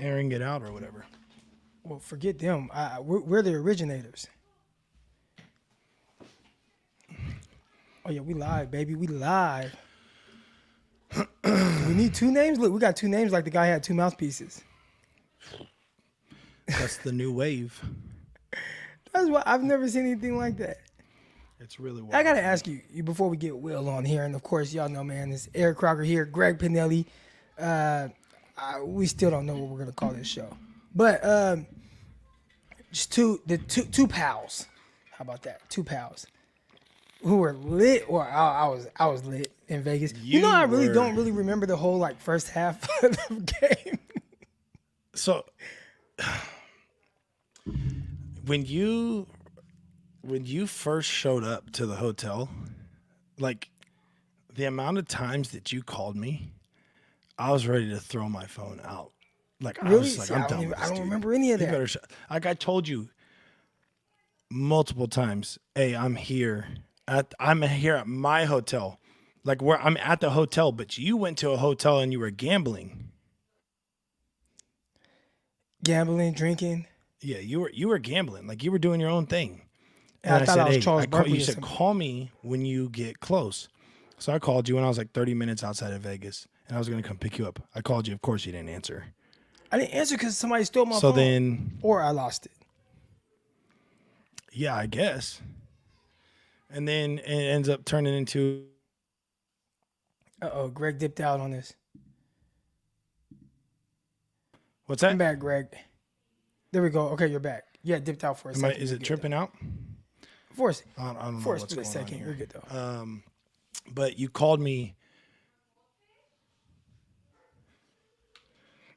airing it out or whatever. Well, forget them. We're the originators. Oh, yeah, we live, baby. We live. We need two names? Look, we got two names like the guy had two mouthpieces. That's the new wave. That's why I've never seen anything like that. It's really wild. I got to ask you before we get Will on here, and of course, y'all know, man, it's Eric Crocker here, Greg Pinelli. We still don't know what we're going to call this show. But just two pals. How about that? Two pals who were lit, or I was lit in Vegas. I really don't really remember the whole like first half of the game. So when you first showed up to the hotel, like the amount of times that you called me, I was ready to throw my phone out. Like I was like, I'm done with this, I don't remember any of that. Like I told you multiple times, hey, I'm here at my hotel. Like where I'm at the hotel, but you went to a hotel and you were gambling. Gambling, drinking. Yeah, you were gambling. Like you were doing your own thing. And I thought I was Charles Barkley. You said, call me when you get close. So I called you when I was like 30 minutes outside of Vegas, and I was going to come pick you up. I called you. Of course, you didn't answer. I didn't answer because somebody stole my phone. So then... Or I lost it. Yeah, I guess. And then it ends up turning into... Uh-oh, Greg dipped out on this. What's that? I'm back, Greg. There we go. Okay, you're back. Yeah, dipped out for a second. Is it tripping out? Force it. I don't know Force what's it going a second. on here. You're good, though. But you called me.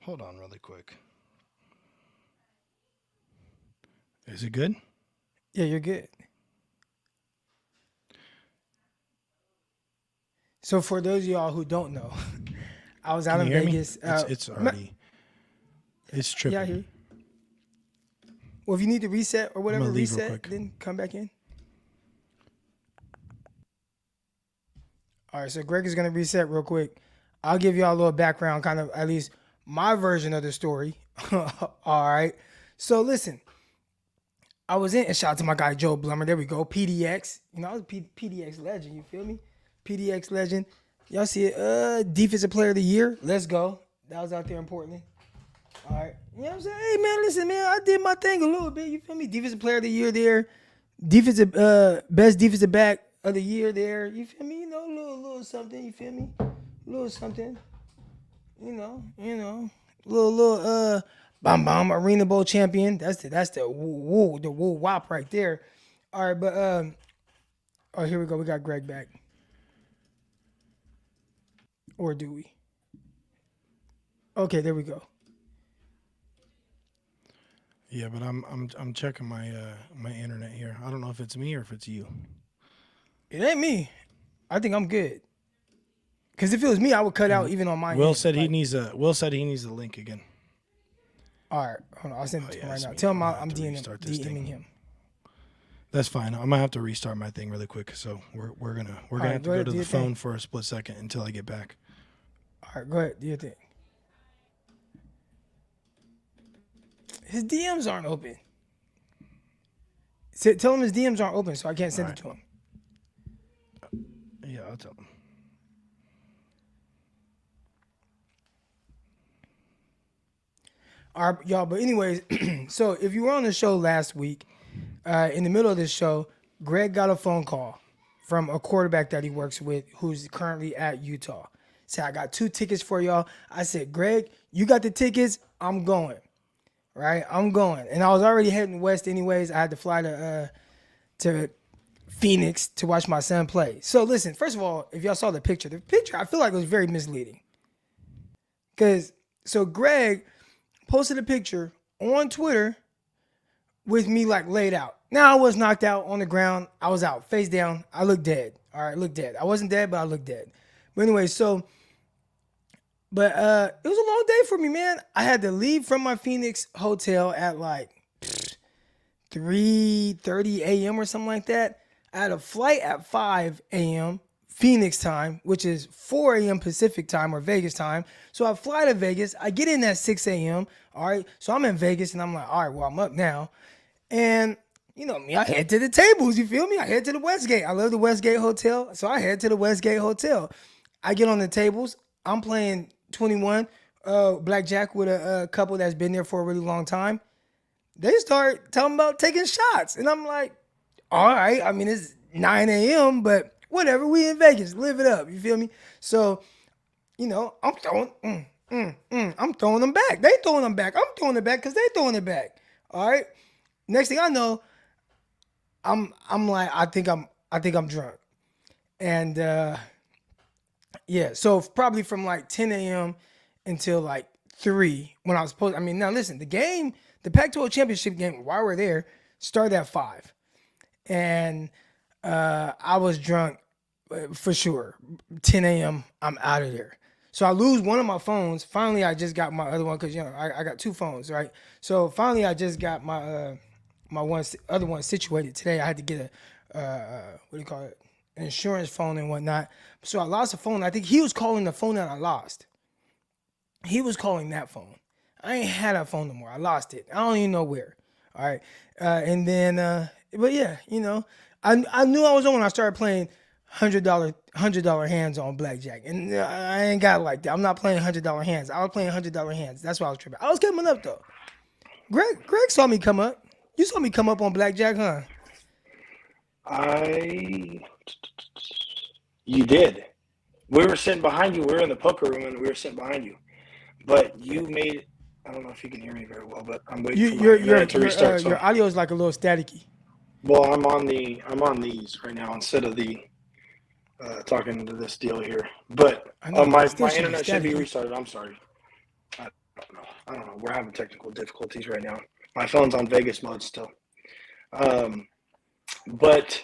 Hold on really quick. Is it good? Yeah, you're good. So for those of y'all who don't know, I was out in Vegas. It's already... It's tripping. Yeah, I hear you. Well, if you need to reset or whatever, reset, then come back in. All right, so Greg is going to reset real quick. I'll give y'all a little background, kind of at least my version of the story. All right. So listen, I was in, and shout out to my guy Joe Blummer. There we go. PDX. I was a PDX legend. You feel me? PDX legend. Y'all see it? Defensive Player of the Year. Let's go. That was out there in Portland. All right. You know what I'm saying? Hey, man, listen, man, I did my thing a little bit. You feel me? Defensive Player of the Year there. Best defensive back of the year there. You feel me? A little something. You feel me? A little something. Little Bam Arena Bowl champion. That's the woo wop right there. All right, but here we go. We got Greg back. Or do we? Okay, there we go. Yeah, but I'm checking my my internet here. I don't know if it's me or if it's you. It ain't me. I think I'm good. Because if it was me, I would cut out even on my Will end. said he needs a link again. All right, hold on. I'll send it to him right now. Tell him I'm DMing him. That's fine. I'm gonna have to restart my thing really quick. So we're gonna have to go to the phone for a split second until I get back. All right, go ahead. Do your thing. His DMs aren't open. Tell him his DMs aren't open, so I can't send it to him. Yeah, I'll tell him. All right, y'all. But anyways, so if you were on the show last week, in the middle of this show, Greg got a phone call from a quarterback that he works with who's currently at Utah. Said, I got 2 tickets for y'all. I said, Greg, you got the tickets? I'm going. Right? I'm going. And I was already heading west anyways. I had to fly to Phoenix to watch my son play. So listen, first of all, if y'all saw the picture I feel like it was very misleading. So Greg posted a picture on Twitter with me like laid out. Now I was knocked out on the ground. I was out face down. I looked dead. All right, looked dead. I wasn't dead, but I looked dead. But anyway, it was a long day for me, man. I had to leave from my Phoenix hotel at like 3:30 a.m. or something like that. I had a flight at 5 a.m. Phoenix time, which is 4 a.m. Pacific time or Vegas time. So I fly to Vegas. I get in at 6 a.m. All right. So I'm in Vegas and I'm like, all right, well, I'm up now. And you know me, I head to the tables. You feel me? I head to the Westgate. I love the Westgate Hotel. So I head to the Westgate Hotel. I get on the tables. I'm playing 21 blackjack with a couple that's been there for a really long time. They start talking about taking shots. And I'm like, all right. I mean, it's 9 a.m., but whatever. We in Vegas. Live it up. You feel me? So, you know, I'm throwing them back. They throwing them back. I'm throwing it back because they throwing it back. All right. Next thing I know, I'm like, I think I'm drunk. And yeah, so probably from like 10 a.m. until like 3 when I was supposed. I mean, now listen, the Pac-12 championship game while we're there started at 5, and I was drunk for sure. 10 a.m. I'm out of there. So I lose one of my phones. Finally, I just got my other one because you know I got 2 phones, right? So finally, I just got my other one situated today. I had to get a what do you call it, an insurance phone and whatnot. So I lost a phone. I think he was calling the phone that I lost. He was calling that phone. I ain't had that phone no more. I lost it. I don't even know where. All right, and then but yeah, you know, I knew I was on when I started playing $100 hands on blackjack, and I ain't got it like that. I'm not playing $100 hands. I was playing $100 hands. That's why I was tripping. I was coming up though. Greg saw me come up. You saw me come up on blackjack, huh? You did. We were sitting behind you. We were in the poker room and we were sitting behind you. But you made. I don't know if you can hear me very well, but I'm waiting for my internet to restart. Your audio is like a little staticky. Well, I'm on these right now instead of the talking to this deal here. But my internet should be restarted. I'm sorry. I don't know. We're having technical difficulties right now. My phone's on Vegas mode still. But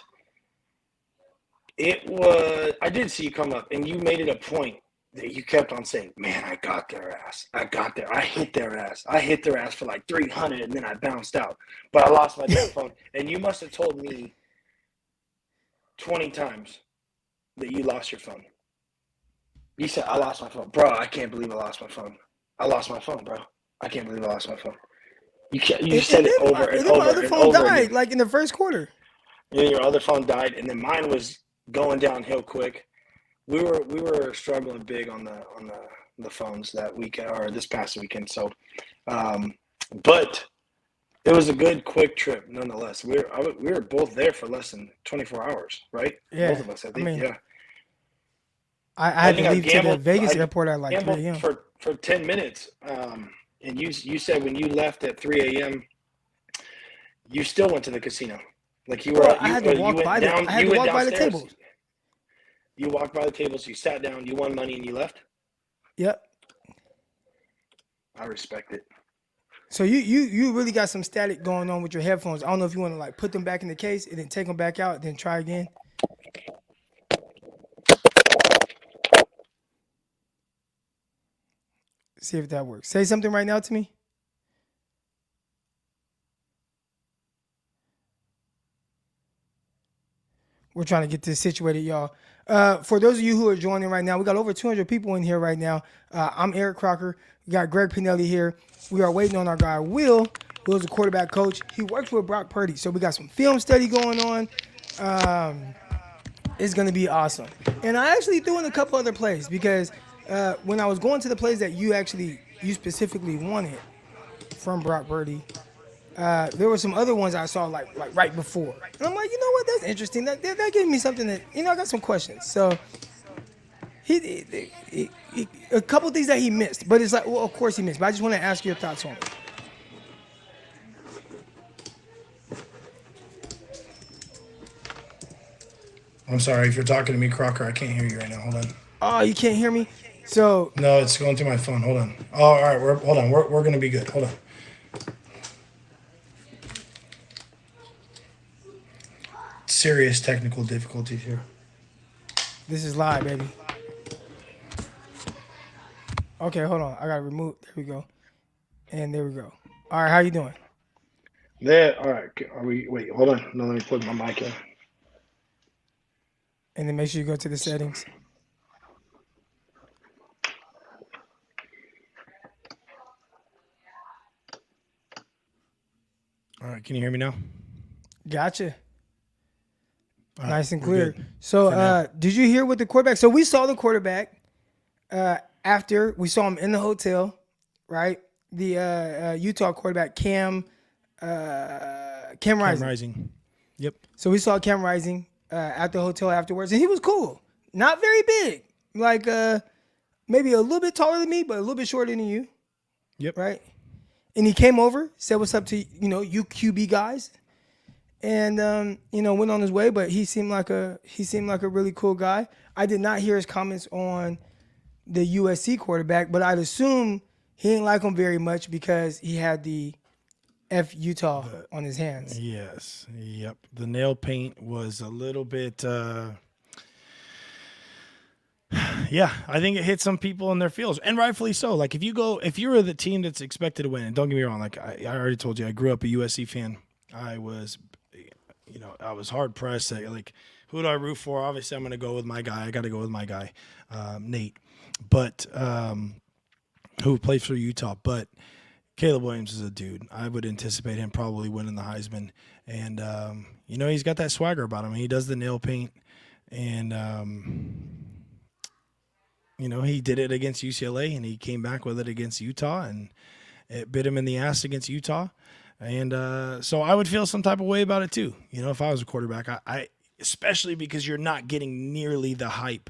I did see you come up, and you made it a point that you kept on saying, man, I got their ass. I hit their ass. I hit their ass for like 300, and then I bounced out. But I lost my damn phone. And you must have told me 20 times that you lost your phone. You said, I lost my phone. Bro, I can't believe I lost my phone. I lost my phone, bro. I can't believe I lost my phone. You said it over and over. My other phone died like in the first quarter. And then your other phone died, and then mine was going downhill quick. We were struggling big on the phones that weekend or this past weekend. So, but it was a good quick trip nonetheless. We were both there for less than 24 hours, right? Yeah, both of us, I think. Yeah. I had to leave to the Vegas airport at like 3 a.m. for 10 minutes. And you said when you left at 3 a.m., you still went to the casino. Like you were. I had to walk by the tables. You walked by the tables. You sat down. You won money and you left. Yep. I respect it. So you really got some static going on with your headphones. I don't know if you want to like put them back in the case and then take them back out, then try again. See if that works. Say something right now to me. We're trying to get this situated, y'all. For those of you who are joining right now, we got over 200 people in here right now. I'm Eric Crocker. We got Greg Pinelli here. We are waiting on our guy, Will, who is a quarterback coach. He works with Brock Purdy. So we got some film study going on. It's going to be awesome. And I actually threw in a couple other plays because when I was going to the plays that you specifically wanted from Brock Purdy, there were some other ones I saw like right before. And I'm like, you know what? That's interesting. That gave me something that, you know, I got some questions. So he a couple things that he missed, but it's like, well, of course he missed. But I just want to ask your thoughts on it. I'm sorry. If you're talking to me, Crocker, I can't hear you right now. Hold on. Oh, you can't hear me? So no, it's going through my phone. Hold on. Oh, all right. We're gonna be good. Hold on. Serious technical difficulties here. This is live, baby. Okay, hold on. I gotta remove. There we go. And there we go. All right, how you doing? There. All right. Wait. Hold on. No, let me plug my mic in. and then make sure you go to the settings. All right, can you hear me now? Gotcha. All Nice right, and we're clear. good. So, did you hear what the quarterback? So we saw the quarterback after we saw him in the hotel, right? The Utah quarterback Cam Cam Rising. Rising. Yep. So we saw Cam Rising at the hotel afterwards, and he was cool. Not very big, like maybe a little bit taller than me, but a little bit shorter than you, Yep. right? And he came over, said what's up to you QB guys, and went on his way. But he seemed like a really cool guy. I did not hear his comments on the USC quarterback, but I'd assume he didn't like him very much because he had the F Utah on his hands. Yes. Yep. The nail paint was a little bit. Yeah, I think it hit some people in their feels, and rightfully so. Like if you're the team that's expected to win, and don't get me wrong, like I already told you, I grew up a USC fan. I was hard pressed. Like, who do I root for? Obviously, I'm going to go with my guy. I got to go with my guy, Nate. But who plays for Utah? But Caleb Williams is a dude. I would anticipate him probably winning the Heisman, and he's got that swagger about him. He does the nail paint, and he did it against UCLA, and he came back with it against Utah, and it bit him in the ass against Utah. And so I would feel some type of way about it too. If I was a quarterback, I especially because you're not getting nearly the hype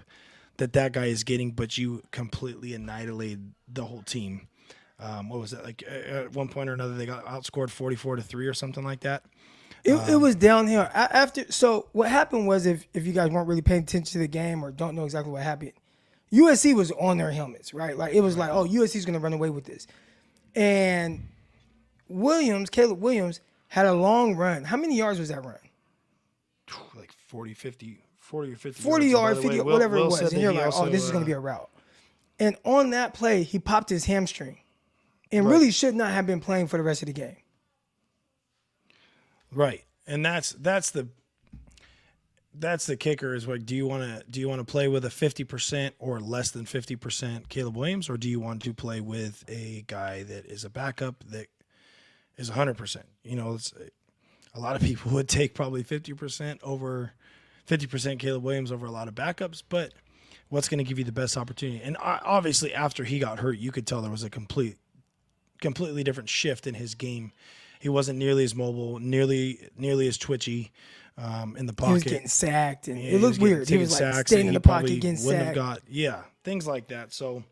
that guy is getting, but you completely annihilated the whole team. What was that? Like at one point or another, they got outscored 44-3 or something like that. It was downhill after. So what happened was, if you guys weren't really paying attention to the game or don't know exactly what happened, USC was on their helmets, right? Like it was like, oh, USC's going to run away with this. And Caleb Williams had a long run. How many yards was that run? Like 40 or 50 40 yards, 50, whatever it was. And you're like, also, this is going to be a route. And on that play, he popped his hamstring and really should not have been playing for the rest of the game. Right. And that's the kicker is like, do you want to play with a 50% or less than 50% Caleb Williams, or do you want to play with a guy that is a backup that is 100%? A lot of people would take probably 50% Caleb Williams over a lot of backups, but what's going to give you the best opportunity? And obviously after he got hurt, you could tell there was a completely different shift in his game. He wasn't nearly as mobile, nearly as twitchy in the pocket. He was getting sacked, and it looked weird. He was like staying in the pocket, getting sacked. Things like that. So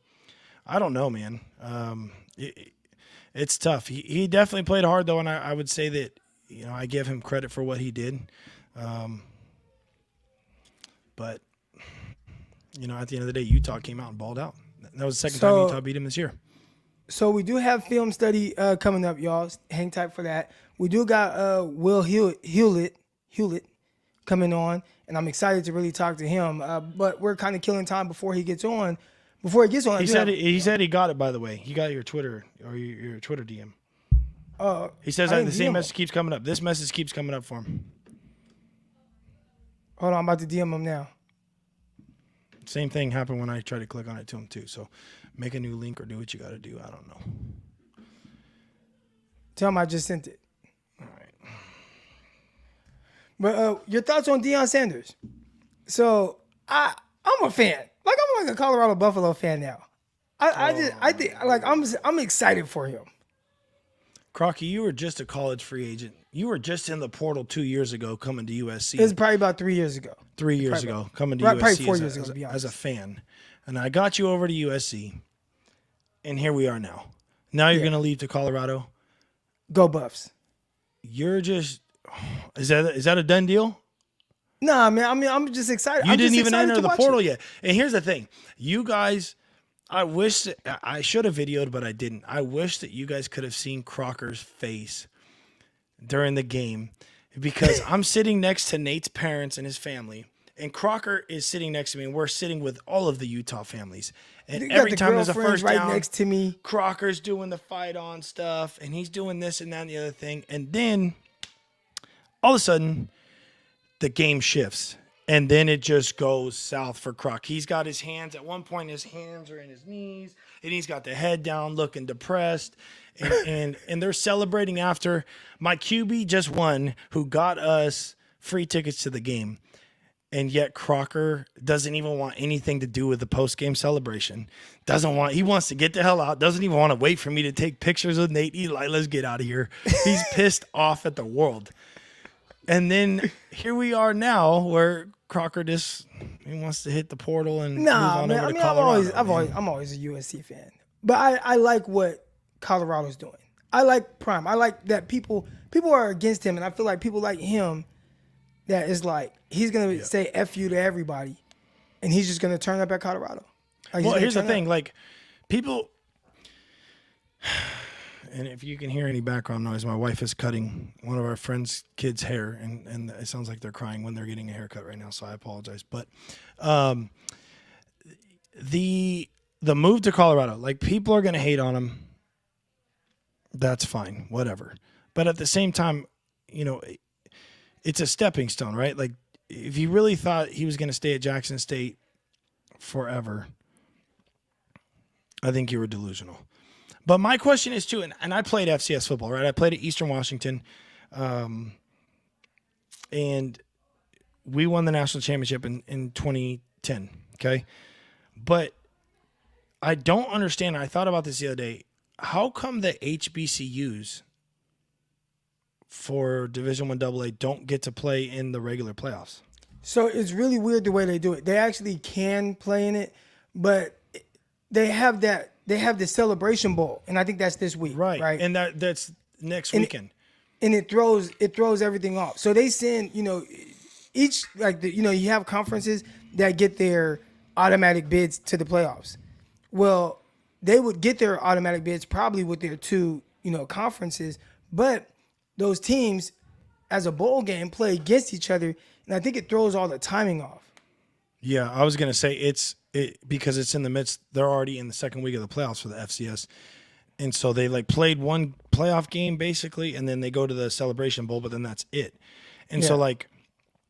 I don't know, man. It's tough. He definitely played hard, though, and I would say that I give him credit for what he did. But at the end of the day, Utah came out and balled out. That was the second time Utah beat him this year. So we do have film study coming up, y'all. Hang tight for that. We do got Will Hewlett coming on, and I'm excited to really talk to him. But we're kind of killing time before he gets on. He said he got it. By the way, he got your Twitter or your Twitter DM. He says the same message keeps coming up. This message keeps coming up for him. Hold on, I'm about to DM him now. Same thing happened when I tried to click on it to him too. So make a new link or do what you got to do. I don't know. Tell him I just sent it. All right. But your thoughts on Deion Sanders? So I'm a fan. Like I'm like a Colorado Buffalo fan now. I think like I'm excited for him. Crocky, you were just a college free agent. You were just in the portal 2 years ago coming to USC. It was probably about 3 years ago. 3 years ago coming to USC probably 4 years ago, to be honest. as a fan. And I got you over to USC, and here we are now. Now you're going to leave to Colorado. Go Buffs. You're just – is that a done deal? Nah, man. I mean, I'm just excited. You didn't even enter the portal yet. And here's the thing. You guys – I wish – I should have videoed, but I didn't. I wish that you guys could have seen Crocker's face during the game because I'm sitting next to Nate's parents and his family, and Crocker is sitting next to me, and we're sitting with all of the Utah families. And every time there's a first down, next to me, Crocker's doing the fight on stuff, and he's doing this and that and the other thing. And then all of a sudden, the game shifts, and then it just goes south for Croc. He's got his hands at one point. His hands are in his knees, and he's got the head down, looking depressed. And they're celebrating after my QB just won, who got us free tickets to the game. And yet Crocker doesn't even want anything to do with the post-game celebration. He wants to get the hell out. Doesn't even want to wait for me to take pictures with Nate Eli. Let's get out of here. He's pissed off at the world. And then here we are now where Crocker he wants to hit the portal and move on man. over I to mean, Colorado. I'm always a USC fan, but I like what Colorado's doing. I like Prime. I like that people are against him, and I feel like people like him. That is like he's gonna say "f you" to everybody, and he's just gonna turn up at Colorado. Like, Well, here's the thing: like people, and if you can hear any background noise, my wife is cutting one of our friends' kids' hair, and it sounds like they're crying when they're getting a haircut right now. So I apologize, but the move to Colorado, like people are gonna hate on him. That's fine, whatever. But at the same time, it's a stepping stone, right? Like, if you really thought he was going to stay at Jackson State forever, I think you were delusional. But my question is, too, and I played FCS football, right? I played at Eastern Washington, and we won the national championship in 2010, okay? But I don't understand. I thought about this the other day. How come the HBCUs for Division I AA don't get to play in the regular playoffs? So it's really weird the way they do it. They actually can play in it, but they have the Celebration Bowl, and I think that's this week, right? And that's next weekend. And it throws everything off. So they send, each you have conferences that get their automatic bids to the playoffs. Well, they would get their automatic bids probably with their two, conferences, but those teams, as a bowl game, play against each other, and I think it throws all the timing off. Yeah, I was gonna say because it's in the midst. They're already in the second week of the playoffs for the FCS, and so they played one playoff game basically, and then they go to the Celebration Bowl, but then that's it. And so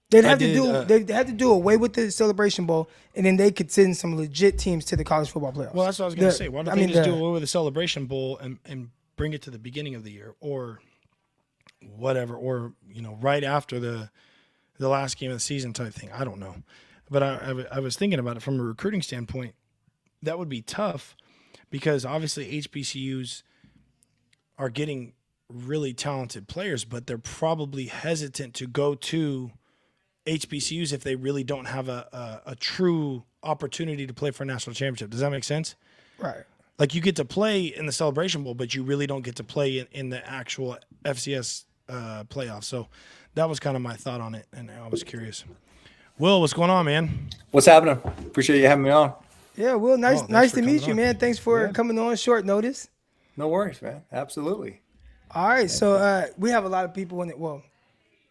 they'd have to do away with the Celebration Bowl, and then they could send some legit teams to the college football playoffs. Well, that's what I was gonna say. Why don't they just do away with the Celebration Bowl and bring it to the beginning of the year, or whatever, or right after the last game of the season type thing? I don't know, but I was thinking about it from a recruiting standpoint. That would be tough because obviously HBCUs are getting really talented players, but they're probably hesitant to go to HBCUs if they really don't have a true opportunity to play for a national championship. Does that make sense? Right. Like, you get to play in the Celebration Bowl, but you really don't get to play in the actual FCS playoffs. So that was kind of my thought on it, and I was curious. Will, what's going on, man? What's happening? Appreciate you having me on. Yeah, Will, nice to meet you, man. Thanks for coming on short notice. No worries, man. Absolutely. All right, so we have a lot of people in it. Well,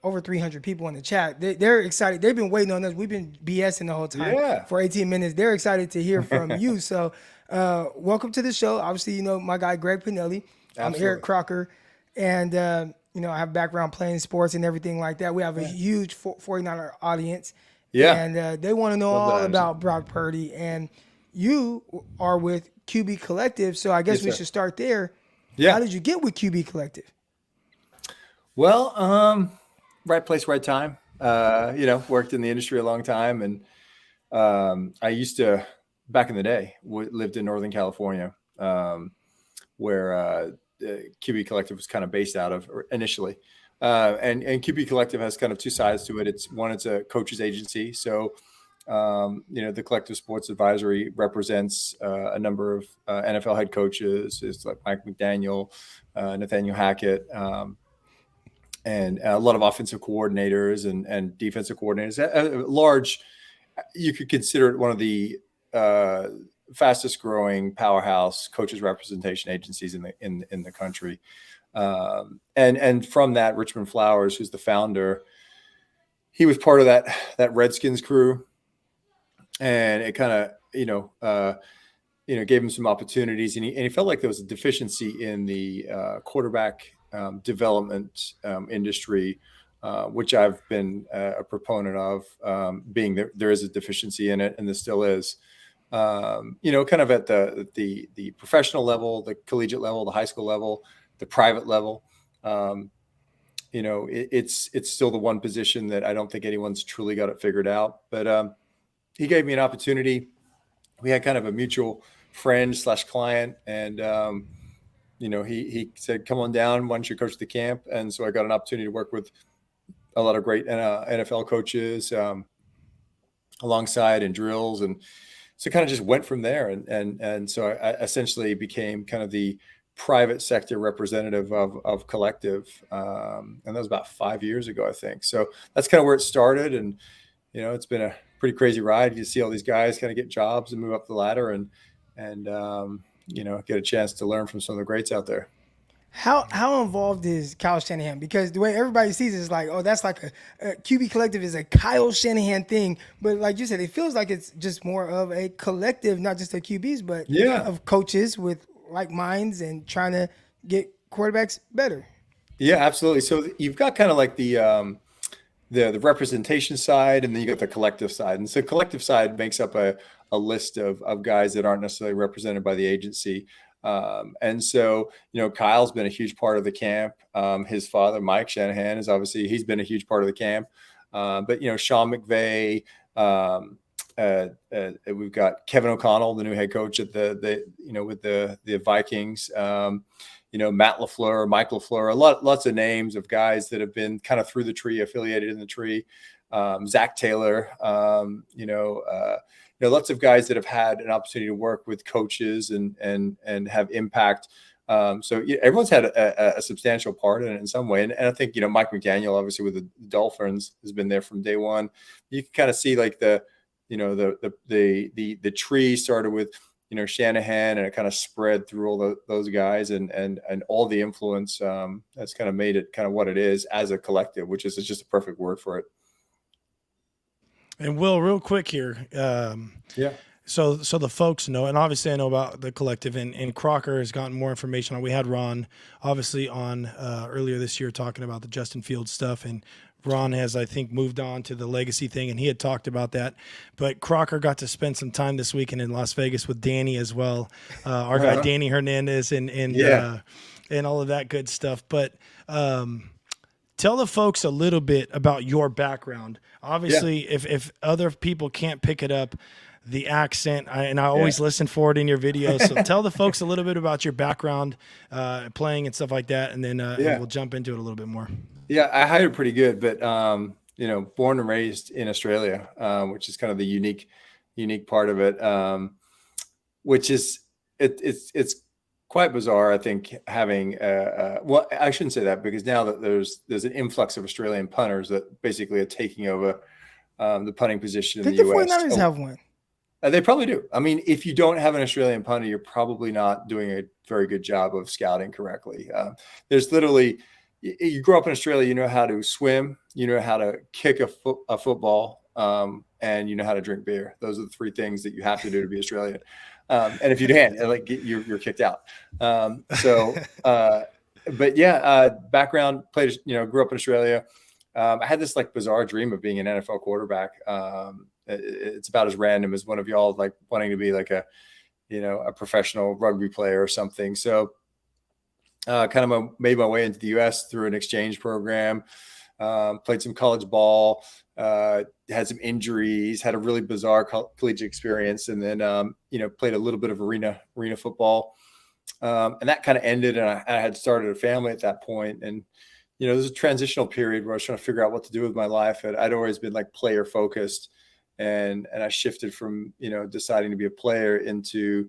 over 300 people in the chat. They're excited. They've been waiting on us. We've been BSing the whole time for 18 minutes. They're excited to hear from you. So welcome to the show. Obviously, my guy, Greg Pinelli. I'm Eric Crocker. And, I have background playing sports and everything like that. We have a huge 49er audience. Yeah. And they want to know all about Brock Purdy. And you are with QB Collective. So I guess we should start there. Yeah. How did you get with QB Collective? Well, right place, right time. Worked in the industry a long time. And I used to, back in the day, lived in Northern California, where QB Collective was kind of based out of initially. And QB Collective has kind of two sides to it. It's a coach's agency. So, the Collective Sports Advisory represents a number of NFL head coaches. It's like Mike McDaniel, Nathaniel Hackett, and a lot of offensive coordinators and defensive coordinators. Large, you could consider it one of the fastest growing powerhouse coaches representation agencies in the country. And from that, Richmond Flowers, who's the founder, he was part of that Redskins crew, and it kind of gave him some opportunities, and he felt like there was a deficiency in the quarterback development industry which I've been a proponent of, being there is a deficiency in it, and there still is. Kind of at the professional level, the collegiate level, the high school level, the private level. It's still the one position that I don't think anyone's truly got it figured out. But he gave me an opportunity. We had kind of a mutual friend / client, and he said, "Come on down. Why don't you coach the camp?" And so I got an opportunity to work with a lot of great NFL coaches alongside in drills, and so kind of just went from there. And so I essentially became kind of the private sector representative of Collective, and that was about 5 years ago, I think. So that's kind of where it started, and it's been a pretty crazy ride. You see all these guys kind of get jobs and move up the ladder, and get a chance to learn from some of the greats out there. How involved is Kyle Shanahan? Because the way everybody sees it is like, oh, that's like a QB Collective is a Kyle Shanahan thing. But like you said, it feels like it's just more of a collective, not just of QBs, but of coaches with like minds and trying to get quarterbacks better. Yeah, absolutely. So you've got kind of like the representation side, and then you got the collective side. And so collective side makes up a list of guys that aren't necessarily represented by the agency. And so, Kyle's been a huge part of the camp. His father, Mike Shanahan, he's been a huge part of the camp. But Sean McVay, we've got Kevin O'Connell, the new head coach at with the Vikings. Matt LaFleur, Mike LaFleur, lots of names of guys that have been kind of through the tree, affiliated in the tree. Zach Taylor, lots of guys that have had an opportunity to work with coaches and have impact. So everyone's had a substantial part in it in some way. And I think, Mike McDaniel, obviously with the Dolphins, has been there from day one. You can kind of see like the tree started with, Shanahan, and it kind of spread through all those guys and all the influence that's kind of made it kind of what it is as a collective, which is just a perfect word for it. And Will, real quick here. So the folks know, and obviously I know about the collective, and Crocker has gotten more information on. We had Ron obviously on earlier this year talking about the Justin Fields stuff, and Ron has, I think, moved on to the legacy thing, and he had talked about that. But Crocker got to spend some time this weekend in Las Vegas with Danny as well, our guy Danny Hernandez, and all of that good stuff. But tell the folks a little bit about your background. Obviously, if other people can't pick it up, the accent, I always listen for it in your videos. So tell the folks a little bit about your background, playing and stuff like that, and then and we'll jump into it a little bit more. Yeah, I hide it pretty good, but born and raised in Australia, which is kind of the unique part of it, which is it's quite bizarre, I think, having well, I shouldn't say that, because now that there's an influx of Australian punters that basically are taking over the punting position in the US. The 49ers have one. They probably do. I mean, if you don't have an Australian punter, you're probably not doing a very good job of scouting correctly. There's literally, you grow up in Australia, you know how to swim, you know how to kick a football, and you know how to drink beer. Those are the three things that you have to do to be Australian. And if you can't, you're kicked out. But yeah, background, played, grew up in Australia. I had this bizarre dream of being an NFL quarterback. It's about as random as one of y'all wanting to be a professional rugby player or something. So kind of made my way into the US through an exchange program, played some college ball, had some injuries, had a really bizarre collegiate experience, and then, played a little bit of arena football. And that kind of ended, and I had started a family at that point. And, there was a transitional period where I was trying to figure out what to do with my life. And I'd always been player focused. And I shifted from, deciding to be a player into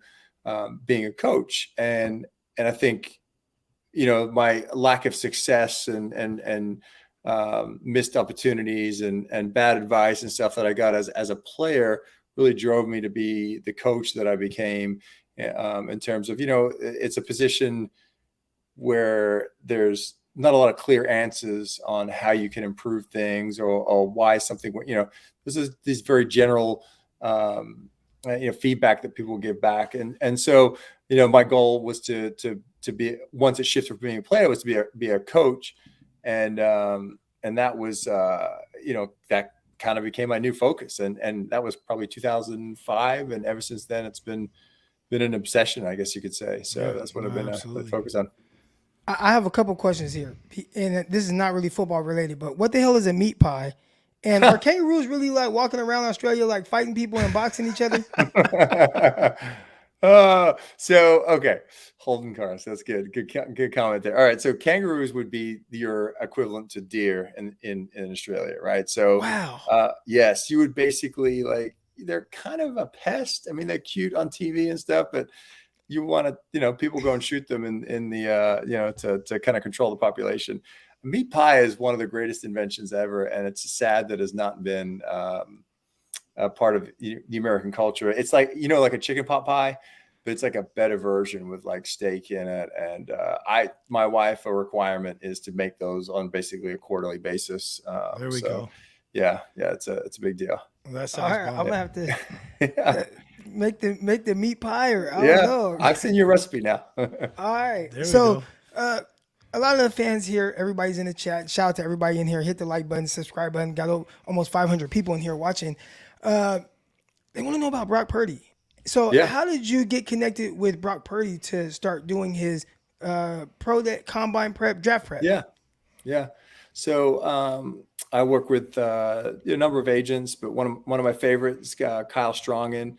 being a coach. And I think, my lack of success and missed opportunities and bad advice and stuff that I got as a player really drove me to be the coach that I became, in terms of, it's a position where there's not a lot of clear answers on how you can improve things or why something, this is these very general, feedback that people give back. And so, my goal was to be, once it shifted from being a player, was to be a coach. And, that was, that kind of became my new focus. And that was probably 2005. And ever since then, it's been an obsession, I guess you could say. So that's what I've been focused on. I have a couple questions here, and this is not really football related, but what the hell is a meat pie? And are kangaroos really like walking around Australia, like fighting people and boxing each other? Okay. Holden cars. That's good. Good comment there. All right. So kangaroos would be your equivalent to deer in Australia, right? So, wow. Yes, you would basically they're kind of a pest. I mean, they're cute on TV and stuff, but you want to, people go and shoot them in the, to kind of control the population. Meat pie is one of the greatest inventions ever. And it's sad that has not been, a part of the American culture. It's like, like a chicken pot pie, but it's like a better version with like steak in it. And my wife, a requirement is to make those on basically a quarterly basis. There we go. Yeah, it's a big deal. That sounds right, I'm gonna have to make the meat pie, or I don't know. I've seen your recipe now. All right, there so a lot of the fans here, everybody's in the chat. Shout out to everybody in here. Hit the like button, subscribe button. Got almost 500 people in here watching. They want to know about Brock Purdy. So how did you get connected with Brock Purdy to start doing his pro day combine prep, draft prep? Yeah. So I work with a number of agents, but one of my favorites, Kyle Strongen,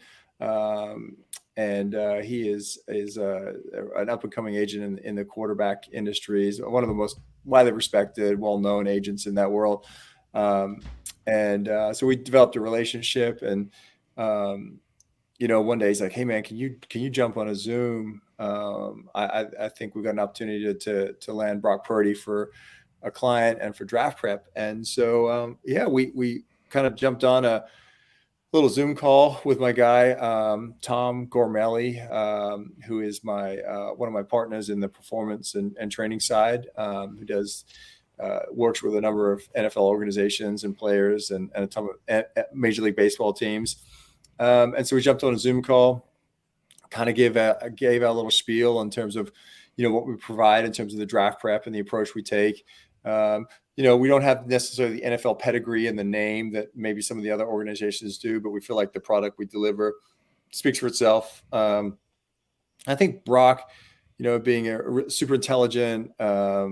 and he is an up and coming agent in the quarterback industry. He's one of the most widely respected, well known agents in that world. So we developed a relationship, and one day he's like, "Hey man, can you jump on a Zoom? I think we've got an opportunity to land Brock Purdy for a client and for draft prep." And so we kind of jumped on a little Zoom call with my guy Tom Gormelli, who is my one of my partners in the performance and training side, who does works with a number of NFL organizations and players and a ton of Major League Baseball teams. And so we jumped on a Zoom call, kind of gave a little spiel in terms of, what we provide in terms of the draft prep and the approach we take. We don't have necessarily the NFL pedigree and the name that maybe some of the other organizations do, but we feel like the product we deliver speaks for itself. I think Brock, being a super intelligent, a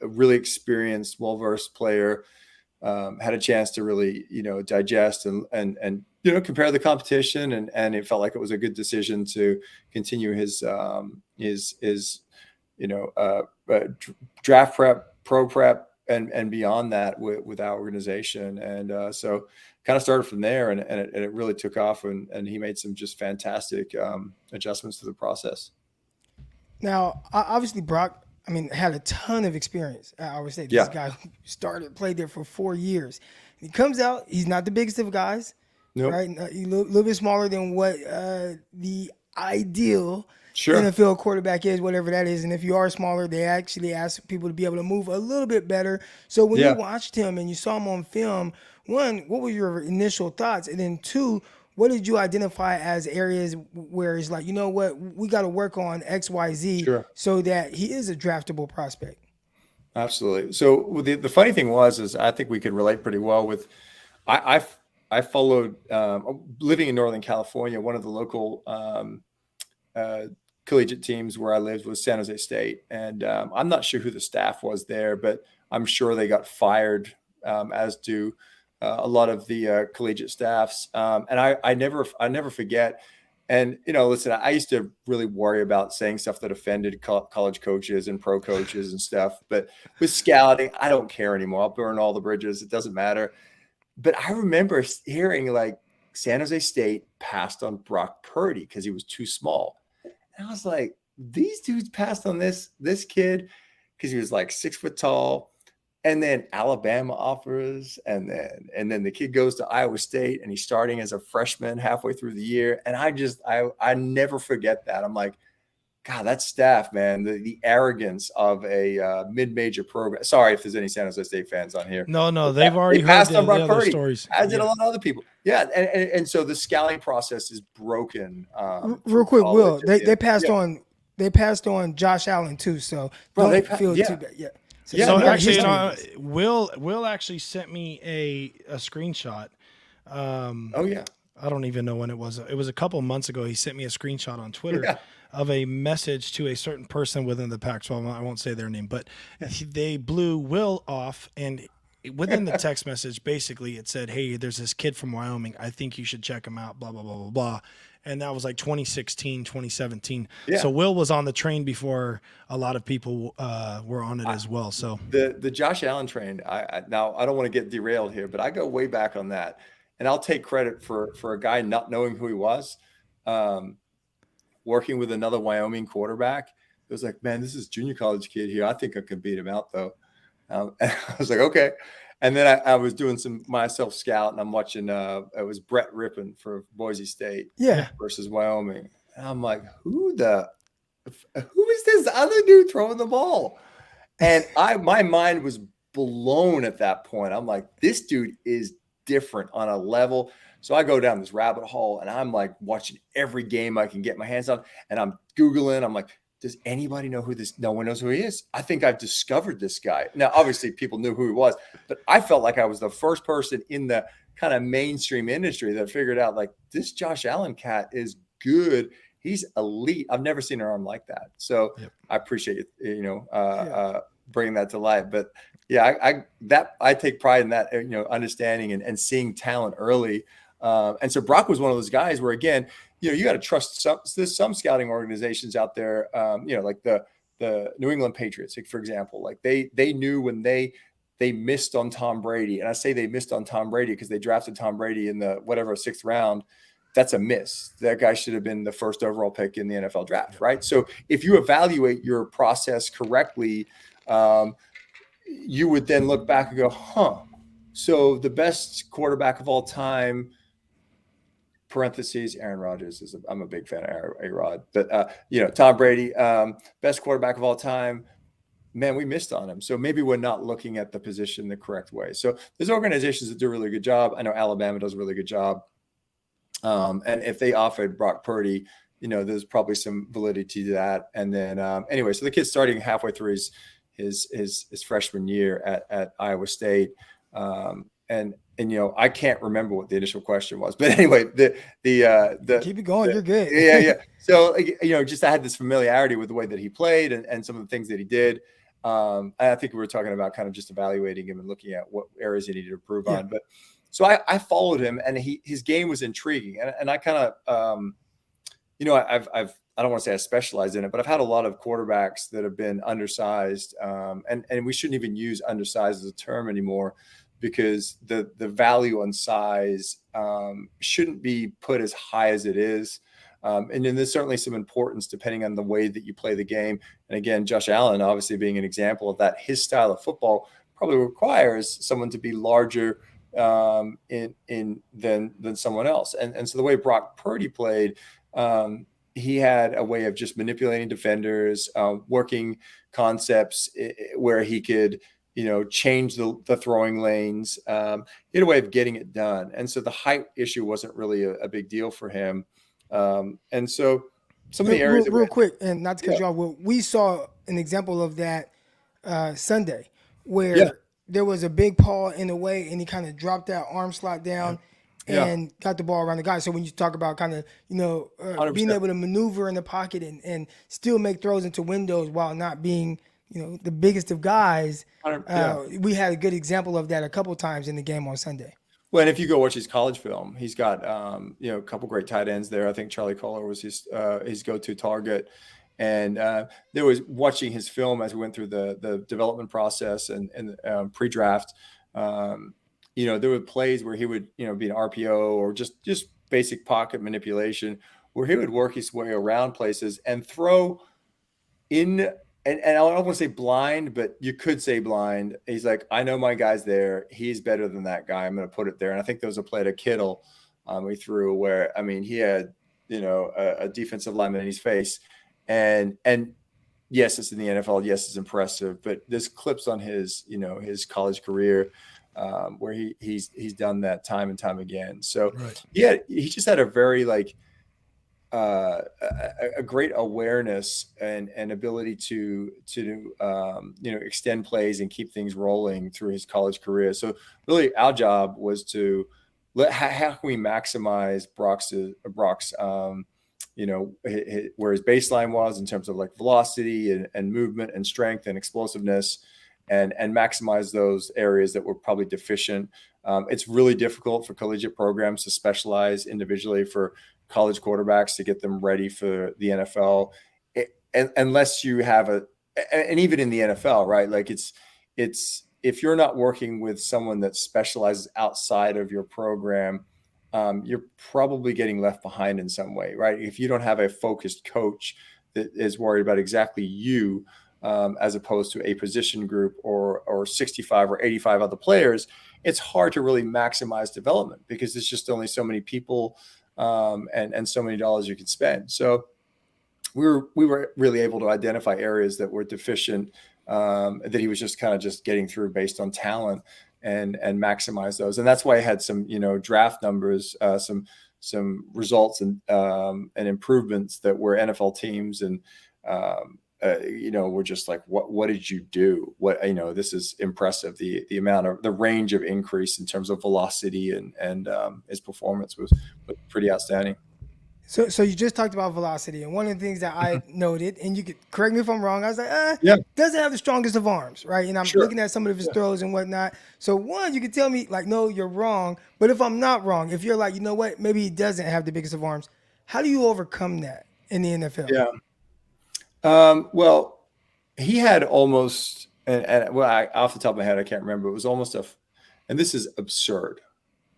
really experienced, well-versed player, had a chance to really, digest and compare the competition, and it felt like it was a good decision to continue his draft prep, pro prep, and beyond that with our organization. And so kind of started from there, and it really took off, and he made some just fantastic adjustments to the process. Now, obviously, Brock, had a ton of experience at Iowa State. This guy played there for 4 years. He comes out, he's not the biggest of guys, right? He's a little bit smaller than what the ideal NFL quarterback is, whatever that is. And if you are smaller, they actually ask people to be able to move a little bit better. So when you watched him and you saw him on film, one, what were your initial thoughts? And then two, what did you identify as areas where it's like, we got to work on X, Y, Z so that he is a draftable prospect? Absolutely. So the funny thing is I think we could relate pretty well with, I followed, living in Northern California, one of the local collegiate teams where I lived was San Jose State. And I'm not sure who the staff was there, but I'm sure they got fired, as do a lot of the collegiate staffs. And I never forget. And, listen, I used to really worry about saying stuff that offended college coaches and pro coaches and stuff. But with scouting, I don't care anymore. I'll burn all the bridges. It doesn't matter. But I remember hearing San Jose State passed on Brock Purdy because he was too small. And I was like, these dudes passed on this kid because he was 6 foot tall. And then Alabama offers, and then the kid goes to Iowa State, and he's starting as a freshman halfway through the year. And I never forget that. I'm like, God, that staff, man, the arrogance of a mid-major program. Sorry if there's any San Jose State fans on here. No, they've already heard the other stories. As did a lot of other people. Yeah, and so the scouting process is broken. Real quick, Will, they passed on Josh Allen too, so don't feel too bad. Yeah. So, Yeah, So no, actually, history. Will actually sent me a screenshot. oh yeah, I don't even know when it was. It was a couple months ago. He sent me a screenshot on Twitter yeah. of a message to a certain person within the Pac-12. I won't say their name, but they blew Will off, and within the text message, basically it said, "Hey, there's this kid from Wyoming. I think you should check him out." Blah blah blah blah blah. And that was like 2016, 2017. Yeah. So Will was on the train before a lot of people were on it as well. So The Josh Allen train. Now I don't want to get derailed here, but I go way back on that, and I'll take credit for a guy not knowing who he was, working with another Wyoming quarterback. It was like, man, this is junior college kid here. I think I can beat him out though. And I was like, okay. And then I was doing some myself scout, and I'm watching. It was Brett Rippon for Boise State Yeah. versus Wyoming, and I'm like, who is this other dude throwing the ball? And my mind was blown at that point. I'm like, this dude is different on a level. So I go down this rabbit hole, and I'm like watching every game I can get my hands on, and I'm Googling. I'm like, does anybody know who this? No one knows who he is. I think I've discovered this guy. Now, obviously, people knew who he was, but I felt like I was the first person in the kind of mainstream industry that figured out like this Josh Allen cat is good. He's elite. I've never seen an arm like that. So Yep. I appreciate bringing that to light. But yeah, I take pride in that, understanding and seeing talent early. And so Brock was one of those guys where, again, you got to trust there's some scouting organizations out there, like the New England Patriots, like, for example, like they knew when they missed on Tom Brady. And I say they missed on Tom Brady because they drafted Tom Brady in the sixth round. That's a miss. That guy should have been the first overall pick in the NFL draft, right? So if you evaluate your process correctly, you would then look back and go, so the best quarterback of all time, parentheses, Aaron Rodgers I'm a big fan of A-Rod, but Tom Brady, best quarterback of all time, man, we missed on him. So maybe we're not looking at the position the correct way. So there's organizations that do a really good job. I know Alabama does a really good job. And if they offered Brock Purdy, there's probably some validity to that. And then anyway, so the kid's starting halfway through his freshman year at Iowa State. And I can't remember what the initial question was, but anyway, the Keep it going. You're good. Yeah. So, just I had this familiarity with the way that he played and some of the things that he did. I think we were talking about kind of just evaluating him and looking at what areas he needed to improve on. But so I followed him, and his game was intriguing. And I kind of, I don't want to say I specialize in it, but I've had a lot of quarterbacks that have been undersized. And we shouldn't even use undersized as a term anymore, because the value on size shouldn't be put as high as it is. And then there's certainly some importance depending on the way that you play the game. And again, Josh Allen, obviously being an example of that, his style of football probably requires someone to be larger than someone else. And so the way Brock Purdy played, he had a way of just manipulating defenders, working concepts where he could, change the throwing lanes, he had a way of getting it done. And so the height issue wasn't really a big deal for him. And so some of the areas real quick, and not to cut you off, we saw an example of that Sunday where there was a big paw in the way, and he kind of dropped that arm slot down and got the ball around the guy. So when you talk about kind of, being able to maneuver in the pocket and still make throws into windows while not being, the biggest of guys, we had a good example of that a couple times in the game on Sunday. Well, and if you go watch his college film, he's got a couple great tight ends there. I think Charlie Kolar was his go-to target, and there was watching his film as we went through the development process and pre-draft. There were plays where he would be an RPO or just basic pocket manipulation, where he would work his way around places and throw in. And I don't want to say blind, but you could say blind. He's like, I know my guy's there. He's better than that guy. I'm going to put it there. And I think there was a play to Kittle he threw where, he had, a defensive lineman in his face. And yes, it's in the NFL. Yes, it's impressive. But there's clips on his, his college career where he's done that time and time again. So he just had a very a great awareness and ability to extend plays and keep things rolling through his college career. So really, our job was to how can we maximize Brock's where his baseline was in terms of like velocity and movement and strength and explosiveness, and maximize those areas that were probably deficient. It's really difficult for collegiate programs to specialize individually for college quarterbacks to get them ready for the NFL, unless you have and even in the NFL, right? Like it's if you're not working with someone that specializes outside of your program, you're probably getting left behind in some way, right? If you don't have a focused coach that is worried about exactly you, as opposed to a position group or 65 or 85 other players, it's hard to really maximize development because there's just only so many people and so many dollars you can spend. So we were really able to identify areas that were deficient, that he was just kind of just getting through based on talent, and maximize those. And that's why I had some, draft numbers, some results and improvements that were NFL teams. And, we're just like, what did you do? This is impressive. The amount of the range of increase in terms of velocity and his performance was pretty outstanding. So you just talked about velocity, and one of the things that I noted, and you could correct me if I'm wrong, I was like, doesn't have the strongest of arms, right? And I'm looking at some of his throws and whatnot. So one, you could tell me like, no, you're wrong. But if I'm not wrong, if you're like, you know what, maybe he doesn't have the biggest of arms, how do you overcome that in the NFL? Yeah. Well, he had almost, off the top of my head, I can't remember. It was almost and this is absurd,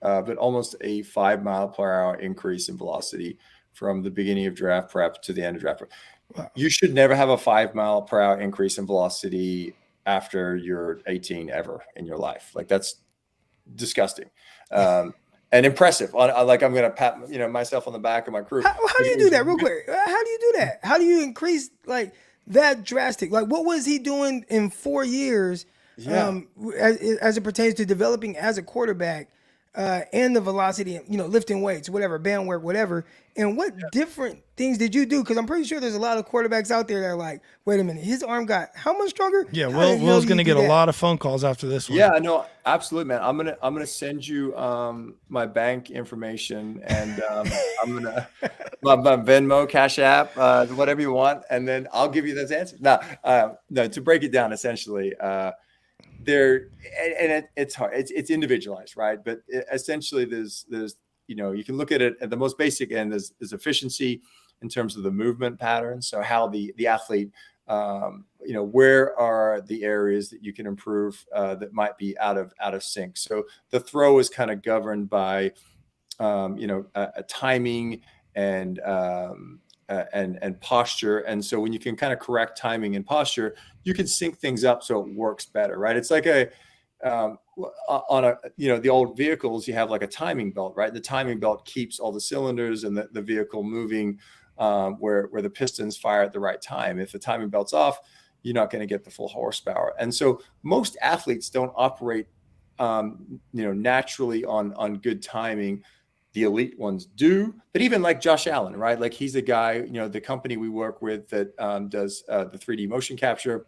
but almost a 5 mile per hour increase in velocity from the beginning of draft prep to the end of draft prep. Wow. You should never have a 5 mile per hour increase in velocity after you're 18 ever in your life. Like that's disgusting. And impressive. Like I'm going to pat, myself on the back of my crew. How do you do that real quick? How do you do that? How do you increase like that drastic? Like what was he doing in 4 years as it pertains to developing as a quarterback and the velocity, lifting weights, whatever, band work, whatever. And what different things did you do? Because I'm pretty sure there's a lot of quarterbacks out there that are like, wait a minute, his arm got how much stronger? Yeah, Will's going to get a lot of phone calls after this one. Yeah, no, absolutely, man. I'm gonna send you my bank information, and I'm gonna my Venmo, Cash App, whatever you want, and then I'll give you those answers. Now, no, to break it down, essentially. It's hard. It's individualized, right? But essentially, there's you can look at it at the most basic end. There's efficiency in terms of the movement patterns. So how the athlete, where are the areas that you can improve that might be out of sync. So the throw is kind of governed by a timing and posture. And so when you can kind of correct timing and posture, you can sync things up so it works better, right? It's like the old vehicles, you have like a timing belt, right? The timing belt keeps all the cylinders and the vehicle moving where the pistons fire at the right time. If the timing belt's off, you're not going to get the full horsepower. And so most athletes don't operate, naturally on good timing. The elite ones do, but even like Josh Allen, right? Like he's a guy, the company we work with that does the 3D motion capture,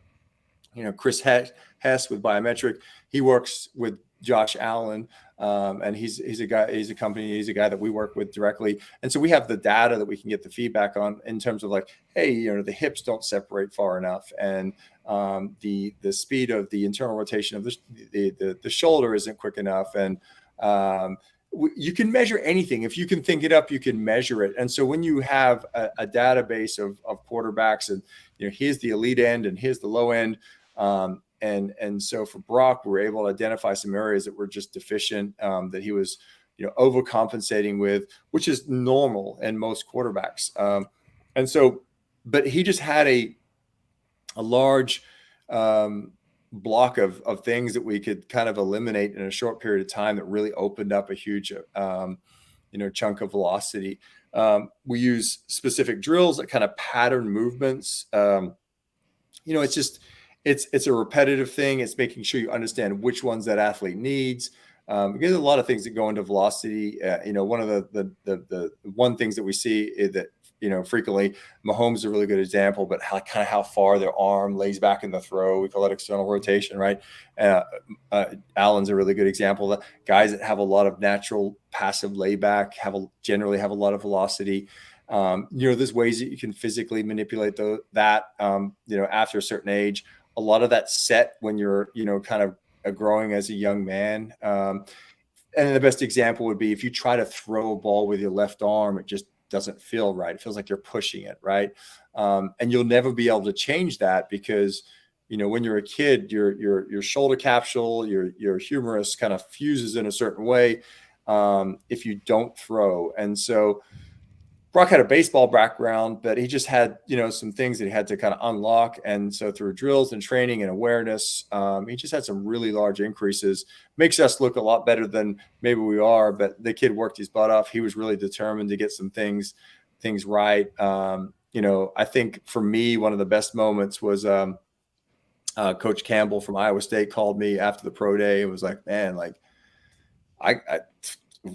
Chris Hess with Biometric, he works with Josh Allen, and he's a guy that we work with directly. And so we have the data that we can get the feedback on in terms of like, hey, the hips don't separate far enough. And the speed of the internal rotation of the shoulder isn't quick enough. And you can measure anything. If you can think it up, you can measure it. And so when you have a database of quarterbacks and, here's the elite end and here's the low end. And so for Brock, we were able to identify some areas that were just deficient, that he was, overcompensating with, which is normal in most quarterbacks. And so, but he just had a large, block of things that we could kind of eliminate in a short period of time that really opened up a huge, chunk of velocity. We use specific drills that kind of pattern movements. It's just, it's a repetitive thing. It's making sure you understand which ones that athlete needs. Because there's a lot of things that go into velocity. One of the things that we see is that frequently. Mahomes is a really good example, but how far their arm lays back in the throw. We call that external rotation, right? Allen's a really good example. The guys that have a lot of natural passive layback generally have a lot of velocity. There's ways that you can physically manipulate that after a certain age. A lot of that set when you're, kind of growing as a young man. And the best example would be if you try to throw a ball with your left arm, it just doesn't feel right. It feels like you're pushing it, right? And you'll never be able to change that because, when you're a kid, your shoulder capsule, your humerus kind of fuses in a certain way if you don't throw. And so Brock had a baseball background, but he just had, some things that he had to kind of unlock. And so through drills and training and awareness, he just had some really large increases. Makes us look a lot better than maybe we are, but the kid worked his butt off. He was really determined to get some things right. I think for me, one of the best moments was Coach Campbell from Iowa State called me after the pro day and was like, man, like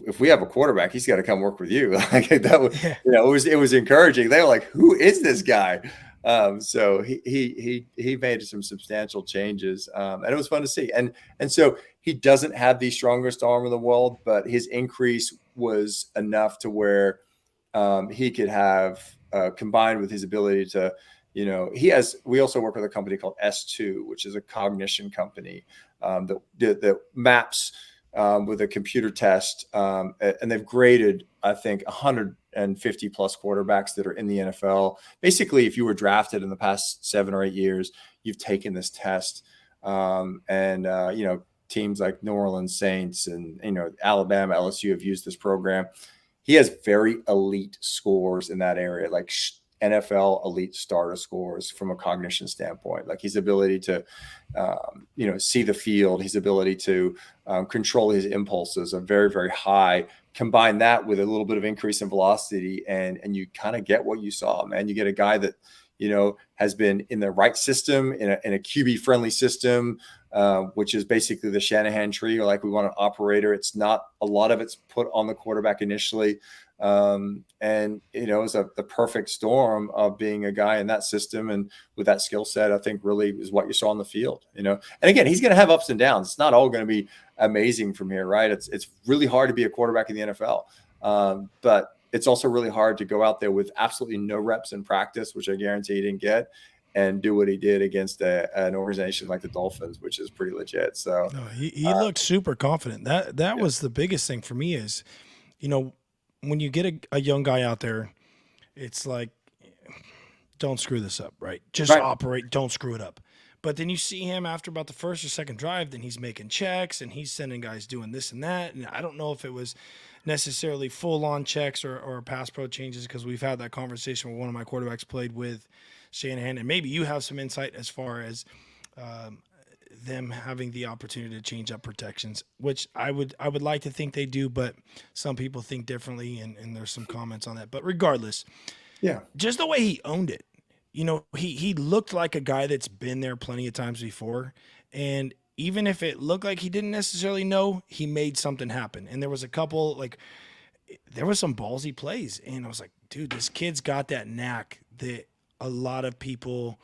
if we have a quarterback, he's got to come work with you. Like that was, it was encouraging. They were like, who is this guy? So he made some substantial changes, and it was fun to see. And so he doesn't have the strongest arm in the world, but his increase was enough to where he could have combined with his ability to, we also work with a company called S2, which is a cognition company that maps with a computer test, and they've graded, I think, 150 plus quarterbacks that are in the NFL. Basically, if you were drafted in the past 7 or 8 years, you've taken this test. Teams like New Orleans Saints and, Alabama, LSU have used this program. He has very elite scores in that area, like NFL elite starter scores from a cognition standpoint, like his ability to, see the field, his ability to control his impulses are very, very high. Combine that with a little bit of increase in velocity, and you kind of get what you saw, man. You get a guy that, has been in the right system, in a QB friendly system, which is basically the Shanahan tree, or like we want an operator. It's not a lot of it's put on the quarterback initially. It's the perfect storm of being a guy in that system and with that skill set, I think really is what you saw on the field, and again, he's going to have ups and downs. It's not all going to be amazing from here, right? It's really hard to be a quarterback in the NFL. But it's also really hard to go out there with absolutely no reps in practice, which I guarantee he didn't get, and do what he did against an organization like the Dolphins, which is pretty legit. So no, he looked super confident. That was the biggest thing for me is, when you get a young guy out there, it's like, don't screw this up, right? Just operate, don't screw it up. But then you see him after about the first or second drive, then he's making checks and he's sending guys doing this and that. And I don't know if it was necessarily full-on checks or pass pro changes, because we've had that conversation with one of my quarterbacks played with Shanahan, and maybe you have some insight as far as them having the opportunity to change up protections, which I would like to think they do, but some people think differently, and there's some comments on that. But regardless, just the way he owned it, he looked like a guy that's been there plenty of times before, and even if it looked like he didn't necessarily know, he made something happen. And there was a couple, there was some ballsy plays, and I was like, dude, this kid's got that knack that a lot of people,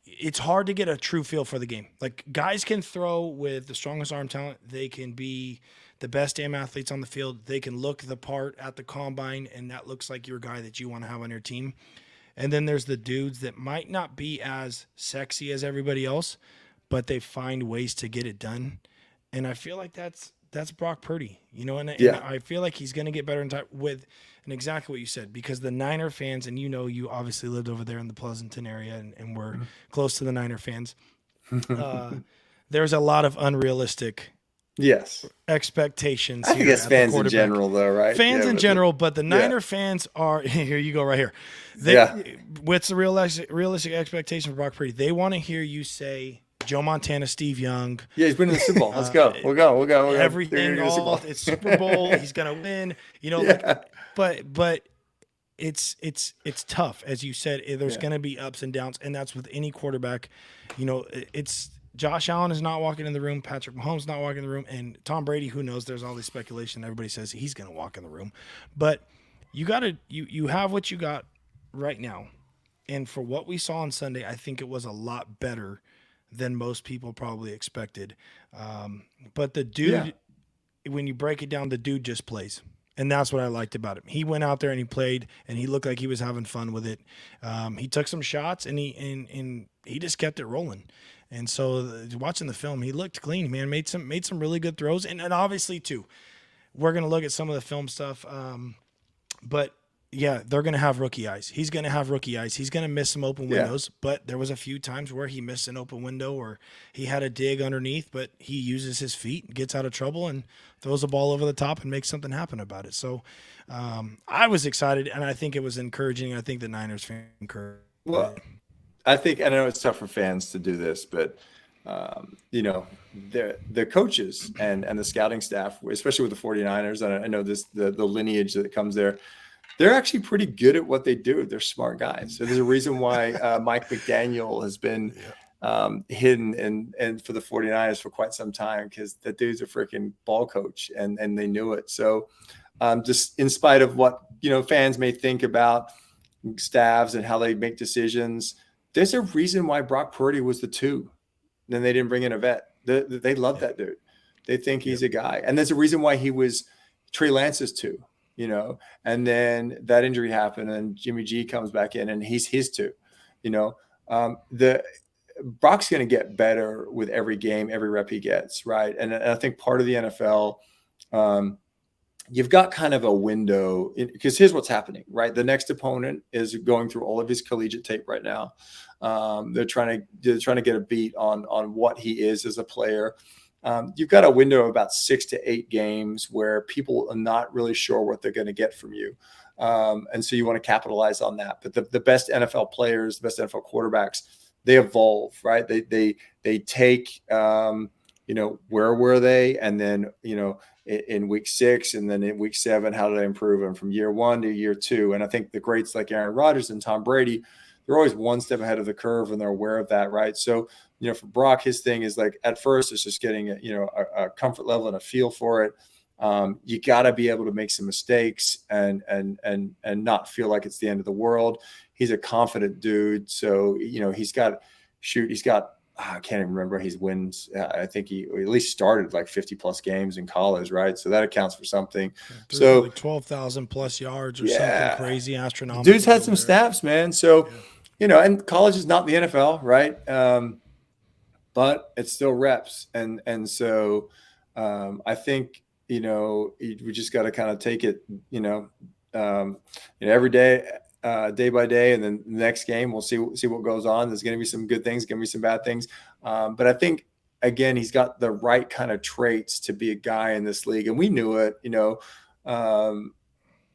it's hard to get a true feel for the game. Like, guys can throw with the strongest arm talent. They can be the best damn athletes on the field. They can look the part at the combine, and that looks like your guy that you want to have on your team. And then there's the dudes that might not be as sexy as everybody else, but they find ways to get it done. And I feel like that's Brock Purdy, and I feel like he's going to get better in time with, and exactly what you said, because the Niner fans, and you obviously lived over there in the Pleasanton area, and we're close to the Niner fans. There's a lot of unrealistic expectations. I think it's fans in general, though, right? Fans in general, but the Niner fans are, here you go right here. What's the realistic expectation for Brock Purdy? They want to hear you say Joe Montana, Steve Young. Yeah, he's winning the Super Bowl. Let's go. We'll go. Everything, it's Super Bowl. He's going to win. But it's tough. As you said, there's going to be ups and downs, and that's with any quarterback. It's Josh Allen is not walking in the room. Patrick Mahomes not walking in the room. And Tom Brady, who knows? There's all this speculation. Everybody says he's going to walk in the room. But you have what you got right now. And for what we saw on Sunday, I think it was a lot better than most people probably expected. But the Yeah. dude, when you break it down, the dude just plays. And that's what I liked about him. He went out there and he played, and he looked like he was having fun with it. He took some shots, and he just kept it rolling. And so, watching the film, he looked clean, man. Made some really good throws, and obviously too, we're gonna look at some of the film stuff. But yeah, they're going to have rookie eyes. He's going to have rookie eyes. He's going to miss some open Yeah. windows, but there was a few times where he missed an open window or he had a dig underneath, but he uses his feet, gets out of trouble, and throws the ball over the top and makes something happen about it. So I was excited, and I think it was encouraging. I think the Niners fan encouraged. Well, I think, and I know it's tough for fans to do this, but the coaches and the scouting staff, especially with the 49ers, and I know the lineage that comes there, they're actually pretty good at what they do. They're smart guys. So there's a reason why Mike McDaniel has been hidden and for the 49ers for quite some time, because the dude's a freaking ball coach and they knew it. So just in spite of what, fans may think about staffs and how they make decisions, there's a reason why Brock Purdy was the 2. Then they didn't bring in a vet. They love that dude. They think he's a guy. And there's a reason why he was Trey Lance's 2. And then that injury happened and Jimmy G comes back in and he's his 2, the Brock's going to get better with every game, every rep he gets. Right. And I think part of the NFL, you've got kind of a window because here's what's happening, right? The next opponent is going through all of his collegiate tape right now. They're trying to get a beat on what he is as a player. You've got a window of about 6 to 8 games where people are not really sure what they're going to get from you. And so you want to capitalize on that. But the best NFL players, the best NFL quarterbacks, they evolve, right? They take, where were they? And then, in week 6 and then in week 7, how did I improve them from year 1 to year 2? And I think the greats like Aaron Rodgers and Tom Brady, they're always one step ahead of the curve and they're aware of that, right? So, for Brock, his thing is like at first it's just getting a comfort level and a feel for it. You got to be able to make some mistakes and not feel like it's the end of the world. He's a confident dude, so he's got I can't even remember his wins. I think he at least started like 50 plus games in college, right? So that accounts for something. So like 12,000 plus yards or something crazy astronomical. Dude's had some snaps, man. So and college is not the NFL, right? But it's still reps, and so I think we just got to kind of take it every day, day by day, and then the next game we'll see what goes on. There's going to be some good things, going to be some bad things, but I think again he's got the right kind of traits to be a guy in this league, and we knew it.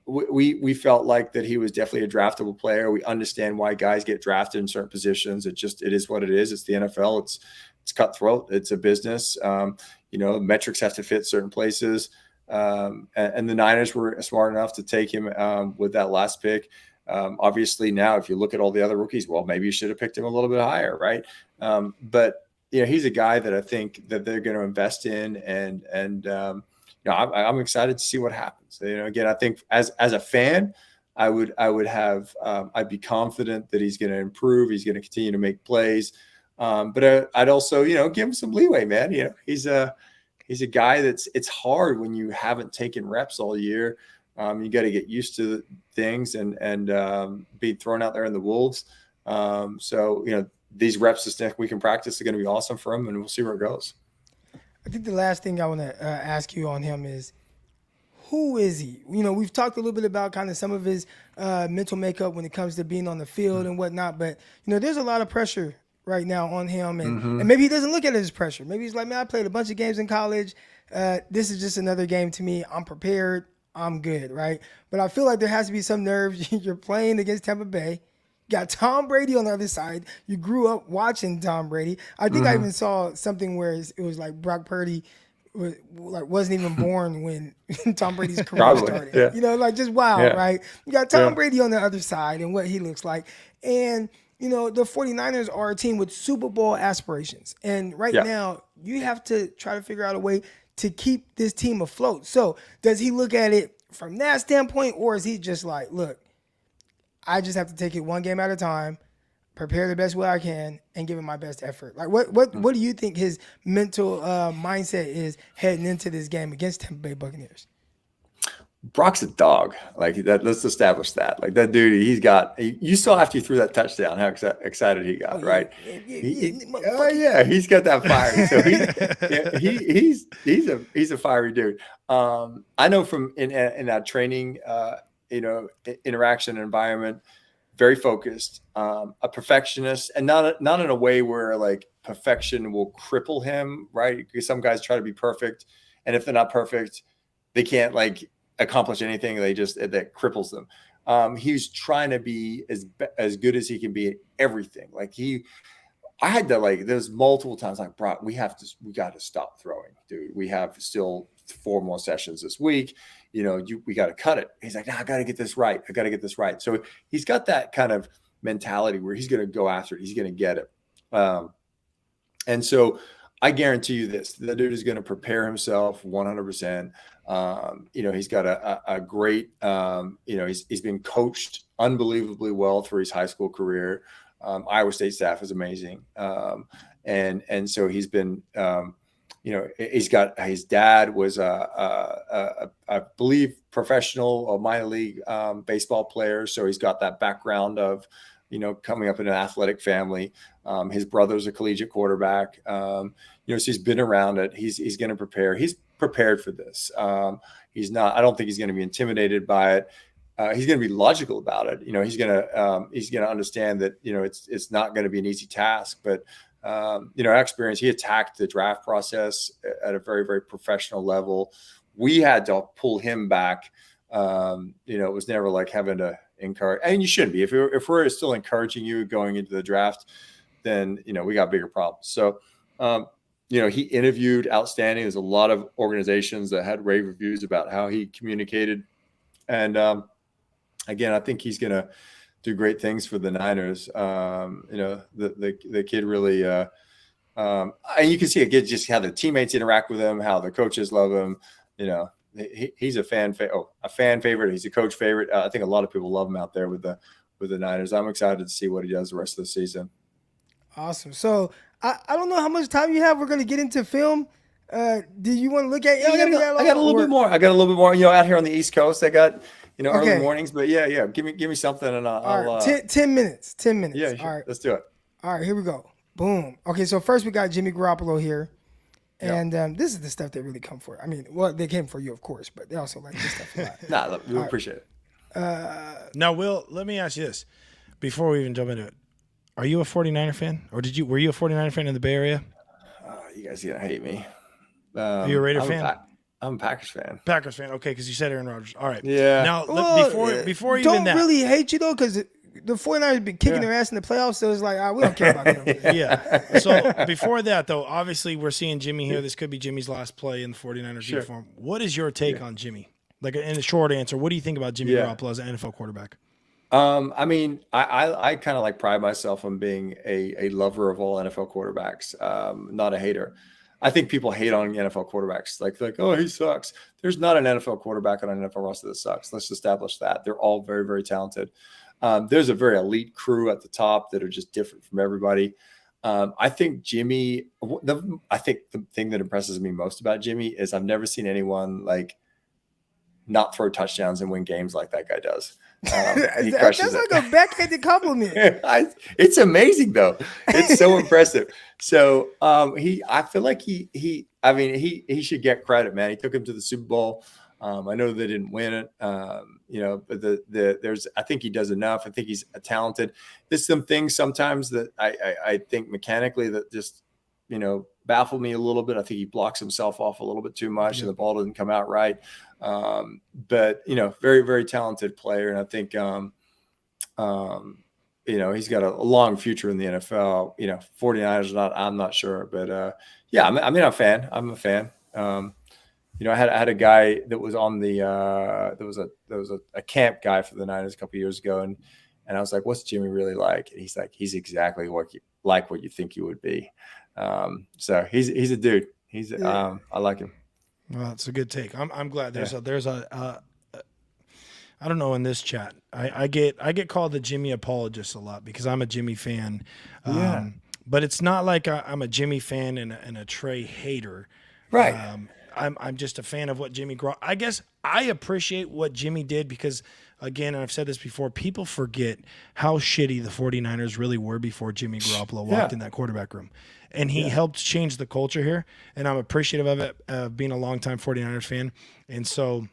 We felt like that he was definitely a draftable player. We understand why guys get drafted in certain positions. It is what it is. It's the NFL. It's cutthroat. It's a business. Metrics have to fit certain places. And the Niners were smart enough to take him with that last pick. Obviously now, if you look at all the other rookies, well, maybe you should have picked him a little bit higher. Right. But he's a guy that I think that they're going to invest in and I'm excited to see what happens. Again, I think as a fan, I'd be confident that he's going to improve. He's going to continue to make plays. But I'd also, give him some leeway, man. He's a guy it's hard when you haven't taken reps all year. You got to get used to things and be thrown out there in the wolves. So, these reps this next week in practice are going to be awesome for him, and we'll see where it goes. I think the last thing I want to ask you on him is, who is he? We've talked a little bit about kind of some of his mental makeup when it comes to being on the field and whatnot, but, there's a lot of pressure right now on him, and maybe he doesn't look at it as pressure. Maybe he's like, man, I played a bunch of games in college. This is just another game to me. I'm prepared. I'm good, right? But I feel like there has to be some nerves. You're playing against Tampa Bay. Got Tom Brady on the other side. You grew up watching Tom Brady. I think I even saw something where it was like Brock Purdy wasn't even born when Tom Brady's career started. Yeah. Just wow, right? You got Tom Brady on the other side and what he looks like. And, the 49ers are a team with Super Bowl aspirations. And right now, you have to try to figure out a way to keep this team afloat. So does he look at it from that standpoint, or is he just like, look, I just have to take it one game at a time, prepare the best way I can, and give it my best effort? Like, what do you think his mental mindset is heading into this game against Tampa Bay Buccaneers? Brock's a dog. Like that. Let's establish that. Like that dude, you saw after you threw that touchdown how excited he got, right? He's got that fire. So he's a fiery dude. I know from in that training, interaction environment, very focused, a perfectionist, and not in a way where like perfection will cripple him, right? Because some guys try to be perfect, and if they're not perfect, they can't like accomplish anything. That cripples them. He's trying to be as good as he can be at everything. Like I had to there's multiple times like, Brock, we got to stop throwing, dude. We have still 4 more sessions this week. We got to cut it. He's like, no, I got to get this right. So he's got that kind of mentality where he's going to go after it. He's going to get it. And so I guarantee you this, the dude is going to prepare himself 100%. He's got a great, he's been coached unbelievably well through his high school career. Iowa State staff is amazing. And so he's been, he's got, his dad was I believe professional or minor league baseball player. So he's got that background of, coming up in an athletic family. His brother's a collegiate quarterback. So he's been around it. He's going to prepare. He's prepared for this. I don't think he's going to be intimidated by it. He's going to be logical about it. He's going to understand that, it's not going to be an easy task, but our experience, he attacked the draft process at a very, very professional level. We had to pull him back. It was never like having to encourage, and you shouldn't be. If we're still encouraging you going into the draft, then, we got bigger problems. So, he interviewed outstanding. There's a lot of organizations that had rave reviews about how he communicated. And, again, I think he's going to do great things for the Niners. The kid really, and you can see it just how the teammates interact with him, how the coaches love him. He's a fan favorite. He's a coach favorite. I think a lot of people love him out there with the Niners. I'm excited to see what he does the rest of the season. Awesome. So I don't know how much time you have. We're going to get into film. Do you want to look at? I got a little bit more. Out here on the East Coast, I got. Early mornings, but yeah. Give me something, and I'll. 10 minutes. 10 minutes. Yeah, sure. All right. Let's do it. All right, here we go. Boom. Okay, so first we got Jimmy Garoppolo here, and this is the stuff they really come for. I mean, well, they came for you, of course, but they also like this stuff a lot. We appreciate it. Now, Will, let me ask you this before we even jump into it: are you a 49er fan, or were you a 49er fan in the Bay Area? You guys gonna hate me. Are you a Raider fan? I'm a Packers fan. Packers fan, okay, because you said Aaron Rodgers. All right. Yeah. Now, before don't even that. really hate you, though, because the 49ers have been kicking their ass in the playoffs, so it's like, we don't care about them. Yeah. So before that, though, obviously we're seeing Jimmy here. This could be Jimmy's last play in the 49ers uniform. What is your take on Jimmy? Like, in a short answer, what do you think about Jimmy Garoppolo as an NFL quarterback? I mean, I kind of pride myself on being a lover of all NFL quarterbacks, not a hater. I think people hate on NFL quarterbacks, like, oh, he sucks. There's not an NFL quarterback on an NFL roster that sucks. Let's establish that. They're all very, very talented. There's a very elite crew at the top that are just different from everybody. I think Jimmy, I think the thing that impresses me most about Jimmy is I've never seen anyone not throw touchdowns and win games like that guy does. He crushes That's like a backhanded compliment. It's amazing though. It's so impressive. So I feel like he should get credit, man. He took him to the Super Bowl. I know they didn't win it, but I think he does enough. I think he's talented. There's some things sometimes that I think mechanically that just, baffle me a little bit. I think he blocks himself off a little bit too much and the ball doesn't come out right. But, very, very talented player. And I think, he's got a long future in the NFL. 49ers, I'm not sure. But, I'm a fan. I'm a fan. I had a guy that was on the there was a camp guy for the Niners a couple of years ago, and I was like, "What's Jimmy really like?" And he's like, "He's exactly what you think he would be." So he's a dude. I like him. Well, it's a good take. I'm glad there's a I don't know in this chat. I get called the Jimmy apologist a lot because I'm a Jimmy fan. Yeah. But it's not like I'm a Jimmy fan and a Trey hater. Right. I'm just a fan of what Jimmy I guess I appreciate what Jimmy did because, again, and I've said this before, people forget how shitty the 49ers really were before Jimmy Garoppolo walked in that quarterback room. And he helped change the culture here, and I'm appreciative of it, being a longtime 49ers fan. And so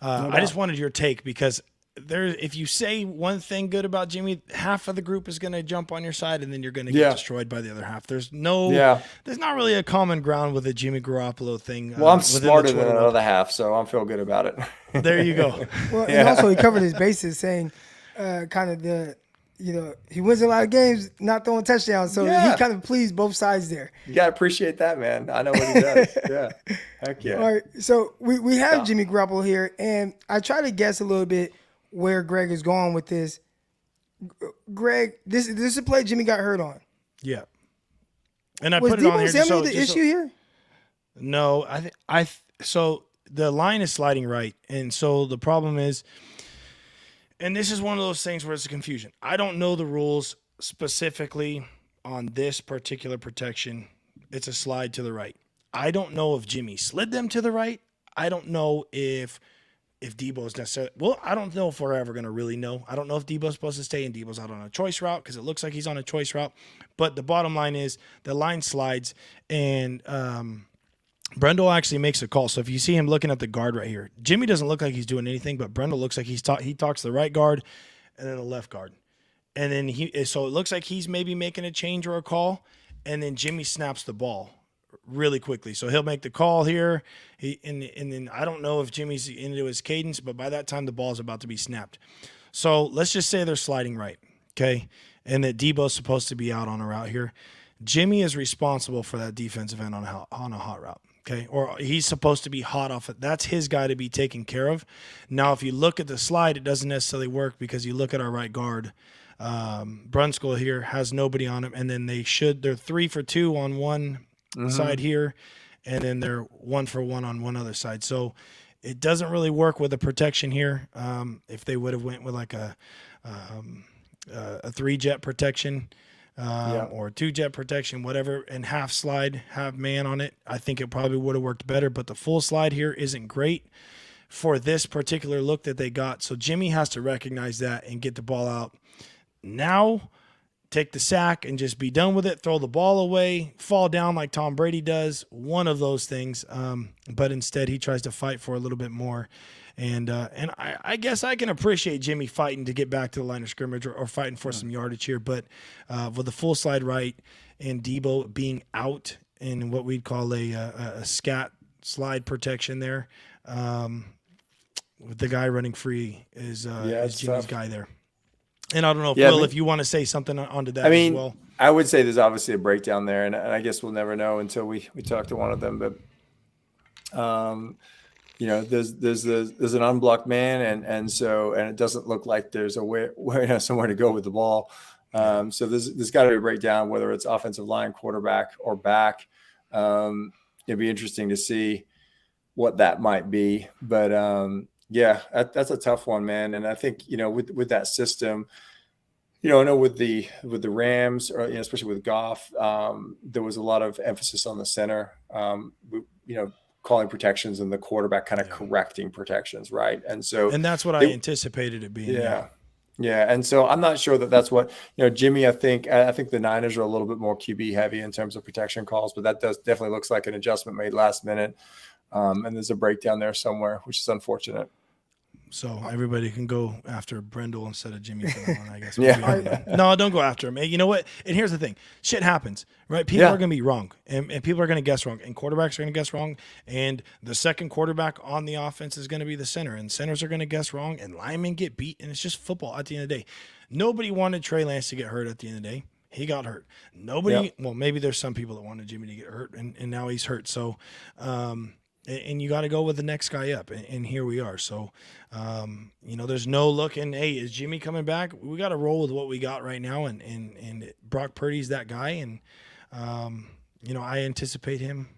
I just wanted your take because if you say one thing good about Jimmy, half of the group is going to jump on your side, and then you're going to get destroyed by the other half. There's not really a common ground with a Jimmy Garoppolo thing. Well, I'm smarter than the other half, so I feel good about it. There you go. Well, and also he covered his bases saying kind of he wins a lot of games, not throwing touchdowns. So he kind of pleased both sides there. You got to appreciate that, man. I know what he does. Yeah. Heck yeah. All right. So we have Jimmy Garoppolo here, and I try to guess a little bit where Greg is going with this. Greg, this is a play Jimmy got hurt on. Yeah. And I Was put it on Deebo here. Samuel the issue here? No, so the line is sliding right. And so the problem is, and this is one of those things where it's a confusion. I don't know the rules specifically on this particular protection. It's a slide to the right. I don't know if Jimmy slid them to the right. I don't know if Deebo is necessarily. Well, I don't know if we're ever going to really know. I don't know if Deebo's supposed to stay and Deebo's out on a choice route because it looks like he's on a choice route. But the bottom line is the line slides, and Brendel actually makes a call. So if you see him looking at the guard right here, Jimmy doesn't look like he's doing anything, but Brendel looks like he talks the right guard and then the left guard. And then so it looks like he's maybe making a change or a call, and then Jimmy snaps the ball really quickly. So he'll make the call here. And then I don't know if Jimmy's into his cadence, but by that time the ball is about to be snapped. So let's just say they're sliding right, okay? And that Deebo's supposed to be out on a route here. Jimmy is responsible for that defensive end on a hot route. Okay, or he's supposed to be hot off it. That's his guy to be taken care of. Now, if you look at the slide, it doesn't necessarily work because you look at our right guard. Brunskill here has nobody on him, and then they're 3 for 2 on one side here, and then they're 1 for 1 on one other side. So it doesn't really work with the protection here. If they would have went with like a 3-jet protection. Or 2-jet protection, whatever, and half slide, half man on it, I think it probably would have worked better. But the full slide here isn't great for this particular look that they got. So Jimmy has to recognize that and get the ball out now, take the sack and just be done with it, throw the ball away, fall down like Tom Brady does, one of those things. But instead he tries to fight for a little bit more. And I guess I can appreciate Jimmy fighting to get back to the line of scrimmage or fighting for some yardage here. But with the full slide right and Deebo being out in what we'd call a scat slide protection there, with the guy running free is Jimmy's tough guy there. And I don't know, Will, if you want to say something onto that as well. I would say there's obviously a breakdown there, and I guess we'll never know until we talk to one of them. But there's an unblocked man, and it doesn't look like there's a way somewhere to go with the ball. So there's got to be a breakdown, whether it's offensive line, quarterback, or back. It'd be interesting to see what that might be. But that's a tough one, man. And I think with that system, I know with the Rams, or especially with Goff, there was a lot of emphasis on the center. Calling protections and the quarterback kind of correcting protections, right? And that's what I anticipated it being. Yeah. And so I'm not sure that's what Jimmy. I think the Niners are a little bit more QB heavy in terms of protection calls, but that definitely looks like an adjustment made last minute. And there's a breakdown there somewhere, which is unfortunate. So everybody can go after Brendel instead of Jimmy for that one, I guess. No, don't go after him. You know what? And here's the thing. Shit happens, right? People are going to be wrong, and people are going to guess wrong, and quarterbacks are going to guess wrong, and the second quarterback on the offense is going to be the center, and centers are going to guess wrong, and linemen get beat, and it's just football at the end of the day. Nobody wanted Trey Lance to get hurt at the end of the day. He got hurt. Well, maybe there's some people that wanted Jimmy to get hurt, and now he's hurt. So, and you got to go with the next guy up, and here we are. So, there's no looking, hey, is Jimmy coming back? We got to roll with what we got right now, and Brock Purdy's that guy, and I anticipate him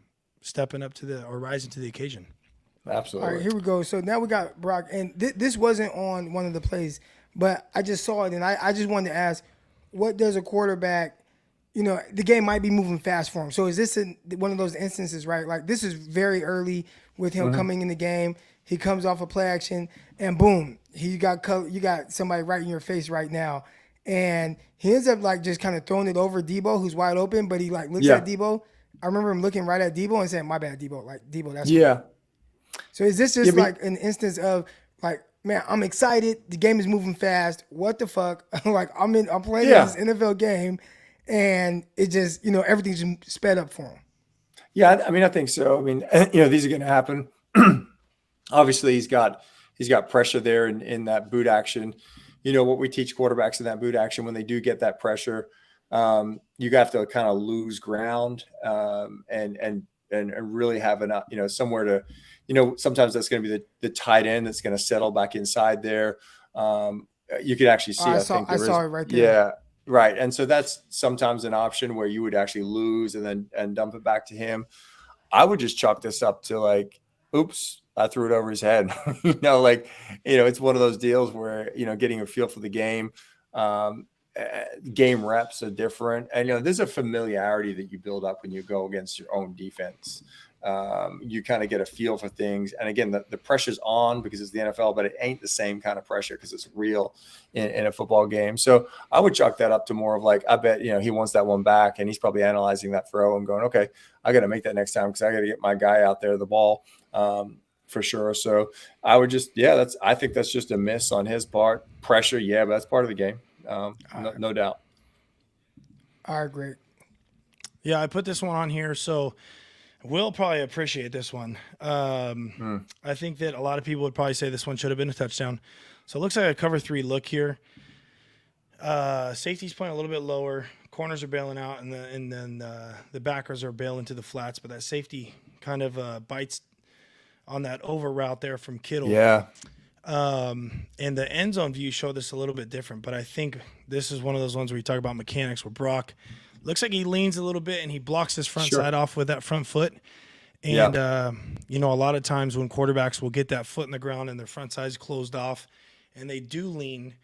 stepping up rising to the occasion. All right, Absolutely. here we go. So now we got Brock, and this wasn't on one of the plays, but I just saw it, and I just wanted to ask, what does a quarterback, the game might be moving fast for him. So is this one of those instances, right? Like this is very early with him coming in the game. He comes off a play action, and boom, you got somebody right in your face right now, and he ends up like just kind of throwing it over Debo, who's wide open, but he like looks at Yeah. Debo. I remember him looking right at Debo and saying, "My bad, Debo." Like Debo, that's fine. Yeah. So is this Yeah. just like an instance of like, man, I'm excited. The game is moving fast. What the fuck? Like I'm playing in Yeah. this NFL game, and it just everything's just sped up for him. Yeah. I mean, I think so. I mean, these are going to happen. Obviously, he's got pressure there in that boot action. What we teach quarterbacks in that boot action when they do get that pressure, you have to kind of lose ground and really have enough, somewhere to, sometimes that's going to be the tight end that's going to settle back inside there. You could actually see, I saw it right there. Yeah, right. And so that's sometimes an option where you would actually lose and dump it back to him. I would just chalk this up to like, oops, I threw it over his head. It's one of those deals where, getting a feel for the game, game reps are different. And, there's a familiarity that you build up when you go against your own defense. You kind of get a feel for things. And again, the pressure's on because it's the NFL, but it ain't the same kind of pressure because it's real in a football game. So I would chalk that up to more of like, I bet, he wants that one back and he's probably analyzing that throw and going, okay, I got to make that next time because I got to get my guy out there the ball for sure. So I would just, I think that's just a miss on his part. Pressure, but that's part of the game. No doubt. All right, great. Yeah, I put this one on here, so we'll probably appreciate this one. I think that a lot of people would probably say this one should have been a touchdown. So it looks like a cover 3 look here. Safety's playing a little bit lower. Corners are bailing out, and then the backers are bailing to the flats. But that safety kind of bites on that over route there from Kittle. Yeah. And the end zone view showed this a little bit different, but I think this is one of those ones where you talk about mechanics where Brock looks like he leans a little bit and he blocks his front side off with that front foot. And, a lot of times when quarterbacks will get that foot in the ground and their front side's closed off and they do lean,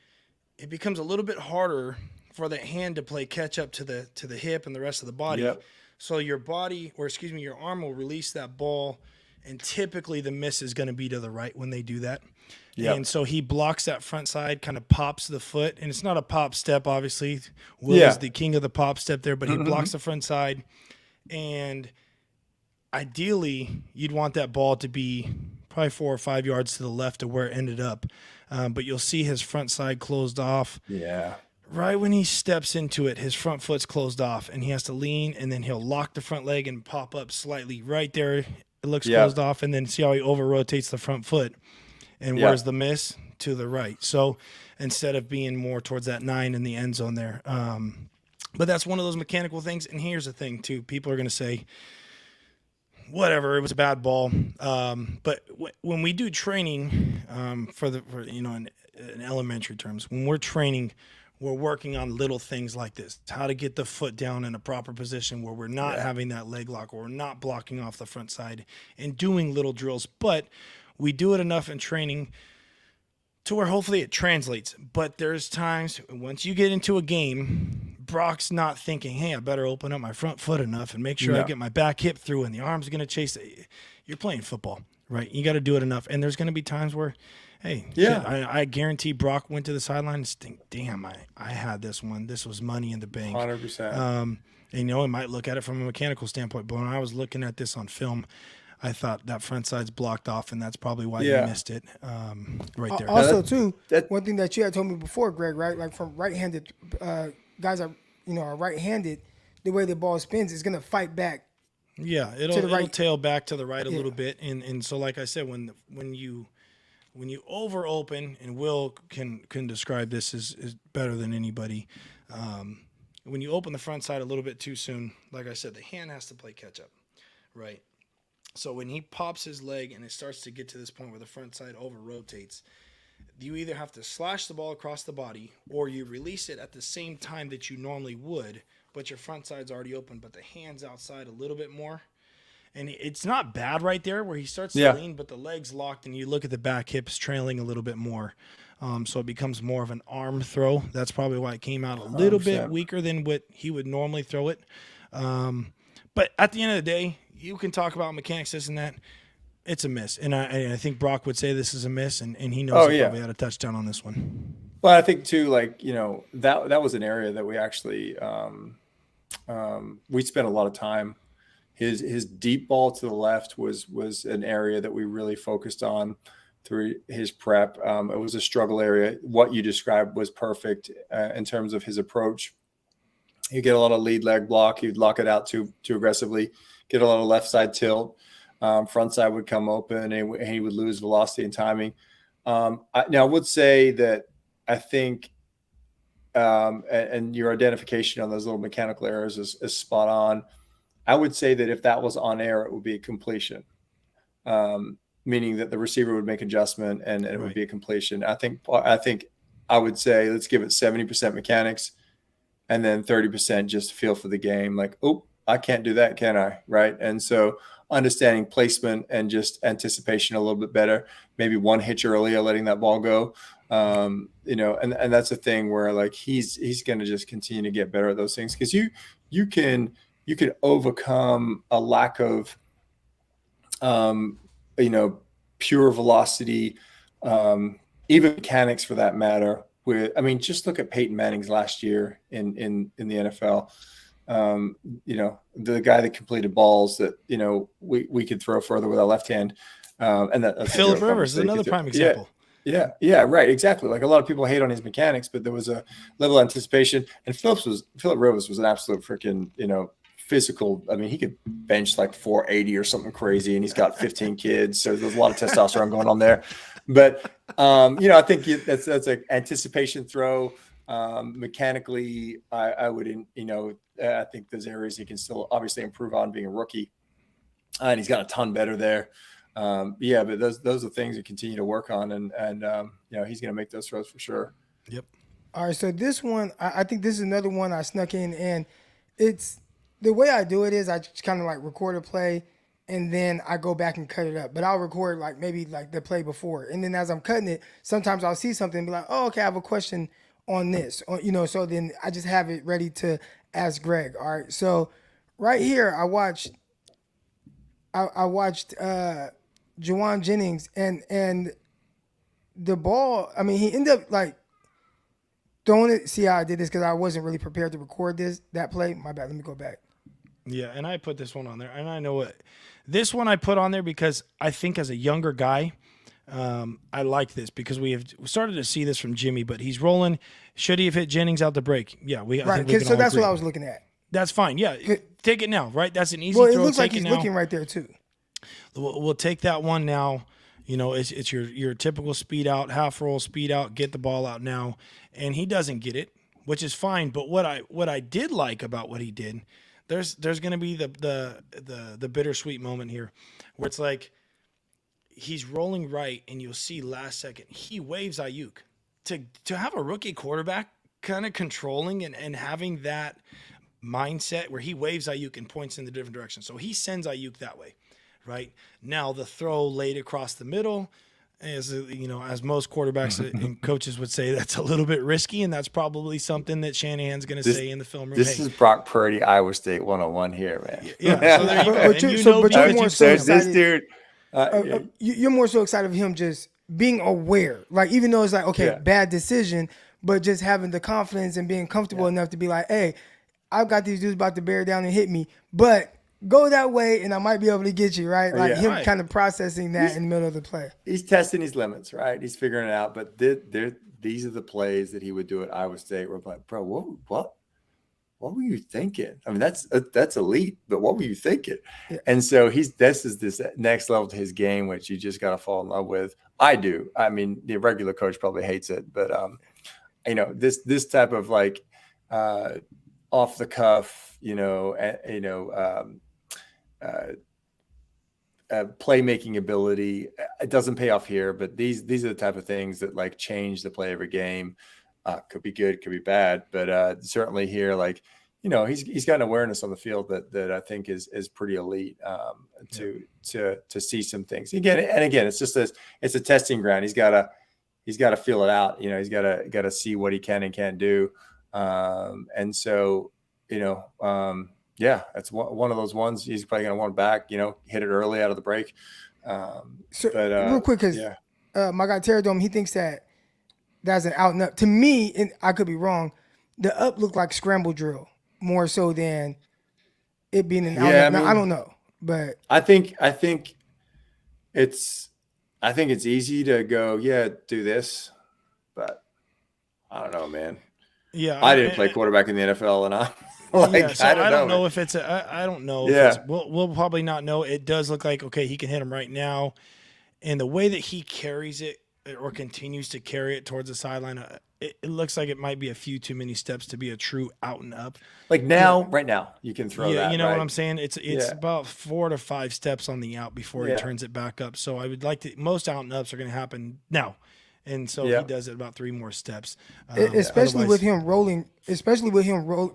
it becomes a little bit harder for the hand to play catch up to the hip and the rest of the body. Yep. So your your arm will release that ball, and typically the miss is going to be to the right when they do that. Yep. And so he blocks that front side, kind of pops the foot, and it's not a pop step, obviously. Will is the king of the pop step there, but he blocks the front side, and ideally you'd want that ball to be probably 4 or 5 yards to the left of where it ended up. But you'll see his front side closed off. Yeah. Right when he steps into it, his front foot's closed off, and he has to lean, and then he'll lock the front leg and pop up slightly right there. It looks closed off, and then see how he over-rotates the front foot. And where's the miss? To the right. So instead of being more towards that 9 in the end zone there. But that's one of those mechanical things. And here's the thing, too. People are going to say, whatever, it was a bad ball. But when we do training in elementary terms, when we're training, we're working on little things like this, how to get the foot down in a proper position where we're not having that leg lock or we're not blocking off the front side and doing little drills. But we do it enough in training to where hopefully it translates. But there's times once you get into a game, Brock's not thinking, hey, I better open up my front foot enough and make sure I get my back hip through and the arm's going to chase it. You're playing football, right? You got to do it enough. And there's going to be times where, hey, I guarantee Brock went to the sideline and think, damn, I had this one. This was money in the bank. 100%. And, it might look at it from a mechanical standpoint. But when I was looking at this on film, I thought that front side's blocked off, and that's probably why you missed it right there. Also, too, one thing that you had told me before, Greg, right? Like from right-handed guys are right-handed, the way the ball spins is going to fight back. Yeah, it'll tail back to the right a little bit, and so like I said, when you over open, and Will can describe this is better than anybody. When you open the front side a little bit too soon, like I said, the hand has to play catch up, right? So when he pops his leg and it starts to get to this point where the front side over rotates, you either have to slash the ball across the body or you release it at the same time that you normally would, but your front side's already open, but the hand's outside a little bit more. and it's not bad right there where he starts to Yeah. lean, but the legs locked, and you look at the back hips trailing a little bit more. So it becomes more of an arm throw. That's probably why it came out a little bit 100%. weaker than what he would normally throw it. But at the end of the day, you can talk about mechanics, this and that. It's a miss. And I think Brock would say this is a miss, and he knows he probably had a touchdown on this one. Well, I think too, like, that was an area that we actually we spent a lot of time. His deep ball to the left was an area that we really focused on through his prep. It was a struggle area. What you described was perfect in terms of his approach. You get a lot of lead leg block. He'd lock it out too aggressively, get a lot of left side tilt. Front side would come open, and he would lose velocity and timing. Now, I would say that I think, and your identification on those little mechanical errors is spot on. I would say that if that was on air, it would be a completion, meaning that the receiver would make adjustment and it would be a completion. I think I would say let's give it 70% mechanics and then 30% just feel for the game. Like, oh, I can't do that, can I? Right. And so understanding placement and just anticipation a little bit better, maybe one hitch earlier, letting that ball go. And that's a thing where like he's going to just continue to get better at those things, because you can overcome a lack of pure velocity, even mechanics for that matter. Just look at Peyton Manning's last year in the NFL. The guy that completed balls that we could throw further with our left hand, and that's Phillip Rivers is another prime example. Yeah, right, exactly. Like a lot of people hate on his mechanics, but there was a level of anticipation, and Phillip Rivers was an absolute freaking physical. I mean, he could bench like 480 or something crazy, and he's got 15 kids, so there's a lot of testosterone going on there. But I think that's an anticipation throw. Mechanically, I would I think there's areas he can still obviously improve on, being a rookie, and he's got a ton better there. But those are things to continue to work on, and he's going to make those throws for sure. Yep. All right, so this one, I think this is another one I snuck in, and it's the way I do it is I just kind of like record a play, and then I go back and cut it up. But I'll record like maybe like the play before, and then as I'm cutting it, sometimes I'll see something and be like, oh, okay, I have a question on this, so then I just have it ready to ask Greg. All right, so right here I watched Juwan Jennings and the ball. I mean, he ended up like throwing it. See how I did this because I wasn't really prepared to record that play. My bad. Let me go back. Yeah, and I put this one on there, and I know what this one I put on there because I think as a younger guy, I like this because we have started to see this from Jimmy, but he's rolling. Should he have hit Jennings out the break? Yeah, right. So that's what I was looking at. That's fine. Yeah, take it now. Right, that's an easy throw. Well, it looks like he's looking right there too. We'll take that one now. It's your typical speed out, half roll, speed out, get the ball out now, and he doesn't get it, which is fine. But what I did like about what he did, there's going to be the bittersweet moment here, where it's like he's rolling right, and you'll see last second he waves Ayuk to have a rookie quarterback kind of controlling and having that mindset where he waves Ayuk and points in the different direction. So he sends Ayuk that way. Right now, the throw laid across the middle, as most quarterbacks and coaches would say, that's a little bit risky, and that's probably something that Shanahan's going to say in the film room. This is Brock Purdy, Iowa State 101 here, man. Yeah, so there you go. But you're more so excited. This dude, you're more so excited of him just being aware, like even though it's like bad decision, but just having the confidence and being comfortable enough to be like, hey, I've got these dudes about to bear down and hit me, but go that way, and I might be able to get you, right? Like him kind of processing that in the middle of the play. He's testing his limits, right? He's figuring it out. But these are the plays that he would do at Iowa State. We're like, bro, what were you thinking? I mean, that's elite, but what were you thinking? Yeah. And so this is this next level to his game, which you just got to fall in love with. I do. I mean, the regular coach probably hates it, but this type of like off the cuff, playmaking ability. It doesn't pay off here, but these are the type of things that like change the play of a game. Could be good, could be bad, but certainly here, like he's got an awareness on the field that I think is pretty elite to see some things. Again, it's just it's a testing ground. He's got to feel it out. He's got to see what he can and can't do. And so, it's one of those ones he's probably going to want back, hit it early out of the break. Real quick, because my guy Terry Dome, he thinks that's an out and up. To me, and I could be wrong, the up looked like scramble drill more so than it being an out and up. Now, I don't know, but I think it's easy to go, do this, but I don't know, man. Yeah, I didn't play quarterback in the NFL, and I don't know if it's I don't know. Yeah, we'll probably not know. It does look like he can hit him right now, and the way that he carries it or continues to carry it towards the sideline, it looks like it might be a few too many steps to be a true out and up. Right now, you can throw that. You know right? what I'm saying? It's about 4 to 5 steps on the out before he turns it back up. So I would like to. Most out and ups are going to happen now. And so he does it about 3 more steps. Especially with him rolling,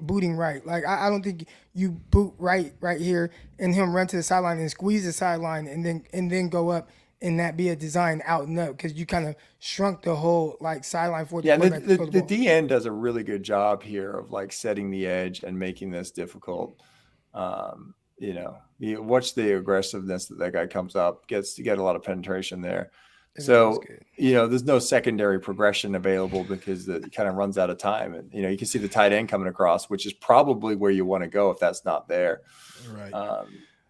booting right. Like, I don't think you boot right here and him run to the sideline and squeeze the sideline and then go up and that be a design out and up, because you kind of shrunk the whole sideline for the quarterback. The DN does a really good job here of setting the edge and making this difficult. You watch the aggressiveness that guy comes up, gets to get a lot of penetration there. So, there's no secondary progression available because it kind of runs out of time. And, you can see the tight end coming across, which is probably where you want to go if that's not there. Right.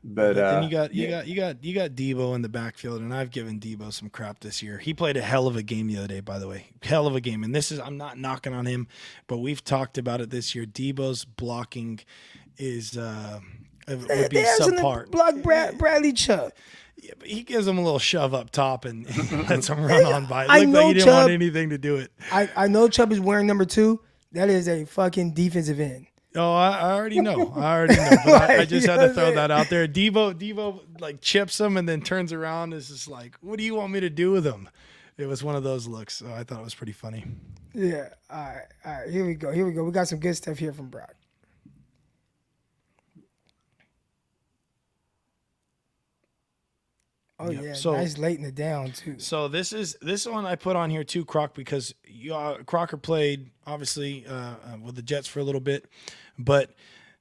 But then you got Debo in the backfield, and I've given Debo some crap this year. He played a hell of a game the other day, by the way. Hell of a game. And I'm not knocking on him, but we've talked about it this year. Debo's blocking is would be subpar. Block Bradley Chubb. Yeah, but he gives him a little shove up top and lets him run on by. It looked like he didn't want anything to do it. I know Chubb is wearing number 2. That is a fucking defensive end. Oh, I already know. But I just had to throw that out there. Debo chips him and then turns around. Is just like, what do you want me to do with him? It was one of those looks. So I thought it was pretty funny. Yeah. All right. Here we go. We got some good stuff here from Brock. Oh yeah, so nice laying it down too. So this one I put on here too, Croc, because Crocker played obviously with the Jets for a little bit, but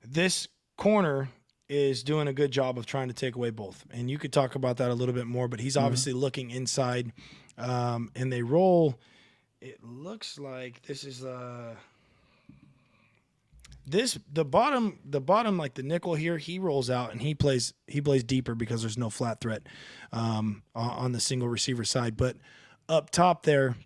this corner is doing a good job of trying to take away both, and you could talk about that a little bit more. But he's obviously looking inside, and they roll. It looks like this is the bottom like the nickel here, he rolls out and he plays deeper because there's no flat threat on the single receiver side. But up top there,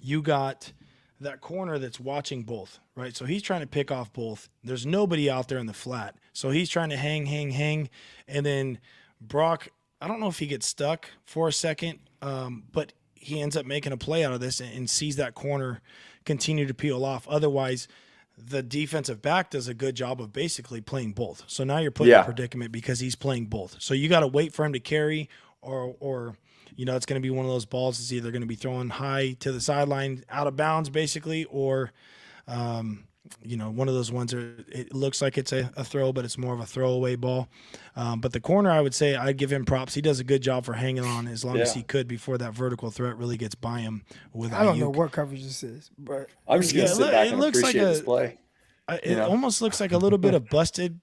you got that corner that's watching both, right? So he's trying to pick off both. There's nobody out there in the flat, so he's trying to hang, and then Brock, I don't know if he gets stuck for a second, but he ends up making a play out of this and sees that corner continue to peel off. Otherwise, the defensive back does a good job of basically playing both. So now you're put in a predicament because he's playing both. So you got to wait for him to carry or it's going to be one of those balls that's either going to be thrown high to the sideline out of bounds basically, or, one of those ones it looks like it's a throw, but it's more of a throwaway ball. But the corner, I would say I'd give him props. He does a good job for hanging on as long as he could before that vertical threat really gets by him. I don't know what coverage this is, but I'm just going to sit back and appreciate this play. It almost looks like a little bit of busted.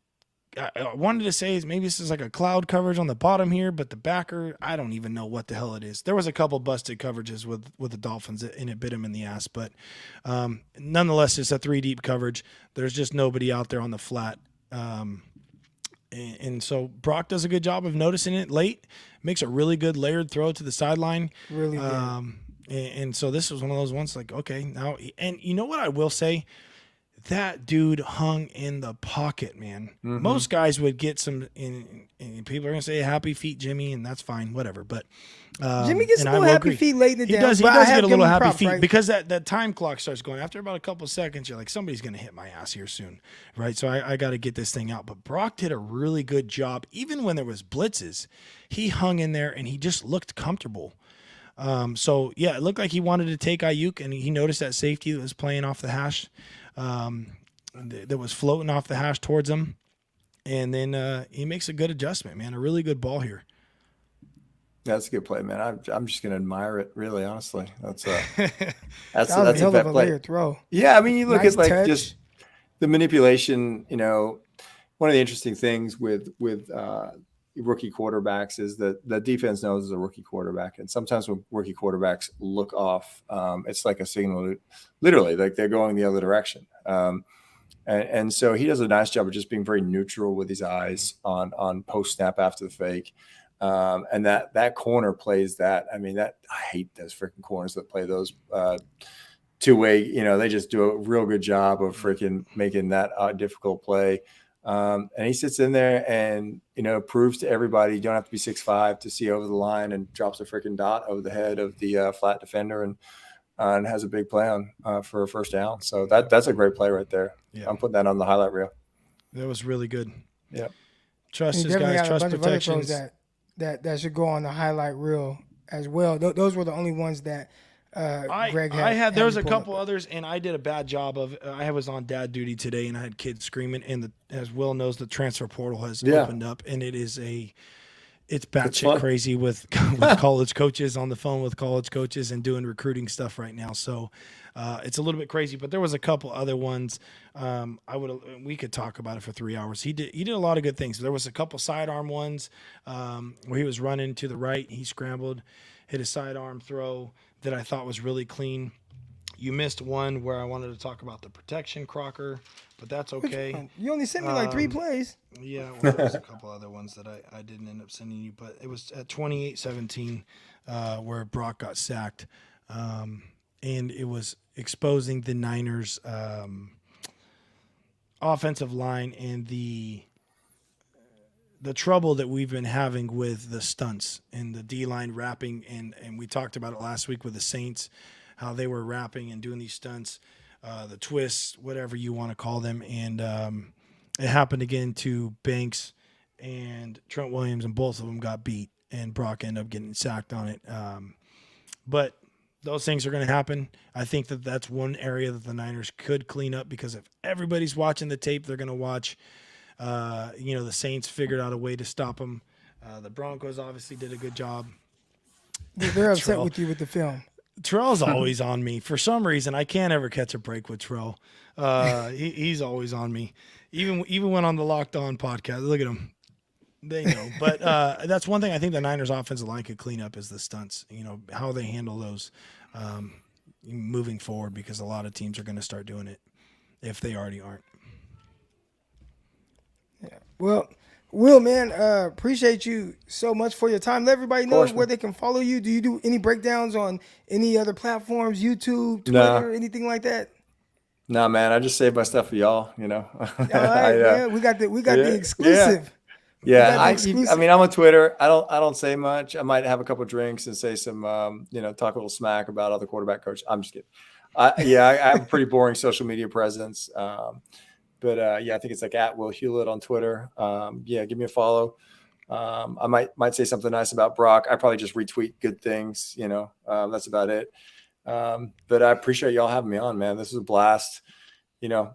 I wanted to say maybe this is like a cloud coverage on the bottom here, but the backer, I don't even know what the hell it is. There was a couple busted coverages with the Dolphins, and it bit him in the ass. But nonetheless, it's a 3-deep coverage. There's just nobody out there on the flat. And so Brock does a good job of noticing it late, makes a really good layered throw to the sideline. Really good. And so this was one of those ones like, okay, now – and you know what I will say? That dude hung in the pocket, man. Mm-hmm. Most guys would get some, and people are going to say happy feet, Jimmy, and that's fine, whatever. But Jimmy gets a little happy feet late in the day. He does get a little happy feet, right? Because that time clock starts going. After about a couple of seconds, you're like, somebody's going to hit my ass here soon, right? So I got to get this thing out. But Brock did a really good job. Even when there was blitzes, he hung in there, and he just looked comfortable. So, yeah, it looked like he wanted to take Ayuk, and he noticed that safety that was playing off the hash. that was floating off the hash towards him. And then he makes a good adjustment, man. A really good ball here. That's a good play, man. I'm just gonna admire it, really, honestly. That's That was a a hell vet of a play. layered throw. Yeah, I mean, you look Nice at like touch. just the manipulation. One of the interesting things with rookie quarterbacks is that the defense knows it's a rookie quarterback, and sometimes when rookie quarterbacks look off, it's like a signal, literally, like they're going the other direction. And so he does a nice job of just being very neutral with his eyes on post snap after the fake. And that corner plays that. I mean, I hate those freaking corners that play those two-way. They just do a real good job of freaking making that difficult play. And he sits in there and proves to everybody you don't have to be 6'5" to see over the line, and drops a freaking dot over the head of the flat defender and has a big play on for a first down. So that's a great play right there. Yeah. I'm putting that on the highlight reel. That was really good. Yeah. Trust He his definitely guys, had a trust bunch of other protections. throws that should go on the highlight reel as well. Those were the only ones that Greg had. There was a pulled couple up. others, and I did a bad job of. I was on dad duty today, and I had kids screaming. And as Will knows, the transfer portal has opened up, and it's batshit fun. crazy with college coaches, on the phone with college coaches and doing recruiting stuff right now. So it's a little bit crazy. But there was a couple other ones. We could talk about it for 3 hours. He did a lot of good things. There was a couple sidearm ones where he was running to the right. He scrambled, hit a sidearm throw that I thought was really clean. You missed one where I wanted to talk about the protection, Crocker, but that's okay. You only sent me like 3 plays. Yeah, well, there was a couple other ones that I didn't end up sending you, but it was at 28-17 where Brock got sacked, and it was exposing the Niners' offensive line and the trouble that we've been having with the stunts and the D-line wrapping, and we talked about it last week with the Saints, how they were wrapping and doing these stunts, the twists, whatever you want to call them, and it happened again to Banks and Trent Williams, and both of them got beat, and Brock ended up getting sacked on it. But those things are going to happen. I think that's one area that the Niners could clean up, because if everybody's watching the tape, they're going to watch. The Saints figured out a way to stop them. The Broncos obviously did a good job. They're upset with you with the film. Terrell's always on me. For some reason, I can't ever catch a break with Terrell. He's always on me. Even when on the Locked On podcast, look at him. They know. But that's one thing I think the Niners offensive line could clean up is the stunts, how they handle those moving forward, because a lot of teams are going to start doing it if they already aren't. Yeah. Well, Will, man, appreciate you so much for your time. Let everybody know where they can follow you. Do you do any breakdowns on any other platforms, YouTube, Twitter, anything like that? Nah, man, I just save my stuff for y'all. All right, man. We got the exclusive. Yeah, I mean, I'm on Twitter. I don't say much. I might have a couple of drinks and say some, talk a little smack about other quarterback coaches. I'm just kidding. I have a pretty boring social media presence. But I think it's like at Will Hewlett on Twitter. Give me a follow. I might say something nice about Brock. I probably just retweet good things. That's about it. But I appreciate y'all having me on, man. This is a blast. Niners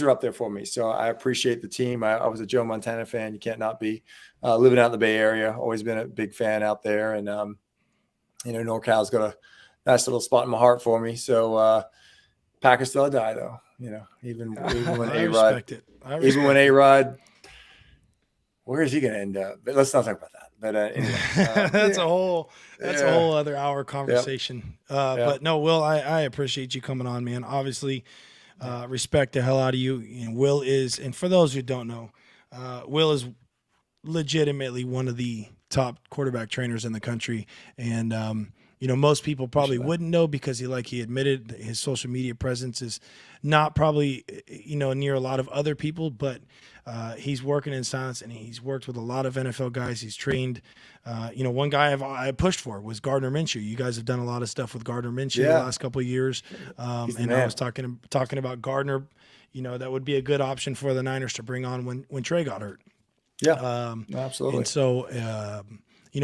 are up there for me, so I appreciate the team. I was a Joe Montana fan. You can't not be. Living out in the Bay Area, always been a big fan out there, and NorCal's got a nice little spot in my heart for me. So. Packers till I die, though. Even when A-Rod, where is he going to end up? But let's not talk about that. But anyway, that's a whole other hour conversation. But no, Will, I appreciate you coming on, man. Obviously, respect the hell out of you. And Will is, and for those who don't know, Will is legitimately one of the top quarterback trainers in the country, and most people probably wouldn't know, because he admitted his social media presence is not probably, near a lot of other people, but he's working in silence, and he's worked with a lot of NFL guys. He's trained, one guy I pushed for was Gardner Minshew. You guys have done a lot of stuff with Gardner Minshew the last couple of years. And I was talking about Gardner, that would be a good option for the Niners to bring on when Trey got hurt. Yeah, absolutely. And so,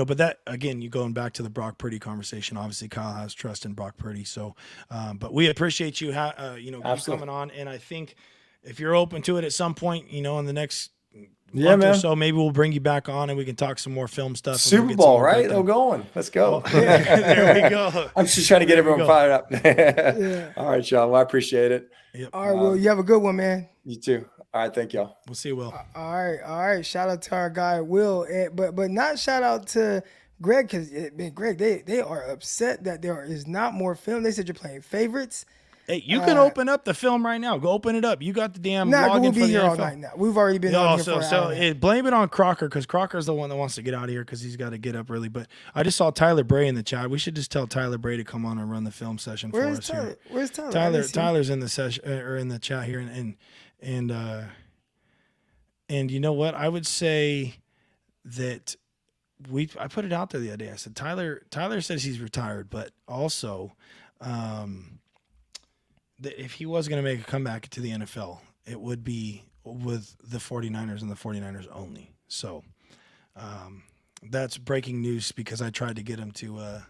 but that again, you going back to the Brock Purdy conversation. Obviously, Kyle has trust in Brock Purdy. So, but we appreciate you, you coming on. And I think if you're open to it at some point, in the next month or so, maybe we'll bring you back on and we can talk some more film stuff. Super Bowl, right? Oh, going. Let's go. There we go. I'm just trying to get everyone fired up. All right, Sean. Well, I appreciate it. Yep. All right, Will, you have a good one, man. You too. All right, thank y'all. We'll see you, Will. All right. Shout out to our guy Will, but not shout out to Greg, because Greg, they are upset that there is not more film. They said you're playing favorites. Hey, you can open up the film right now. Go open it up. You got the damn login we'll for be the here NFL. all night now. We've already been on here for an hour. Blame it on Crocker, because Crocker's the one that wants to get out of here because he's got to get up early. But I just saw Tyler Bray in the chat. We should just tell Tyler Bray to come on and run the film session for us here. Where's Tyler? Tyler's in the session or in the chat here, and you know what? I would say that I put it out there the other day. I said Tyler says he's retired, but also that if he was going to make a comeback to the NFL, it would be with the 49ers and the 49ers only. So that's breaking news, because I tried to get him to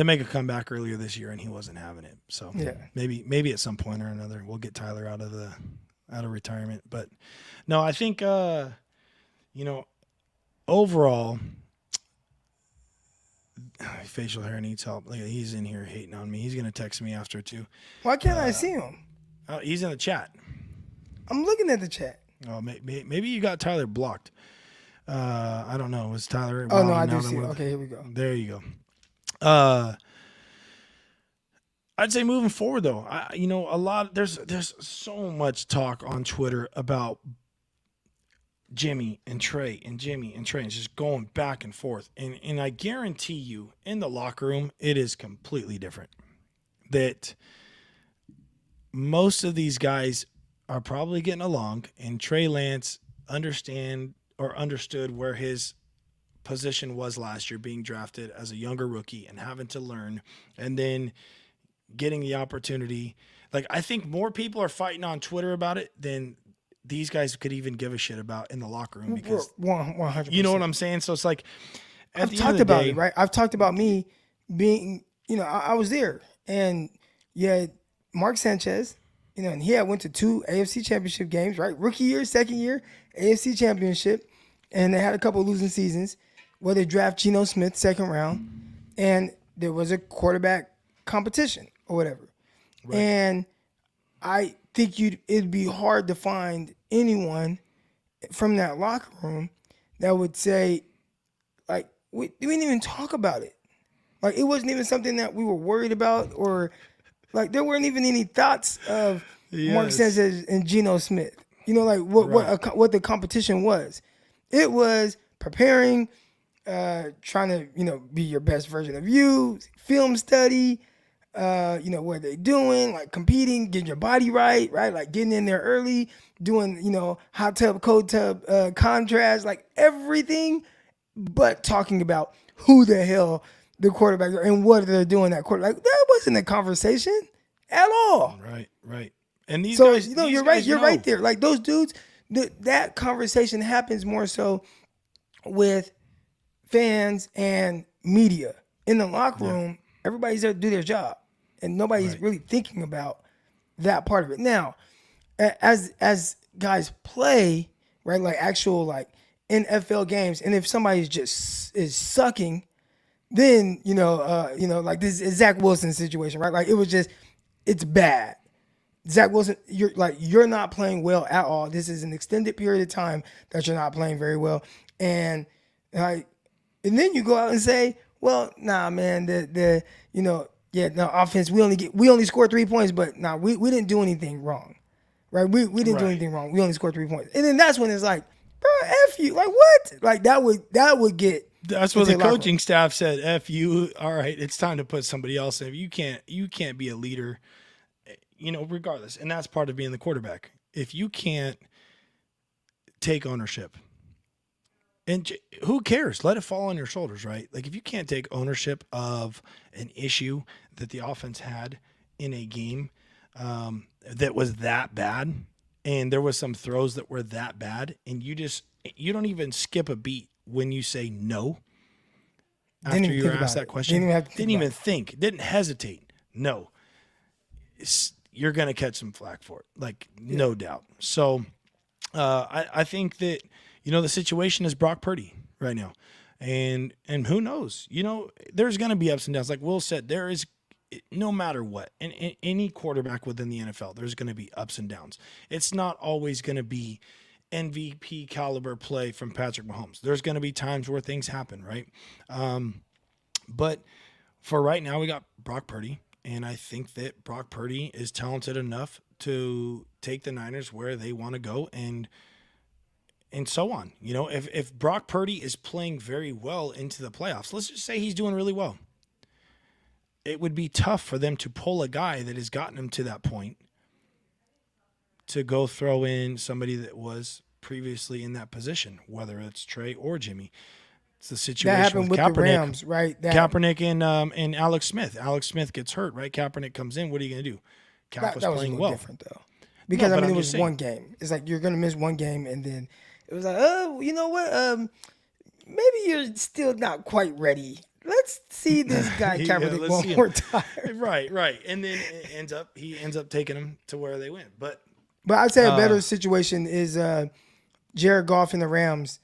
make a comeback earlier this year and he wasn't having it. So maybe at some point or another we'll get Tyler out of retirement. But no, I think overall, facial hair needs help. Like, he's in here hating on me. He's gonna text me after too. Why can't I see him? Oh, he's in the chat. I'm looking at the chat. Oh, maybe you got Tyler blocked. I don't know. Was Tyler? Oh no, I do see it. Okay, here we go. There you go. I'd say moving forward though, there's so much talk on Twitter about Jimmy and Trey and Jimmy and Trey, and just going back and forth. And I guarantee you, in the locker room, it is completely different. That most of these guys are probably getting along, and Trey Lance understood where his position was last year, being drafted as a younger rookie and having to learn, and then getting the opportunity. Like, I think more people are fighting on Twitter about it than these guys could even give a shit about in the locker room, because 100%. You know what I'm saying? So it's like, I've talked about it, right? I've talked about me being, I was there, and you had Mark Sanchez, and he had went to 2 AFC championship games, right? Rookie year, second year, AFC championship, and they had a couple of losing seasons where they draft Geno Smith second round, and there was a quarterback competition or whatever. Right. And I think it'd be hard to find anyone from that locker room that would say, like, we didn't even talk about it. Like, it wasn't even something that we were worried about, or like there weren't even any thoughts of Mark Sanchez and Geno Smith. What the competition was. It was preparing, trying to, be your best version of you, film study, what they doing, like competing, getting your body right, like getting in there early, doing, hot tub, cold tub, contrast, like everything, but talking about who the hell the quarterback are and what they're doing that quarterback. Like, that wasn't a conversation at all. Right. And these guys, you're you're right there. Like, those dudes, that conversation happens more so with fans and media. In the locker room, everybody's there to do their job, and nobody's really thinking about that part of it. Now, as guys play, right, like actual like NFL games, and if somebody's just is sucking, then like this is Zach Wilson's situation, right? Like, it's bad. Zach Wilson, you're not playing well at all. This is an extended period of time that you're not playing very well, and then you go out and say, well, nah, man, the offense, we only scored 3 points, but nah, we didn't do anything wrong, right? We didn't do anything wrong. We only scored 3 points, and then that's when it's like, bro, F you, like what? Like that would get. That's what the coaching staff said. F you. All right, it's time to put somebody else in. You can't be a leader, regardless, and that's part of being the quarterback. If you can't take ownership. And who cares? Let it fall on your shoulders, right? Like, if you can't take ownership of an issue that the offense had in a game that was that bad, and there was some throws that were that bad, and you don't even skip a beat when you say no Didn't after even you think were asked about that it. question? Didn't even have to think Didn't even about it. think. Didn't hesitate. No. You're going to catch some flack for it. Like, no doubt. So I think that, the situation is Brock Purdy right now. And who knows? There's going to be ups and downs. Like Will said, there is, no matter what, and any quarterback within the NFL, there's going to be ups and downs. It's not always going to be MVP caliber play from Patrick Mahomes. There's going to be times where things happen, right? But for right now, we got Brock Purdy, and I think that Brock Purdy is talented enough to take the Niners where they want to go, and so on. If Brock Purdy is playing very well into the playoffs, let's just say he's doing really well, it would be tough for them to pull a guy that has gotten him to that point to go throw in somebody that was previously in that position, whether it's Trey or Jimmy. It's the situation That happened with Kaepernick, the Rams, right? Kaepernick and Alex Smith. Alex Smith gets hurt, right? Kaepernick comes in. What are you going to do? That was playing a little well. different, though. Because, No, but it I'm was just saying. one game. It's like you're going to miss one game, and then it was like, oh, you know what? Maybe you're still not quite ready. Let's see this guy Kaepernick one more time. Right. And then he ends up taking him to where they win. But I'd say a better situation is Jared Goff and the Rams.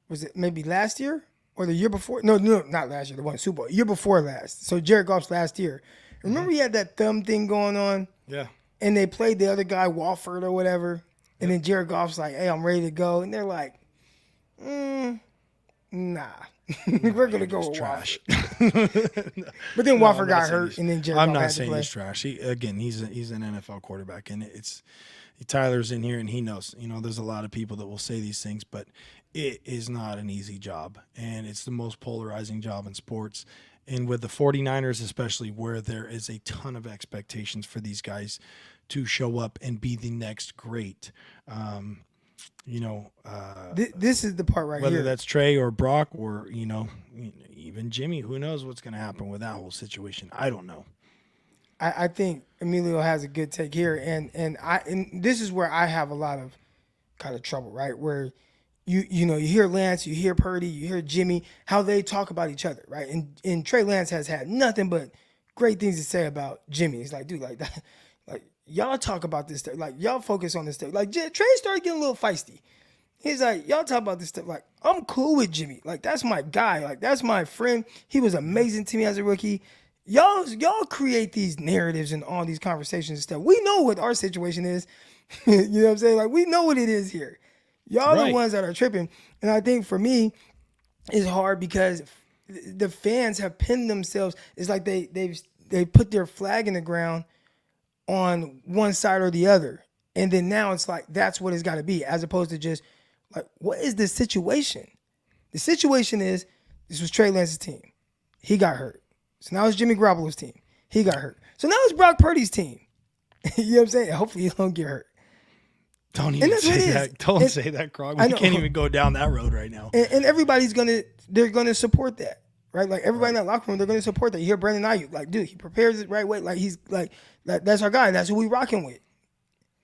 Was it maybe last year or the year before? No, not last year. The one Super Bowl. Year before last. So Jared Goff's last year. Remember he had that thumb thing going on? Yeah. And they played the other guy, Walford or whatever. And then Jared Goff's like, hey, I'm ready to go. And they're like, nah. We're going to go with trash. Walford. But then Walford got hurt, and then Jared Goff I'm not had to saying play. he's trash. He's an NFL quarterback, and Tyler's in here, and he knows. There's a lot of people that will say these things, but it is not an easy job, and it's the most polarizing job in sports. And with the 49ers, especially, where there is a ton of expectations for these guys to show up and be the next great. This is the part right whether here. that's Trey or Brock or, even Jimmy, who knows what's going to happen with that whole situation. I don't know. I think Emilio has a good take here, and this is where I have a lot of kind of trouble, right? Where you hear Lance, you hear Purdy, you hear Jimmy, how they talk about each other, right? And Trey Lance has had nothing but great things to say about Jimmy. He's like, dude, like that, like y'all talk about this stuff, like y'all focus on this stuff. Like Trey started getting a little feisty. He's like, y'all talk about this stuff. Like, I'm cool with Jimmy. Like, that's my guy. Like, that's my friend. He was amazing to me as a rookie. Y'all create these narratives and all these conversations and stuff. We know what our situation is. You know what I'm saying? Like, we know what it is here. Y'all Right. the ones that are tripping. And I think for me, it's hard because the fans have pinned themselves. It's like they put their flag in the ground on one side or the other. And then now it's like, that's what it's got to be, as opposed to just, like, what is the situation? The situation is, this was Trey Lance's team. He got hurt. So now it's Jimmy Garoppolo's team. He got hurt. So now it's Brock Purdy's team. You know what I'm saying? Hopefully he don't get hurt. Don't even say that. Don't say that, Krog. We can't even go down that road right now. And everybody's they're gonna support that, right? Like everybody in that locker room, they're gonna support that. You hear Brandon Ayuk, like, dude, he prepares it right way. Like he's like, that's our guy. That's who we rocking with.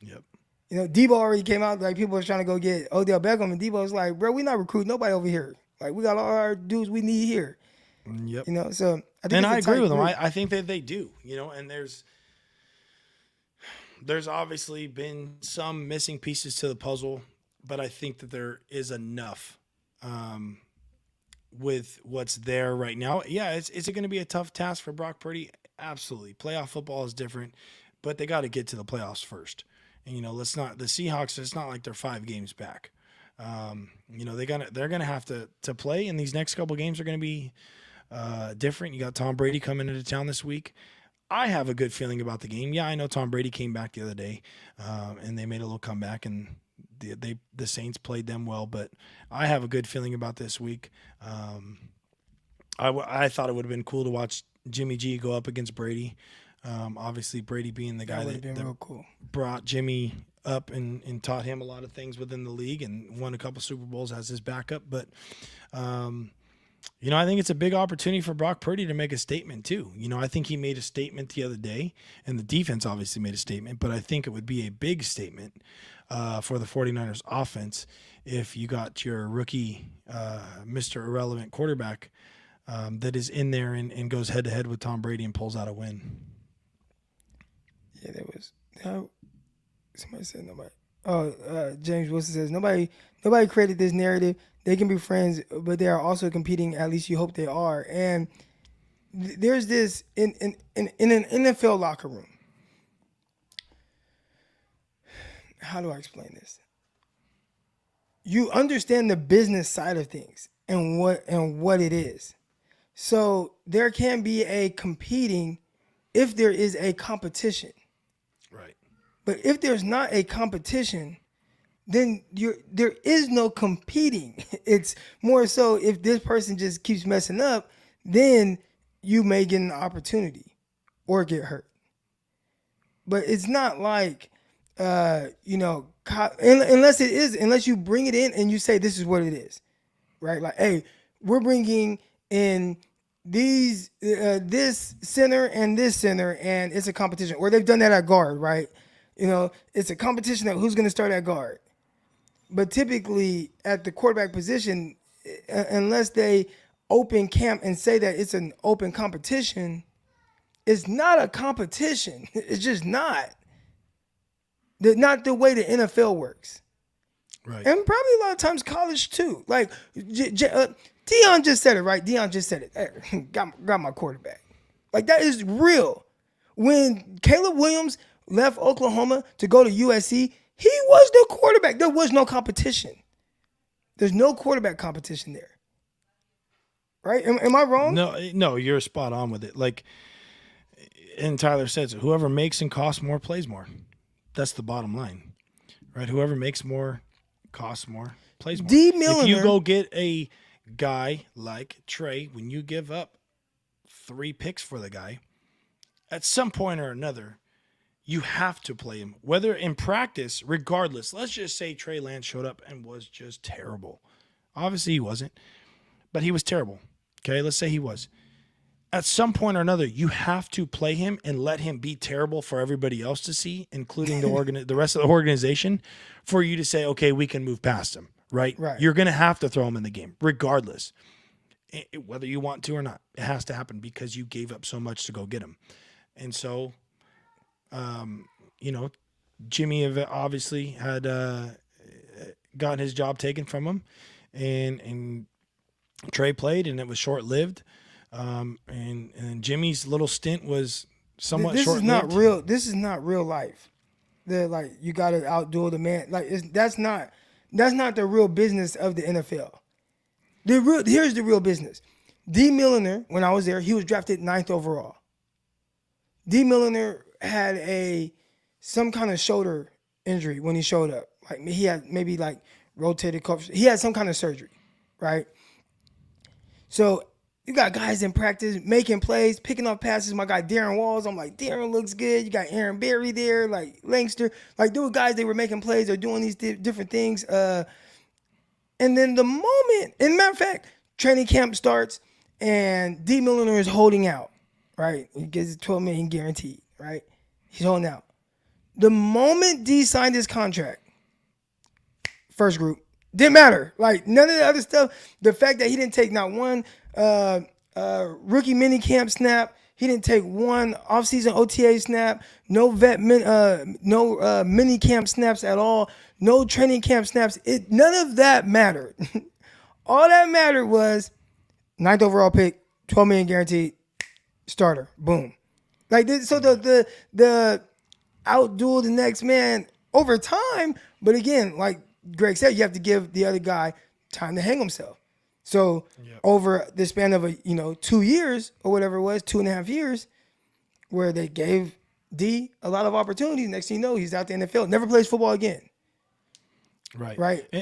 Yep. Debo already came out, like people was trying to go get Odell Beckham, and Debo was like, bro, we not recruiting nobody over here. Like, we got all our dudes we need here. Yep. So I think and I agree with them. I think that they do, and there's obviously been some missing pieces to the puzzle, but I think that there is enough with what's there right now. Yeah, is it going to be a tough task for Brock Purdy? Absolutely. Playoff football is different, but they got to get to the playoffs first. And, the Seahawks, it's not like they're 5 games back. They're gonna have to play, and these next couple games are going to be different. You got Tom Brady coming into town this week. I have a good feeling about the game. Yeah, I know Tom Brady came back the other day, and they made a little comeback, and the Saints played them well. But I have a good feeling about this week. I thought it would have been cool to watch Jimmy G go up against Brady. Obviously, Brady being the guy that real cool. Brought Jimmy up and taught him a lot of things within the league and won a couple Super Bowls as his backup. But I think it's a big opportunity for Brock Purdy to make a statement too. I think he made a statement the other day, and the defense obviously made a statement, but I think it would be a big statement for the 49ers offense if you got your rookie, Mr. Irrelevant quarterback that is in there and goes head-to-head with Tom Brady and pulls out a win. Yeah, somebody said nobody. Oh, James Wilson says nobody created this narrative. They can be friends, but they are also competing. At least you hope they are. And there's this in an NFL locker room. How do I explain this? You understand the business side of things and what it is. So there can be a competing if there is a competition. Right. But if there's not a competition, then there is no competing. It's more so if this person just keeps messing up, then you may get an opportunity or get hurt. But it's not like, unless you bring it in and you say this is what it is, right? Like, hey, we're bringing in these this center and this center, and it's a competition. Or they've done that at guard, right? It's a competition of who's going to start at guard. But typically at the quarterback position, unless they open camp and say that it's an open competition, it's not a competition. It's just not. Not the way the NFL works. Right. And probably a lot of times college too. Like Deion just said it, right? Deion just said it. Hey, got my quarterback. Like that is real. When Caleb Williams left Oklahoma to go to USC, he was the quarterback. There was no competition. There's no quarterback competition there. Right? Am I wrong? No, you're spot on with it. Like, and Tyler says, whoever makes and costs more plays more. That's the bottom line, right? Whoever makes more, costs more, plays more. If you go get a guy like Trey, when you give up 3 picks for the guy, at some point or another, you have to play him. Whether in practice, regardless, let's just say Trey Lance showed up and was just terrible. Obviously he wasn't, but he was terrible. Okay, let's say he was. At some point or another, you have to play him and let him be terrible for everybody else to see, including the rest of the organization, for you to say, okay, we can move past him, right? You're going to have to throw him in the game, regardless. Whether you want to or not, it has to happen because you gave up so much to go get him. And so, Jimmy obviously had gotten his job taken from him, and Trey played, and it was short-lived. And Jimmy's little stint was somewhat short-lived. This is not real life. Like you got to outdo the man. Like that's not the real business of the NFL. Here's the real business. D. Milliner, when I was there, he was drafted 9th overall. D. Milliner had some kind of shoulder injury when he showed up. Like he had maybe like rotated cuff. He had some kind of surgery, right? So you got guys in practice making plays, picking up passes. My guy Darren Walls, I'm like, Darren looks good. You got Aaron Berry there, like Langster. Like there were guys, they were making plays. They're doing these different things. And then the moment, and matter of fact, training camp starts and D. Milliner is holding out, right? He gets $12 million guaranteed, right? He's holding out. The moment D signed his contract, first group, didn't matter. Like none of the other stuff. The fact that he didn't take not one rookie mini camp snap, he didn't take one offseason OTA snap, no mini camp snaps at all, no training camp snaps. None of that mattered. All that mattered was 9th overall pick, $12 million guaranteed, starter, boom. Like this, so the outduel the next man over time, but again, like Greg said, you have to give the other guy time to hang himself. So over the span of 2 years or whatever it was, 2.5 years, where they gave D a lot of opportunities. Next thing you know, he's out there in the NFL, never plays football again. Right.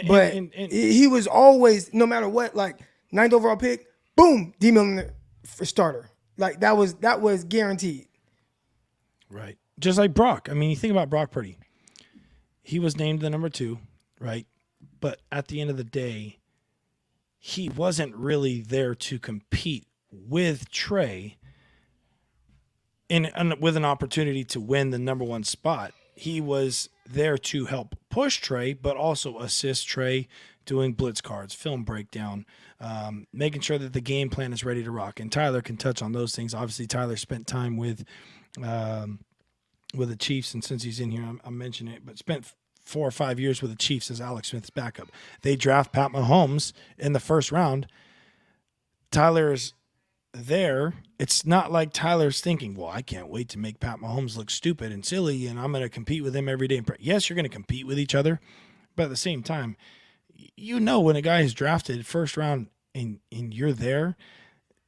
But he was always, no matter what, like 9th overall pick, boom, D Milliner for starter. Like that was guaranteed. Right. Just like Brock. I mean, you think about Brock Purdy. He was named the number 2, right? But at the end of the day, he wasn't really there to compete with Trey with an opportunity to win the number one spot. He was there to help push Trey, but also assist Trey doing blitz cards, film breakdown, making sure that the game plan is ready to rock. And Tyler can touch on those things. Obviously, Tyler spent time with the Chiefs, and since he's in here, I'm mentioning it, but spent 4 or 5 years with the Chiefs as Alex Smith's backup. They draft Pat Mahomes in the first round. Tyler's there. It's not like Tyler's thinking, well, I can't wait to make Pat Mahomes look stupid and silly, and I'm going to compete with him every day. Yes, you're going to compete with each other, but at the same time, you know when a guy is drafted first round and you're there,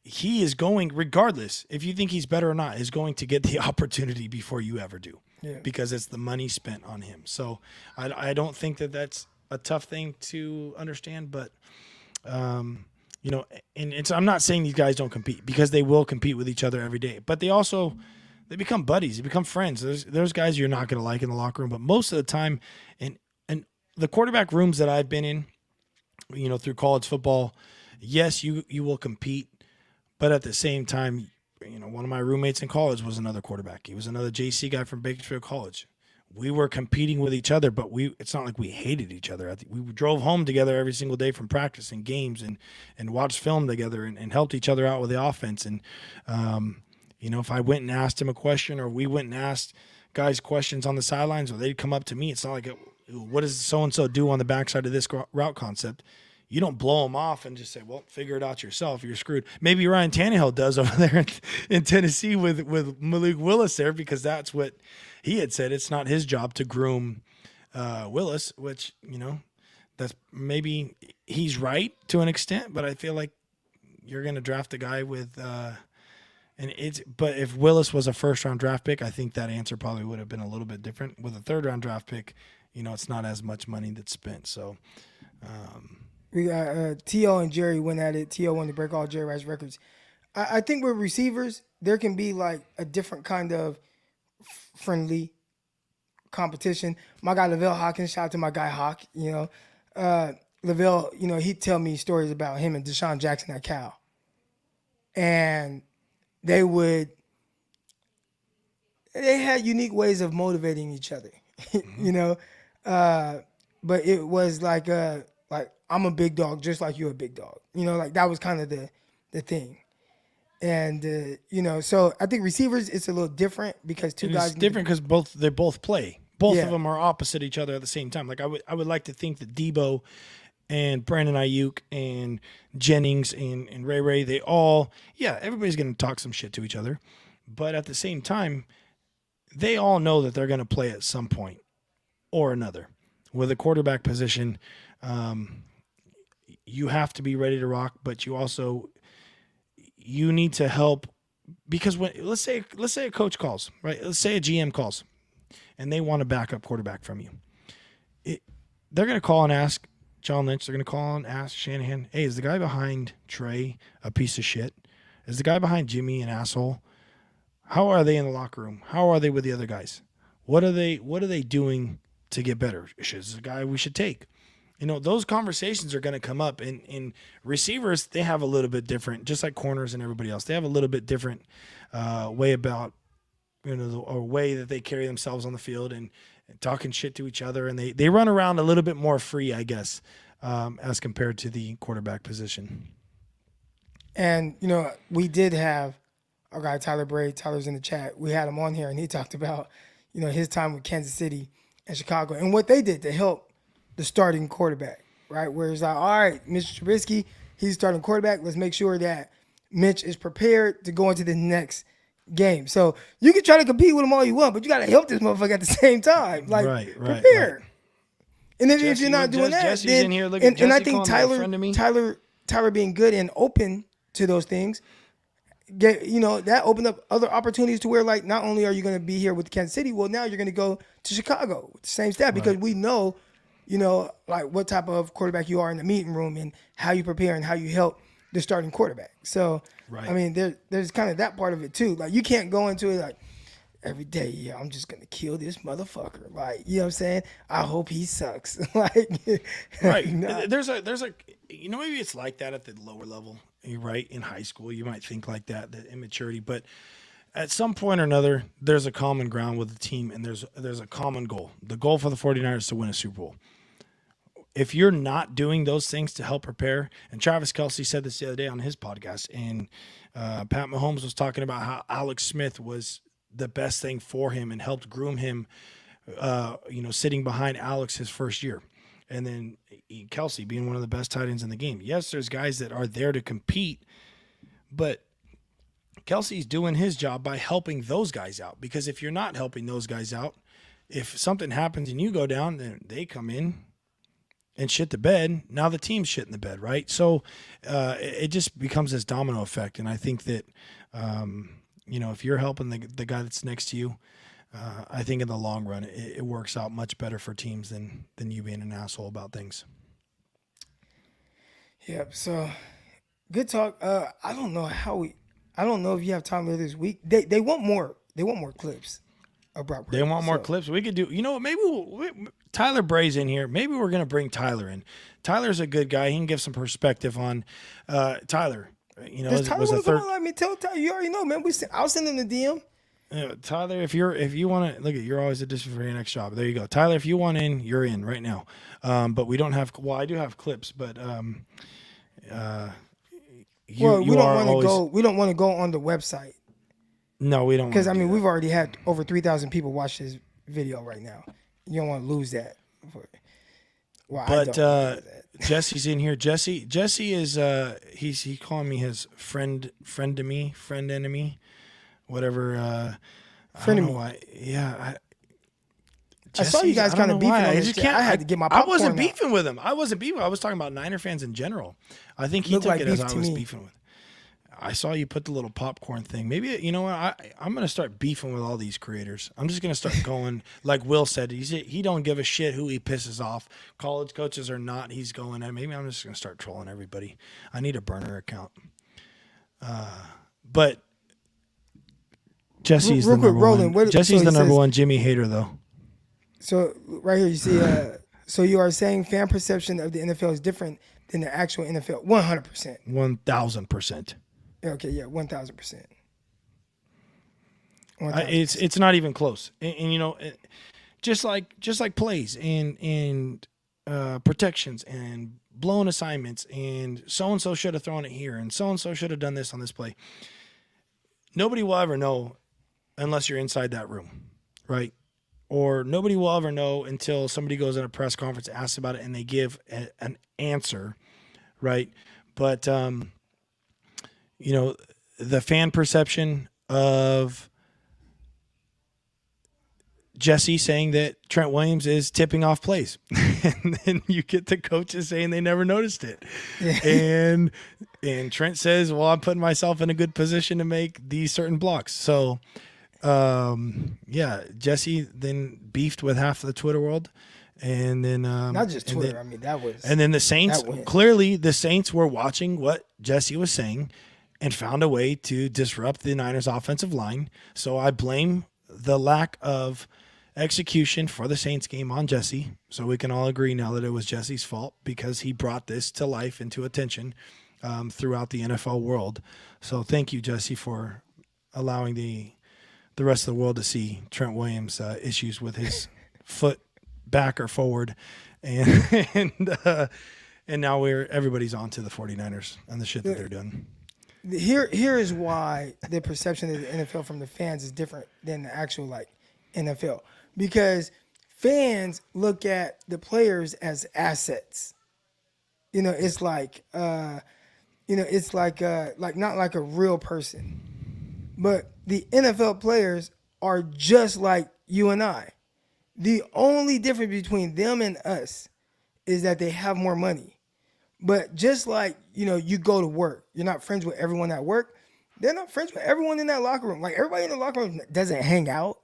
he is going, regardless if you think he's better or not, is going to get the opportunity before you ever do, because it's the money spent on him. So I don't think that that's a tough thing to understand, but you know, and I'm not saying these guys don't compete, because they will compete with each other every day, but they become buddies, they become friends. There's guys you're not going to like in the locker room, but most of the time, and the quarterback rooms that I've been in, you know, through college football, yes, you will compete, but at the same time, you know, one of my roommates in college was another quarterback. He was another JC guy from Bakersfield College. We were competing with each other, but it's not like we hated each other. We drove home together every single day from practice and games, and watched film together, and helped each other out with the offense. And, you know, if I went and asked him a question, or we went and asked guys questions on the sidelines, or they'd come up to me, it's not like, what does so-and-so do on the backside of this route concept? You don't blow them off and just say, well, figure it out yourself. You're screwed. Maybe Ryan Tannehill does over there in Tennessee with Malik Willis there, because that's what he had said. It's not his job to groom Willis, which, you know, that's maybe he's right to an extent, but I feel like you're going to draft a guy with but if Willis was a first-round draft pick, I think that answer probably would have been a little bit different. With a third-round draft pick, you know, it's not as much money that's spent. So we got T.O. and Jerry went at it. T.O. wanted to break all Jerry Rice records. I think with receivers, there can be like a different kind of friendly competition. My guy Lavelle Hawkins, shout out to my guy Hawk, you know. Lavelle, you know, he'd tell me stories about him and Deshaun Jackson at Cal. And they had unique ways of motivating each other, you know. But it was like I'm a big dog just like you're a big dog. You know, like that was kind of the thing. And you know, so I think receivers, it's a little different because guys. It's different because they both play. Both of them are opposite each other at the same time. Like I would like to think that Debo and Brandon Ayuk and Jennings and Ray, they all, everybody's going to talk some shit to each other. But at the same time, they all know that they're going to play at some point or another. With a quarterback position, you have to be ready to rock, but you need to help, because when let's say a coach calls, right? Let's say a GM calls, and they want a backup quarterback from you. They're going to call and ask John Lynch. They're going to call and ask Shanahan, hey, is the guy behind Trey a piece of shit? Is the guy behind Jimmy an asshole? How are they in the locker room? How are they with the other guys? What are they doing to get better? Is this a guy we should take? You know, those conversations are going to come up. And receivers, they have a little bit different, just like corners and everybody else. They have a little bit different way about, you know, or way that they carry themselves on the field and talking shit to each other. And they run around a little bit more free, I guess, as compared to the quarterback position. And, you know, we did have our guy Tyler Bray. Tyler's in the chat. We had him on here, and he talked about, you know, his time with Kansas City and Chicago and what they did to help the starting quarterback, right? Where it's like, all right, Mr. Trubisky, he's starting quarterback. Let's make sure that Mitch is prepared to go into the next game. So you can try to compete with him all you want, but you got to help this motherfucker at the same time. Like, prepare. Right. And then if you're not doing that, Jesse's then, in here, and I think Tyler being good and open to those things, that opened up other opportunities to where, like, not only are you going to be here with Kansas City, well, now you're going to go to Chicago with the same staff because we know, you know, like what type of quarterback you are in the meeting room and how you prepare and how you help the starting quarterback. So, I mean, there's kind of that part of it too. Like, you can't go into it like, every day. Yeah, I'm just gonna kill this motherfucker. Like, you know what I'm saying? I hope he sucks. Like, Right. nah. There's a maybe it's like that at the lower level. You're right. In high school, you might think like that, the immaturity, but at some point or another, there's a common ground with the team, and there's a common goal. The goal for the 49ers is to win a Super Bowl. If you're not doing those things to help prepare, and Travis Kelce said this the other day on his podcast, and Pat Mahomes was talking about how Alex Smith was the best thing for him and helped groom him, sitting behind Alex his first year. And then Kelce being one of the best tight ends in the game. Yes, there's guys that are there to compete, but Kelce's doing his job by helping those guys out. Because if you're not helping those guys out, if something happens and you go down, then they come in and shit the bed. Now the team's shitting the bed, right? So it just becomes this domino effect. And I think that, if you're helping the guy that's next to you, I think in the long run, it works out much better for teams than you being an asshole about things. Yep. So good talk. I don't know if you have time later this week. They want more. They want more clips of Brock Purdy. They want more clips. We could do. You know what? Maybe Tyler Bray's in here. Maybe we're gonna bring Tyler in. Tyler's a good guy. He can give some perspective on Tyler. Does Tyler want to come on? Let me tell Tyler. You already know, man. I'll send him the DM. Tyler, if you want to look at, you're always auditioning for your next job. There you go, Tyler. If you want in, you're in right now. But we don't have. Well, I do have clips, but we don't want to go. We don't want to go on the website. No, we don't. Because we've already had over 3,000 people watch this video right now. You don't want to lose that. Jesse's in here. Jesse is he's calling me his friend enemy, whatever. Frenemy. I saw you guys kind of beefing on this. I had to get my popcorn I wasn't out. beefing with him. I was talking about Niner fans in general. I think he took it as I was beefing with. I saw you put the little popcorn thing. Maybe, you know what? I'm going to start beefing with all these creators. I'm just going to start going, like Will said, he don't give a shit who he pisses off. College coaches or not, he's going, maybe I'm just going to start trolling everybody. I need a burner account. But Jesse's the number one. Jesse's the number one Jimmy hater, though. So right here, you see, so you are saying fan perception of the NFL is different than the actual NFL. 100%. 1,000%. Okay, yeah, 1,000%. It's not even close, and just like plays and protections and blown assignments and so and so should have thrown it here and so should have done this on this play. Nobody will ever know unless you're inside that room, right? Or nobody will ever know until somebody goes in a press conference, asks about it, and they give an answer, right? But the fan perception of Jesse saying that Trent Williams is tipping off plays. And then you get the coaches saying they never noticed it. and Trent says, well, I'm putting myself in a good position to make these certain blocks. So, Jesse then beefed with half of the Twitter world. And then not just Twitter. And then the Saints, clearly the Saints were watching what Jesse was saying and found a way to disrupt the Niners' offensive line. So I blame the lack of execution for the Saints game on Jesse. So we can all agree now that it was Jesse's fault because he brought this to life and to attention throughout the NFL world. So thank you, Jesse, for allowing the rest of the world to see Trent Williams' issues with his foot back or forward. And now everybody's on to the 49ers and the shit that they're doing. Here is why the perception of the NFL from the fans is different than the actual NFL, because fans look at the players as assets. It's like not like a real person, but the NFL players are just like you and I. The only difference between them and us is that they have more money. But just like, you go to work, you're not friends with everyone at work. They're not friends with everyone in that locker room. Like, everybody in the locker room doesn't hang out.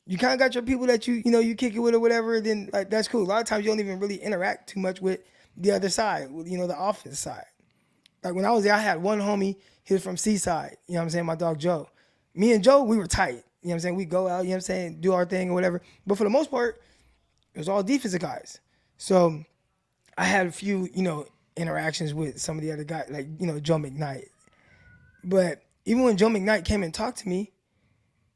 You kind of got your people that you kick it with or whatever. Then, that's cool. A lot of times you don't even really interact too much with the other side, the offense side. Like, when I was there, I had one homie. He was from Seaside. You know what I'm saying? My dog, Joe. Me and Joe, we were tight. You know what I'm saying? We go out, you know what I'm saying, do our thing or whatever. But for the most part, it was all defensive guys. So I had a few, interactions with some of the other guys, like, Joe McKnight. But even when Joe McKnight came and talked to me,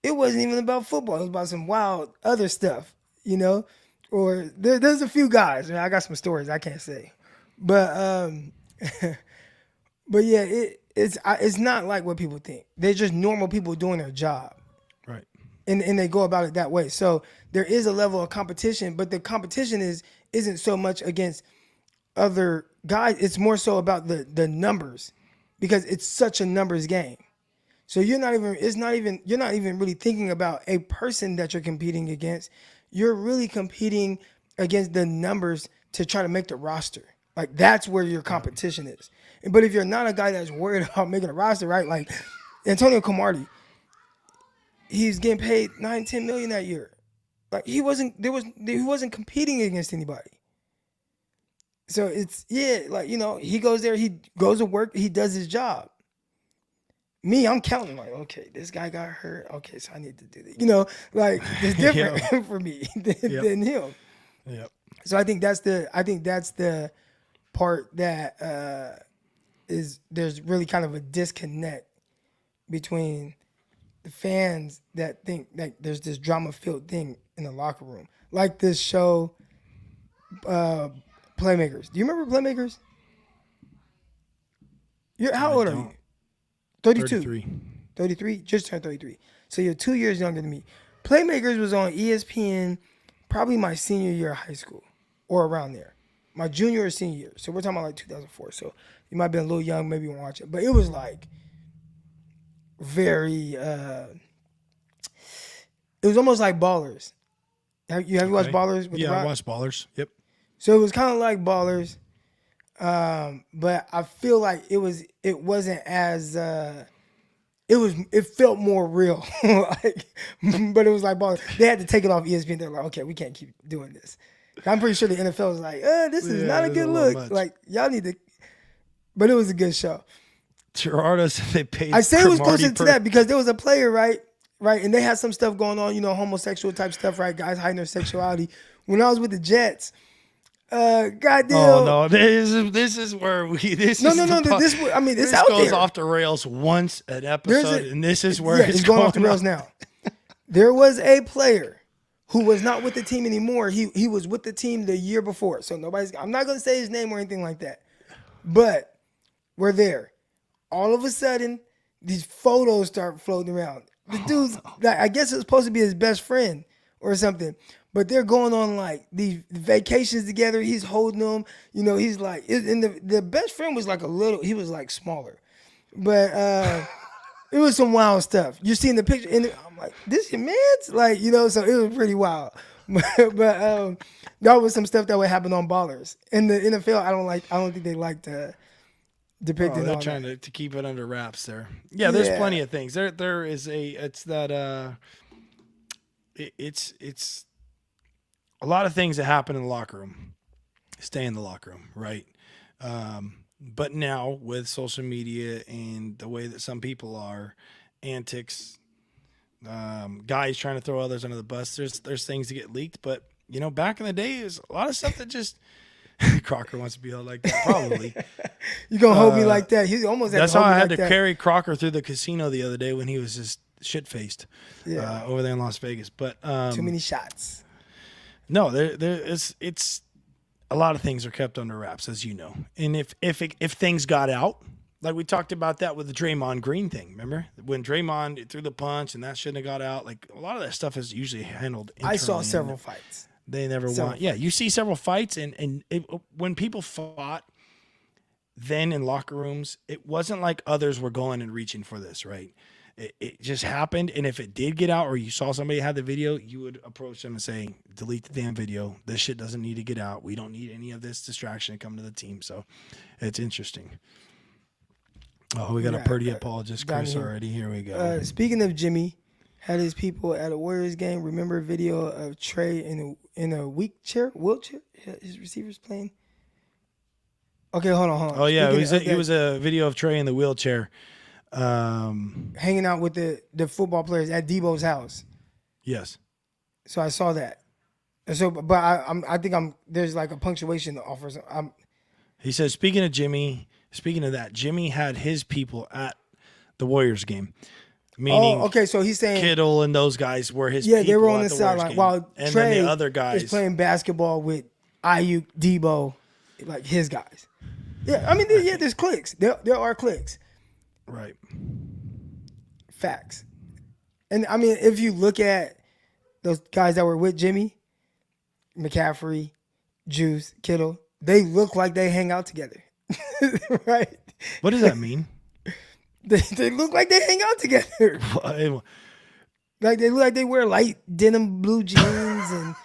it wasn't even about football. It was about some wild other stuff, Or there's a few guys. I got some stories I can't say. But but yeah, it's not like what people think. They're just normal people doing their job. Right. And they go about it that way. So there is a level of competition, but the competition isn't so much against other guys. It's more so about the numbers, because it's such a numbers game. So you're not even really thinking about a person that you're competing against. You're really competing against the numbers to try to make the roster. Like, that's where your competition is. But if you're not a guy that's worried about making a roster, right? Like Antonio Cromartie, he's getting paid $9-10 million that year. Like, he wasn't competing against anybody. So it's, he goes there, he goes to work, he does his job. Me, I'm counting like, okay, this guy got hurt. Okay, so I need to do this. It's different for me than him. Yep. So I think that's the part that is, there's really kind of a disconnect between the fans that think that there's this drama-filled thing in the locker room, like this show, Playmakers. Do you remember Playmakers? How old are you? 32. 33? Just turned 33. So you're 2 years younger than me. Playmakers was on ESPN probably my senior year of high school, or around there. My junior or senior year. So we're talking about like 2004. So you might have been a little young, maybe you won't watch it. But it was like very, it was almost like Ballers. Have you watched Ballers with The Rock? I watched Ballers. Yep. So it was kind of like Ballers. But I feel like it wasn't as it felt more real. But it was like Ballers. They had to take it off ESPN. They're like, okay, we can't keep doing this. I'm pretty sure the NFL was like, this is not a good look. Much. Like, y'all need to. But it was a good show. Gerardo said they paid. I say it was closer to that because there was a player, right, and they had some stuff going on, homosexual type stuff, right? Guys hiding their sexuality. When I was with the Jets. Goddamn. Oh no! This is where we. This no. is This out goes there. off the rails once an episode, and this is where it's going off the rails now. There was a player who was not with the team anymore. He was with the team the year before. So I'm not going to say his name or anything like that. But we're there. All of a sudden, these photos start floating around. The dude's, I guess it was supposed to be his best friend or something. But they're going on like these vacations together. He's holding them. He's like, and the best friend was like he was like smaller. But it was some wild stuff. You're seeing the picture, and I'm like, this your man's? Like, so it was pretty wild. But that was some stuff that would happen on Ballers. In the NFL, I don't think they like to depict it. They're trying to keep it under wraps there. Yeah, there's plenty of things. There is it's a lot of things that happen in the locker room stay in the locker room, right? But now with social media and the way that some people are, antics, guys trying to throw others under the bus, there's things that get leaked. But back in the day, there's a lot of stuff that just Crocker wants to be held like that. Probably you gonna hold me like that? He almost. That's how I had to carry Crocker through the casino the other day when he was just shit faced over there in Las Vegas. But too many shots. No, it's a lot of things are kept under wraps, as you know. And if things got out, like we talked about that with the Draymond Green thing, remember? When Draymond threw the punch and that shouldn't have got out, like a lot of that stuff is usually handled internally. I saw several fights. They never want. Yeah, you see several fights, and when people fought then in locker rooms, it wasn't like others were going and reaching for this, right? It just happened, and if it did get out or you saw somebody had the video, you would approach them and say, delete the damn video. This shit doesn't need to get out. We don't need any of this distraction to come to the team. So it's interesting. Oh, we got a Purdy apologist, Chris, already. Here we go. Speaking of Jimmy, had his people at a Warriors game. Remember a video of Trey in a wheelchair? His receivers playing? Okay, hold on. Oh, yeah, it was a video of Trey in the wheelchair. hanging out with the football players at Debo's house. Yes. So I saw that. So, but I think there's like a punctuation off or something. He says, speaking of that, Jimmy had his people at the Warriors game. Meaning, okay. So he's saying Kittle and those guys were his people. Yeah, they were on at the Warriors sideline game. while and Trey then the other guys is playing basketball with Ayuk, Debo, like his guys. Yeah, I mean, there's clicks. There are clicks. Right. Facts. And I mean, if you look at those guys that were with Jimmy, McCaffrey, Juice, Kittle, they look like they hang out together. Right? What does that mean? They look like they hang out together. Like they look like they wear light denim blue jeans and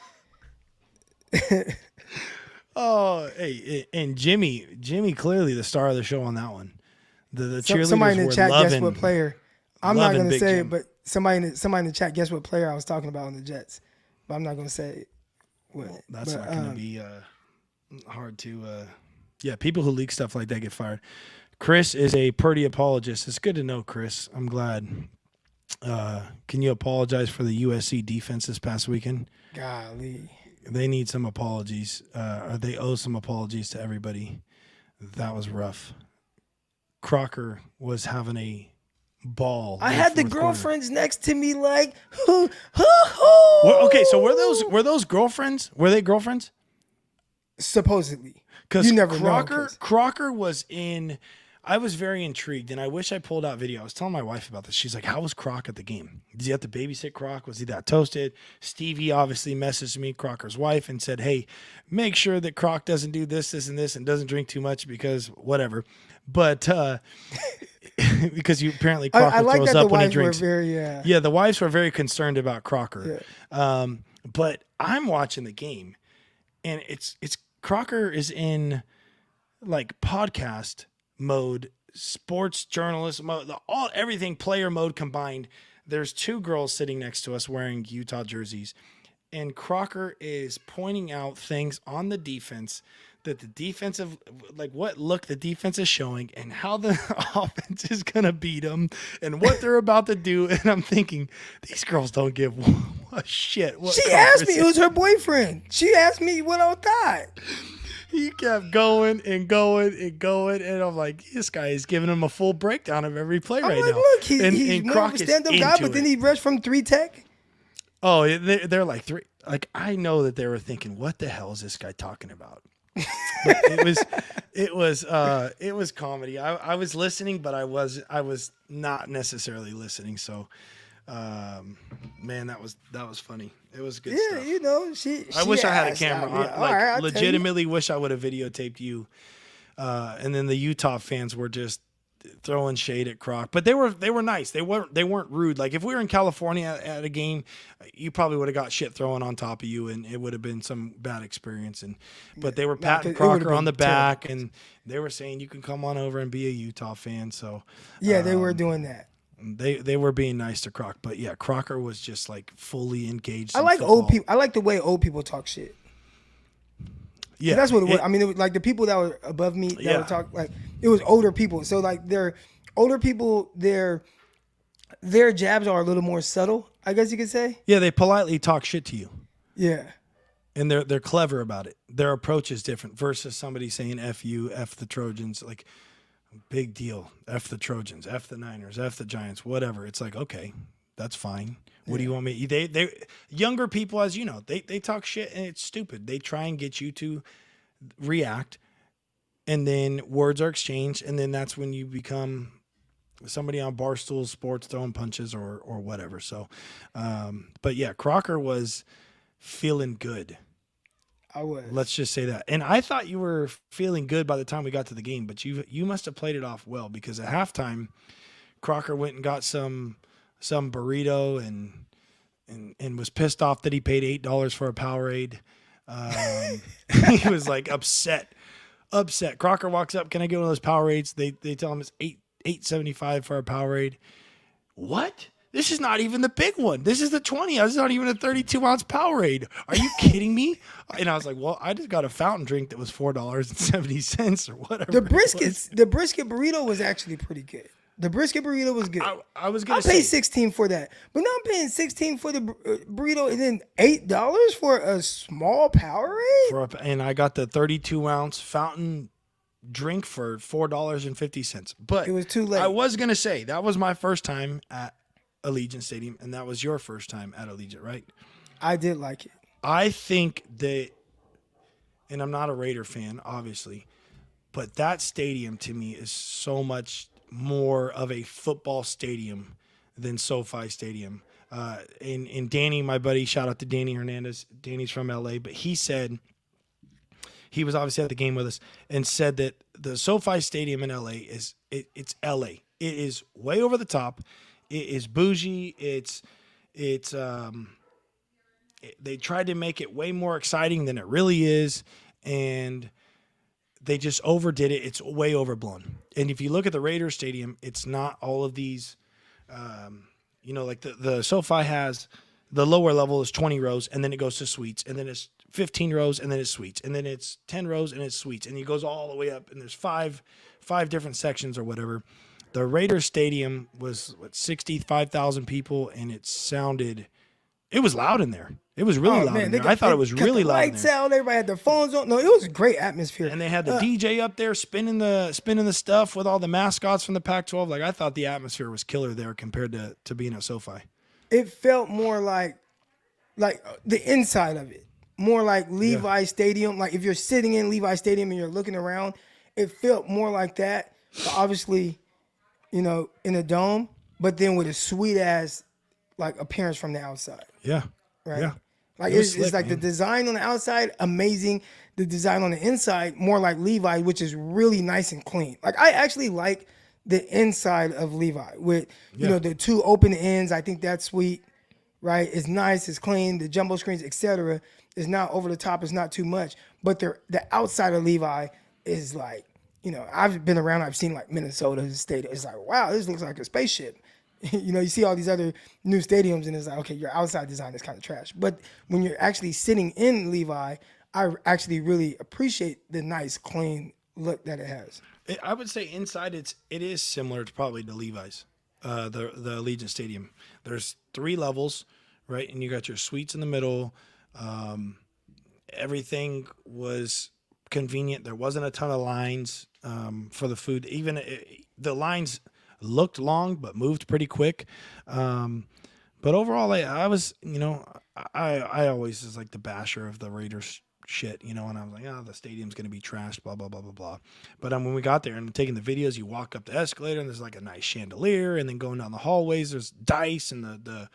Oh, hey, and Jimmy clearly the star of the show on that one. The cheerleaders somebody in the were chat loving, guess what player. I'm not going to Big say Jim. it, but somebody in the chat guess what player I was talking about on the Jets. But I'm not going to say what. Well, that's but, not going to be hard to. Yeah, people who leak stuff like that get fired. Chris is a Purdy apologist. It's good to know, Chris. I'm glad. Can you apologize for the USC defense this past weekend? Golly. They need some apologies, or they owe some apologies to everybody. That was rough. Crocker was having a ball. I in had the fourth quarter. girlfriends next to me like, hoo. Okay, so were those girlfriends? Were they girlfriends? Supposedly. Because You never know, Crocker was in. I was very intrigued, and I wish I pulled out video. I was telling my wife about this. She's like, "How was Croc at the game? Did he have to babysit Croc? Was he that toasted?" Stevie obviously messaged me, Crocker's wife, and said, "Hey, make sure that Croc doesn't do this, and this, and doesn't drink too much because whatever." But because you apparently Crocker I like throws that up the when he wives were drinks. very, Yeah, the wives were very concerned about Crocker. Yeah. But I'm watching the game, and it's Crocker is in like podcast mode, sports journalist mode, everything player mode combined. There's two girls sitting next to us wearing Utah jerseys, and Crocker is pointing out things on the defense that the defensive, like what look the defense is showing and how the offense is going to beat them and what they're about to do. And I'm thinking, these girls don't give a shit. She asked me, it was her boyfriend. She asked me what I thought. He kept going and going and going, and I'm like, this guy is giving him a full breakdown of every play right like, now. Look, he's more Croc of a is stand-up guy, into but then it. he rushed from 3 tech. Oh, they're like three. Like I know that they were thinking, what the hell is this guy talking about? But it was comedy. I was listening, but I was not necessarily listening. So, man, that was funny. It was good stuff. You know, I wish I had a asked. camera on. All right, I'll tell you. Legitimately wish I would have videotaped you. And then the Utah fans were just throwing shade at Croc, but they were nice. They weren't rude. Like if we were in California at a game, you probably would have got shit thrown on top of you, and it would have been some bad experience. But they were patting Crocker on the back, and they were saying you can come on over and be a Utah fan. So yeah, they were doing that. They were being nice to Croc, but yeah, Crocker was just like fully engaged. I like football. old people. I like the way old people talk shit. Yeah, that's what it was. I mean, it was like the people that were above me that would talk, like it was older people. So like they're older people, their jabs are a little more subtle, I guess you could say. Yeah, they politely talk shit to you. Yeah. And they're clever about it. Their approach is different versus somebody saying F you, F the Trojans, like big deal. F the Trojans, F the Niners, F the Giants, whatever. It's like, okay, that's fine. What do you want me? They younger people, as you know, they talk shit and it's stupid. They try and get you to react, and then words are exchanged, and then that's when you become somebody on Barstool Sports throwing punches or whatever. So, but yeah, Crocker was feeling good. I was. Let's just say that. And I thought you were feeling good by the time we got to the game, but you must have played it off well, because at halftime, Crocker went and got some burrito and was pissed off that he paid $8 for a Powerade. He was like upset. Crocker walks up, "Can I get one of those Powerades?" They tell him it's $8.75 for a Powerade. What? This is not even the big one. This is the 20. This is not even a 32-ounce Powerade. Are you kidding me? And I was like, well, I just got a fountain drink that was $4.70 or whatever. The brisket burrito was actually pretty good. The brisket burrito was good. I was I gonna paid say $16 for that, but now I'm paying $16 for the burrito and then $8 for a small Powerade. and I got the 32-ounce fountain drink for $4.50. But It was too late. I was gonna say that was my first time at Allegiant Stadium, and that was your first time at Allegiant, right? I did like it. I think that, and I'm not a Raider fan, obviously, but that stadium to me is so much more of a football stadium than SoFi Stadium. And Danny, my buddy, shout out to Danny Hernandez. Danny's from LA, but he said he was obviously at the game with us and said that the SoFi Stadium in LA it's LA. It is way over the top. It is bougie. They tried to make it way more exciting than it really is, and they just overdid it. It's way overblown. And if you look at the Raiders Stadium, it's not all of these, like the SoFi has, the lower level is 20 rows, and then it goes to suites, and then it's 15 rows, and then it's suites, and then it's 10 rows, and it's suites, and it goes all the way up, and there's five different sections or whatever. The Raiders Stadium was 65,000 people, and it was loud in there. It was really loud in there. I thought it was really loud in Lights there. out, everybody had their phones on. No, it was a great atmosphere. And they had the DJ up there spinning the stuff with all the mascots from the Pac-12. Like, I thought the atmosphere was killer there compared to being at SoFi. It felt more like the inside of it, more like Levi Stadium. Like if you're sitting in Levi Stadium and you're looking around, it felt more like that. But obviously, in a dome, but then with a sweet ass like appearance from the outside. Yeah. Right. Yeah. Like It's it's slick, like man. the design on the outside, amazing. The design on the inside, more like Levi, which is really nice and clean. Like I actually like the inside of Levi with the two open ends. I think that's sweet, right? It's nice, it's clean. The jumbo screens, etc., is not over the top. It's not too much. But the outside of Levi is like, I've been around. I've seen like Minnesota Stadium. It's like, wow, this looks like a spaceship. You see all these other new stadiums, and it's like, okay, your outside design is kind of trash. But when you're actually sitting in Levi, I actually really appreciate the nice, clean look that it has. I would say inside it is similar to probably to Levi's, the Allegiant Stadium. There's 3 levels, right? And you got your suites in the middle. Everything was convenient. There wasn't a ton of lines for the food. Even the lines looked long but moved pretty quick. But overall, I was, I always was like the basher of the Raiders shit, and I was like, the stadium's going to be trashed, blah, blah, blah, blah, blah. But when we got there and taking the videos, you walk up the escalator and there's like a nice chandelier, and then going down the hallways, there's dice and the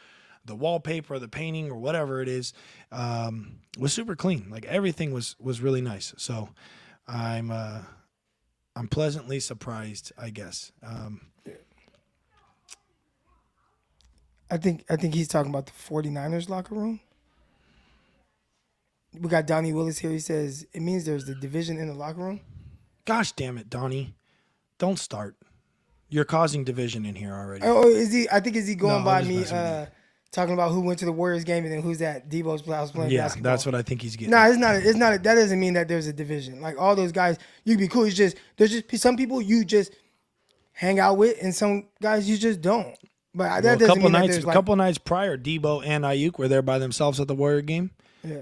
wallpaper, the painting or whatever it is, was super clean. Like everything was really nice. So I'm pleasantly surprised, I guess. I think he's talking about the 49ers locker room. We got Donnie Willis here. He says it means there's the division in the locker room. Gosh damn it, Donnie. Don't start. You're causing division in here already. Oh, is he? I think is he going No, by I'm me just messing with talking about who went to the Warriors game and then who's that Debo's house playing Yeah, basketball. that's what I think he's getting. No, it's not. It's not. That doesn't mean that there's a division. Like all those guys, you can be cool. It's just there's just some people you just hang out with, and some guys you just don't. But that doesn't mean that there's A couple nights prior, Debo and Ayuk were there by themselves at the Warrior game. Yeah.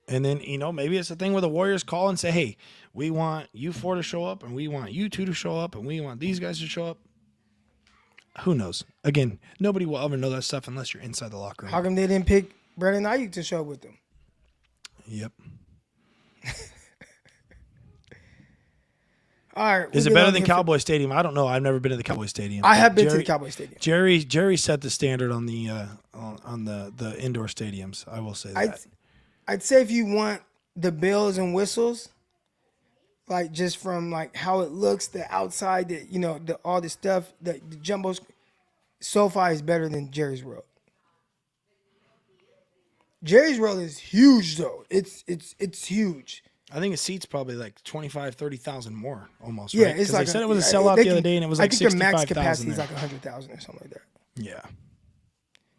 And then, maybe it's a thing where the Warriors call and say, hey, we want you 4 to show up, and we want you 2 to show up, and we want these guys to show up. Who knows? Again, nobody will ever know that stuff unless you're inside the locker room. How come they didn't pick Brandon Ayuk to show up with them? Yep. All right. Is it better than Cowboy Stadium? I don't know. I've never been to the Cowboy Stadium. I have been to the Cowboy Stadium. Jerry set the standard on the indoor stadiums. I will say that. I'd say if you want the bells and whistles, like just from like how it looks, the outside, all the stuff, the jumbos, SoFi is better than Jerry's World. Jerry's World is huge though. It's huge. I think it seats probably like 25,000, 30,000 more almost. Yeah, right? it's like they said it was a sellout the other day, and it was like 65,000. I think their max capacity is like 100,000 or something like that. Yeah.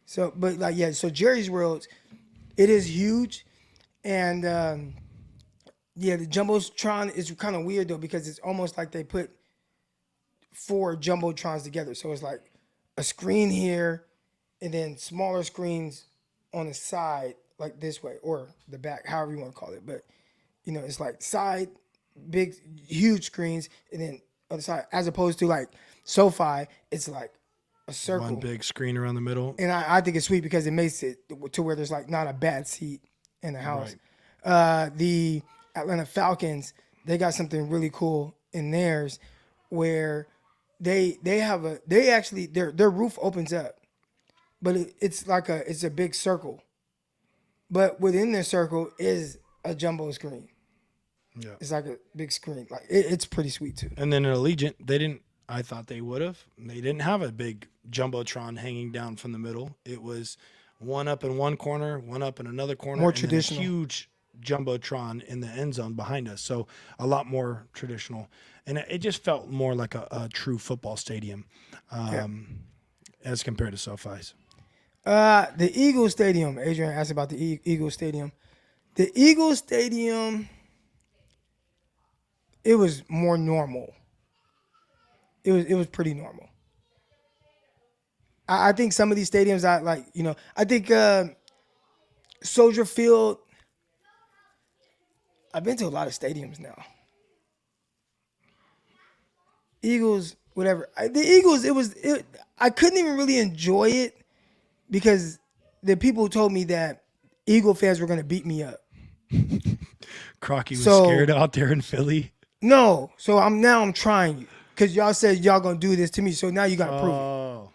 So, but so Jerry's World, it is huge, and the Jumbotron is kind of weird though because it's almost like they put 4 jumbotrons together. So it's like a screen here, and then smaller screens on the side, like this way, or the back, however you want to call it. But it's like side, big, huge screens, and then other side. As opposed to like SoFi, it's like a circle, one big screen around the middle. and I think it's sweet because it makes it to where there's like not a bad seat in the house. The Atlanta Falcons, they got something really cool in theirs where they actually their roof opens up, but it's a big circle, but within the circle is a jumbo screen. Yeah, It's like a big screen. Like it's pretty sweet too. and then at Allegiant, they didn't. I thought they would have. They didn't have a big jumbotron hanging down from the middle. It was one up in one corner, one up in another corner, More and then traditional. a huge jumbotron in the end zone behind us. So a lot more traditional, and it just felt more like a true football stadium, as compared to SoFi's. The Eagles Stadium. Adrian asked about the Eagles Stadium. The Eagles Stadium, it was more normal. It was pretty normal. I think some of these stadiums, I think Soldier Field. I've been to a lot of stadiums now. Eagles, whatever. The Eagles, I couldn't even really enjoy it because the people told me that Eagle fans were going to beat me up. Crocky was So- scared out there in Philly. No, so I'm trying you because y'all said y'all gonna do this to me. So now you gotta prove it. Oh,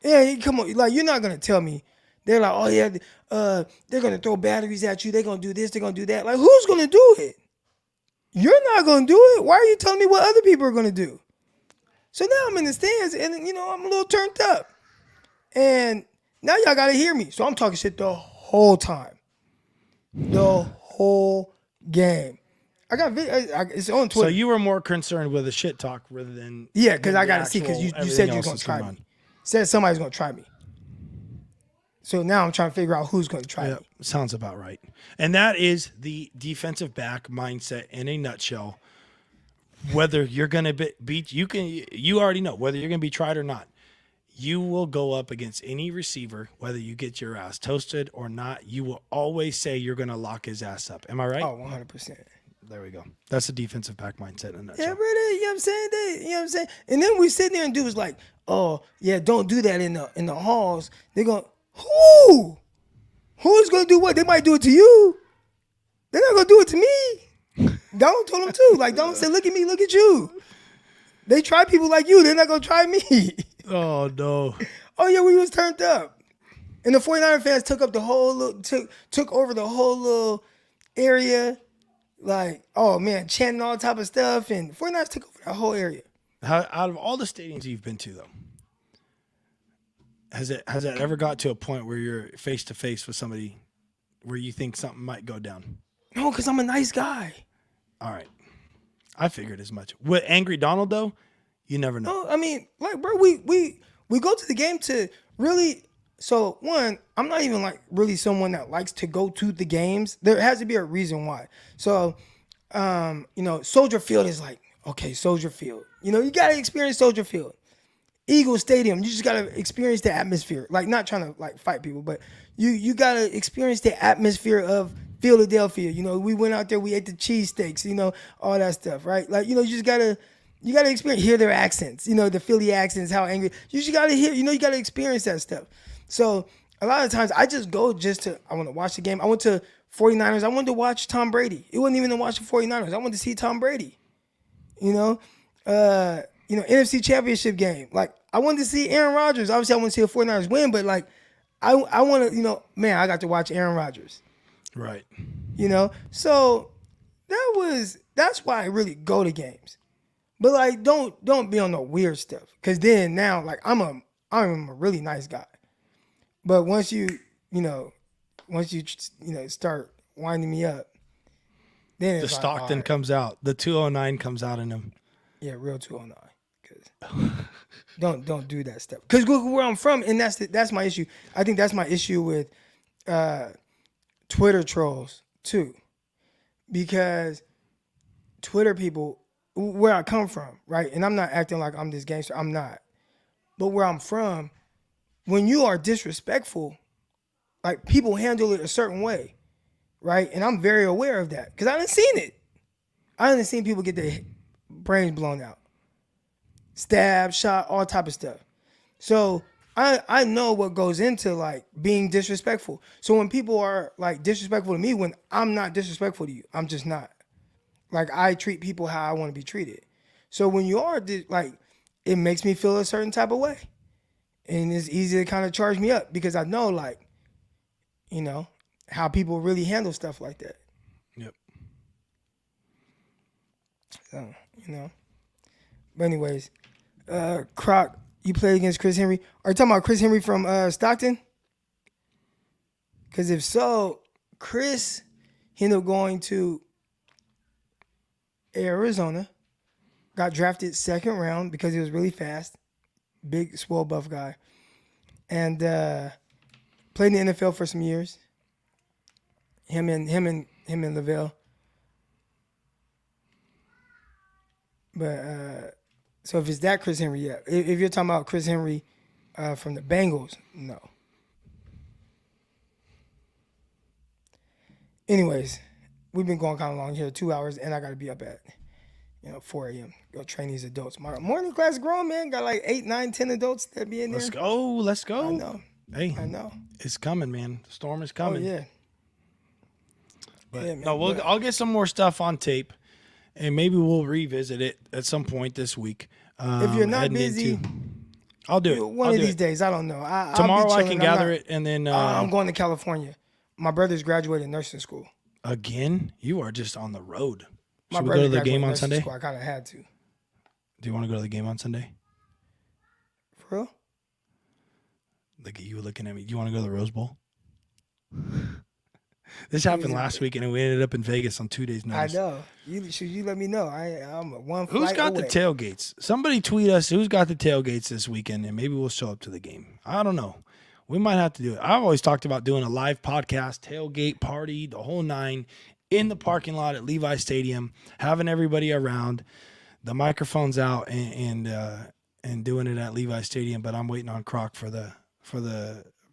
Yeah, come on, like you're not gonna tell me. They're like, oh yeah, they're gonna throw batteries at you. They're gonna do this. They're gonna do that. Like, who's gonna do it? You're not gonna do it. Why are you telling me what other people are gonna do? So now I'm in the stands, and I'm a little turned up, and now y'all gotta hear me. So I'm talking shit the whole time, the whole game. I got it's on so Twitter. you were more concerned with the shit talk rather than Yeah, because than I the got to see, because you actual said everything you were else going that's to try going me. on. Said somebody's going to try me. So now I'm trying to figure out who's going to try Yeah, me. sounds about right. And that is the defensive back mindset in a nutshell. Whether you're going to beat, you already know whether you're going to be tried or not. You will go up against any receiver, whether you get your ass toasted or not. You will always say you're going to lock his ass up. Am I right? Oh, 100%. There we go. That's the defensive back mindset in a nutshell. Yeah, brother, you know what I'm saying? You know what I'm saying? And then we sit there and dudes like, oh, yeah, don't do that in the halls. They're going, who? Who's going to do what? They might do it to you. They're not going to do it to me. Donald told them too. Like, Donald said, look at me, look at you. They try people like you. They're not going to try me. Oh, no. Oh, yeah, we was turned up. And the 49er fans took up the whole took over the whole little area. Like, oh, man, chanting all type of stuff. And 49ers took over that whole area. Out of all the stadiums you've been to, though, has that ever got to a point where you're face to face with somebody where you think something might go down? No, because I'm a nice guy. All right. I figured as much. With Angry Donald, though, you never know. No, I mean, like, bro, we go to the game to really. So one, I'm not even like really someone that likes to go to the games. There has to be a reason why. So, Soldier Field is like, okay, Soldier Field. You gotta experience Soldier Field. Eagle Stadium, you just gotta experience the atmosphere. Like, not trying to like fight people, but you gotta experience the atmosphere of Philadelphia. We went out there, we ate the cheesesteaks, all that stuff, right? Like, you just gotta hear their accents, the Philly accents, how angry. You just gotta hear, you gotta experience that stuff. So a lot of times I just go I want to watch the game. I went to 49ers. I wanted to watch Tom Brady. It wasn't even to watch the 49ers. I wanted to see Tom Brady. NFC Championship game. Like, I wanted to see Aaron Rodgers. Obviously, I want to see the 49ers win, but like, I want to, I got to watch Aaron Rodgers. Right. So that's why I really go to games. But like, don't be on the weird stuff. Cause then now, like, I'm a really nice guy. But once you start winding me up, then The it's like, Stockton all right. comes out. The 209 comes out in him. Yeah, real 209. Cause don't do that stuff. Cause look where I'm from, and that's my issue. I think that's my issue with Twitter trolls too, because Twitter people where I come from, right? And I'm not acting like I'm this gangster. I'm not. But where I'm from, when you are disrespectful, like people handle it a certain way, right? And I'm very aware of that because I done seen it. I done seen people get their brains blown out, stabbed, shot, all type of stuff. So I know what goes into like being disrespectful. So when people are like disrespectful to me, when I'm not disrespectful to you, I'm just not. Like I treat people how I want to be treated. So when you are like, it makes me feel a certain type of way, and it's easy to kind of charge me up because I know like, you know, how people really handle stuff like that. Yep. So you know. But anyways, Croc. You played against Chris Henry. Are you talking about Chris Henry from Stockton? Because if so, Chris ended up going to Arizona, got drafted second round because he was really fast, big, swole, buff guy, and played in the NFL for some years. Him and Lavelle. But so if it's that Chris Henry, yeah. If you're talking about Chris Henry from the Bengals, no. Anyways, we've been going kind of long here, 2 hours, and I got to be up at 4 a.m. Go train these adults. My morning class is grown, man. Got like 8, 9, 10 adults that be in there. Let's go. I know. Hey, I know. It's coming, man. The storm is coming. Oh, yeah. But Yeah, man, no, I'll get some more stuff on tape, and maybe we'll revisit it at some point this week. If you're not busy, I'll do it. One of these days. I don't know. Tomorrow I can gather it, and then I'm going to California. My brother's graduating nursing school. Again? You are just on the road. My Should we brother go to the graduated game on nursing Sunday? school. I kind of had to. Do you want to go to the game on Sunday? For real? Look at you looking at me. Do you want to go to the Rose Bowl? This happened last week, and we ended up in Vegas on 2 days' notice. I know. You let me know. I'm one flight Who's got away. the tailgates? Somebody tweet us who's got the tailgates this weekend, and maybe we'll show up to the game. I don't know. We might have to do it. I've always talked about doing a live podcast, tailgate party, the whole nine, in the parking lot at Levi Stadium, having everybody around, the microphones out, and doing it at Levi Stadium. But I'm waiting on Croc for the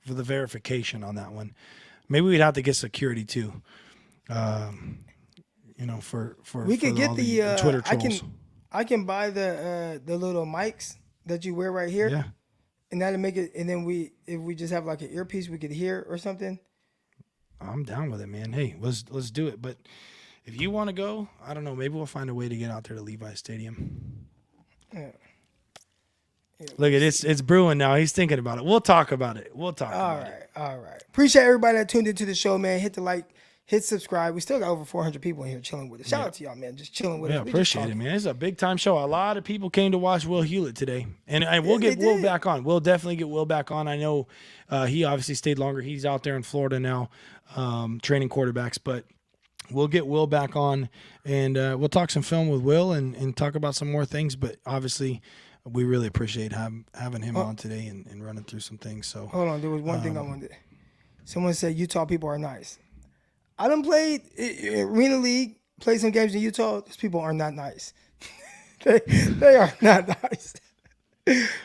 verification on that one. Maybe we'd have to get security too. For we could get the Twitter trolls. I can buy the little mics that you wear right here. Yeah. And that'll make it. And then if we just have like an earpiece, we could hear or something. I'm down with it, man. Hey, let's do it. But if you want to go, I don't know. Maybe we'll find a way to get out there to Levi Stadium. Yeah. Look at it. It's brewing now. He's thinking about it. We'll talk about it. All right. Appreciate everybody that tuned into the show, man. Hit the like, hit subscribe. We still got over 400 people in here chilling with us. Shout out to y'all, man. Just chilling with us. Yeah, appreciate it, man. It's a big time show. A lot of people came to watch Will Hewlett today, and we'll get Will back on. We'll definitely get Will back on. I know he obviously stayed longer. He's out there in Florida now, training quarterbacks, but we'll get Will back on, and we'll talk some film with Will and talk about some more things. But obviously, we really appreciate having him on today and running through some things. So hold on, there was one thing I wanted. Someone said Utah people are nice. I done played Arena League, played some games in Utah. Those people are not nice. they are not nice.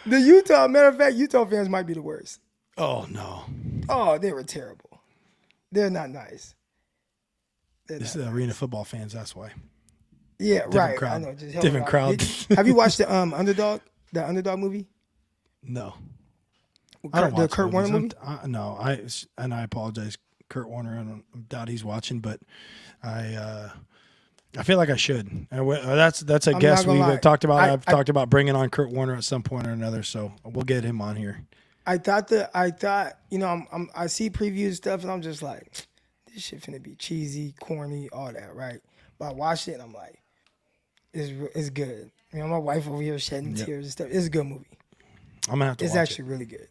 Matter of fact, Utah fans might be the worst. Oh no. Oh, they were terrible. They're not nice. This is Arena football fans. That's why. Yeah, different right. Crowd. I know. Just different crowd. Have you watched the Underdog? The Underdog movie? No. The Kurt Warner movie? No. I apologize, Kurt Warner. I doubt he's watching, but I feel like I should. That's a guess we've talked about. I've talked about bringing on Kurt Warner at some point or another, so we'll get him on here. I thought I see previews stuff and I'm just like, this shit finna be cheesy, corny, all that, right? But I watched it and I'm like, it's good. My wife over here shedding tears and stuff. It's a good movie. I'm gonna have to. It's watch actually really good.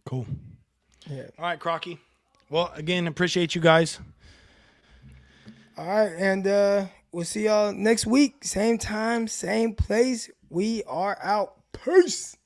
Cool. Yeah. All right, Crocky. Well, again, appreciate you guys. All right, and we'll see y'all next week. Same time, same place. We are out. Peace.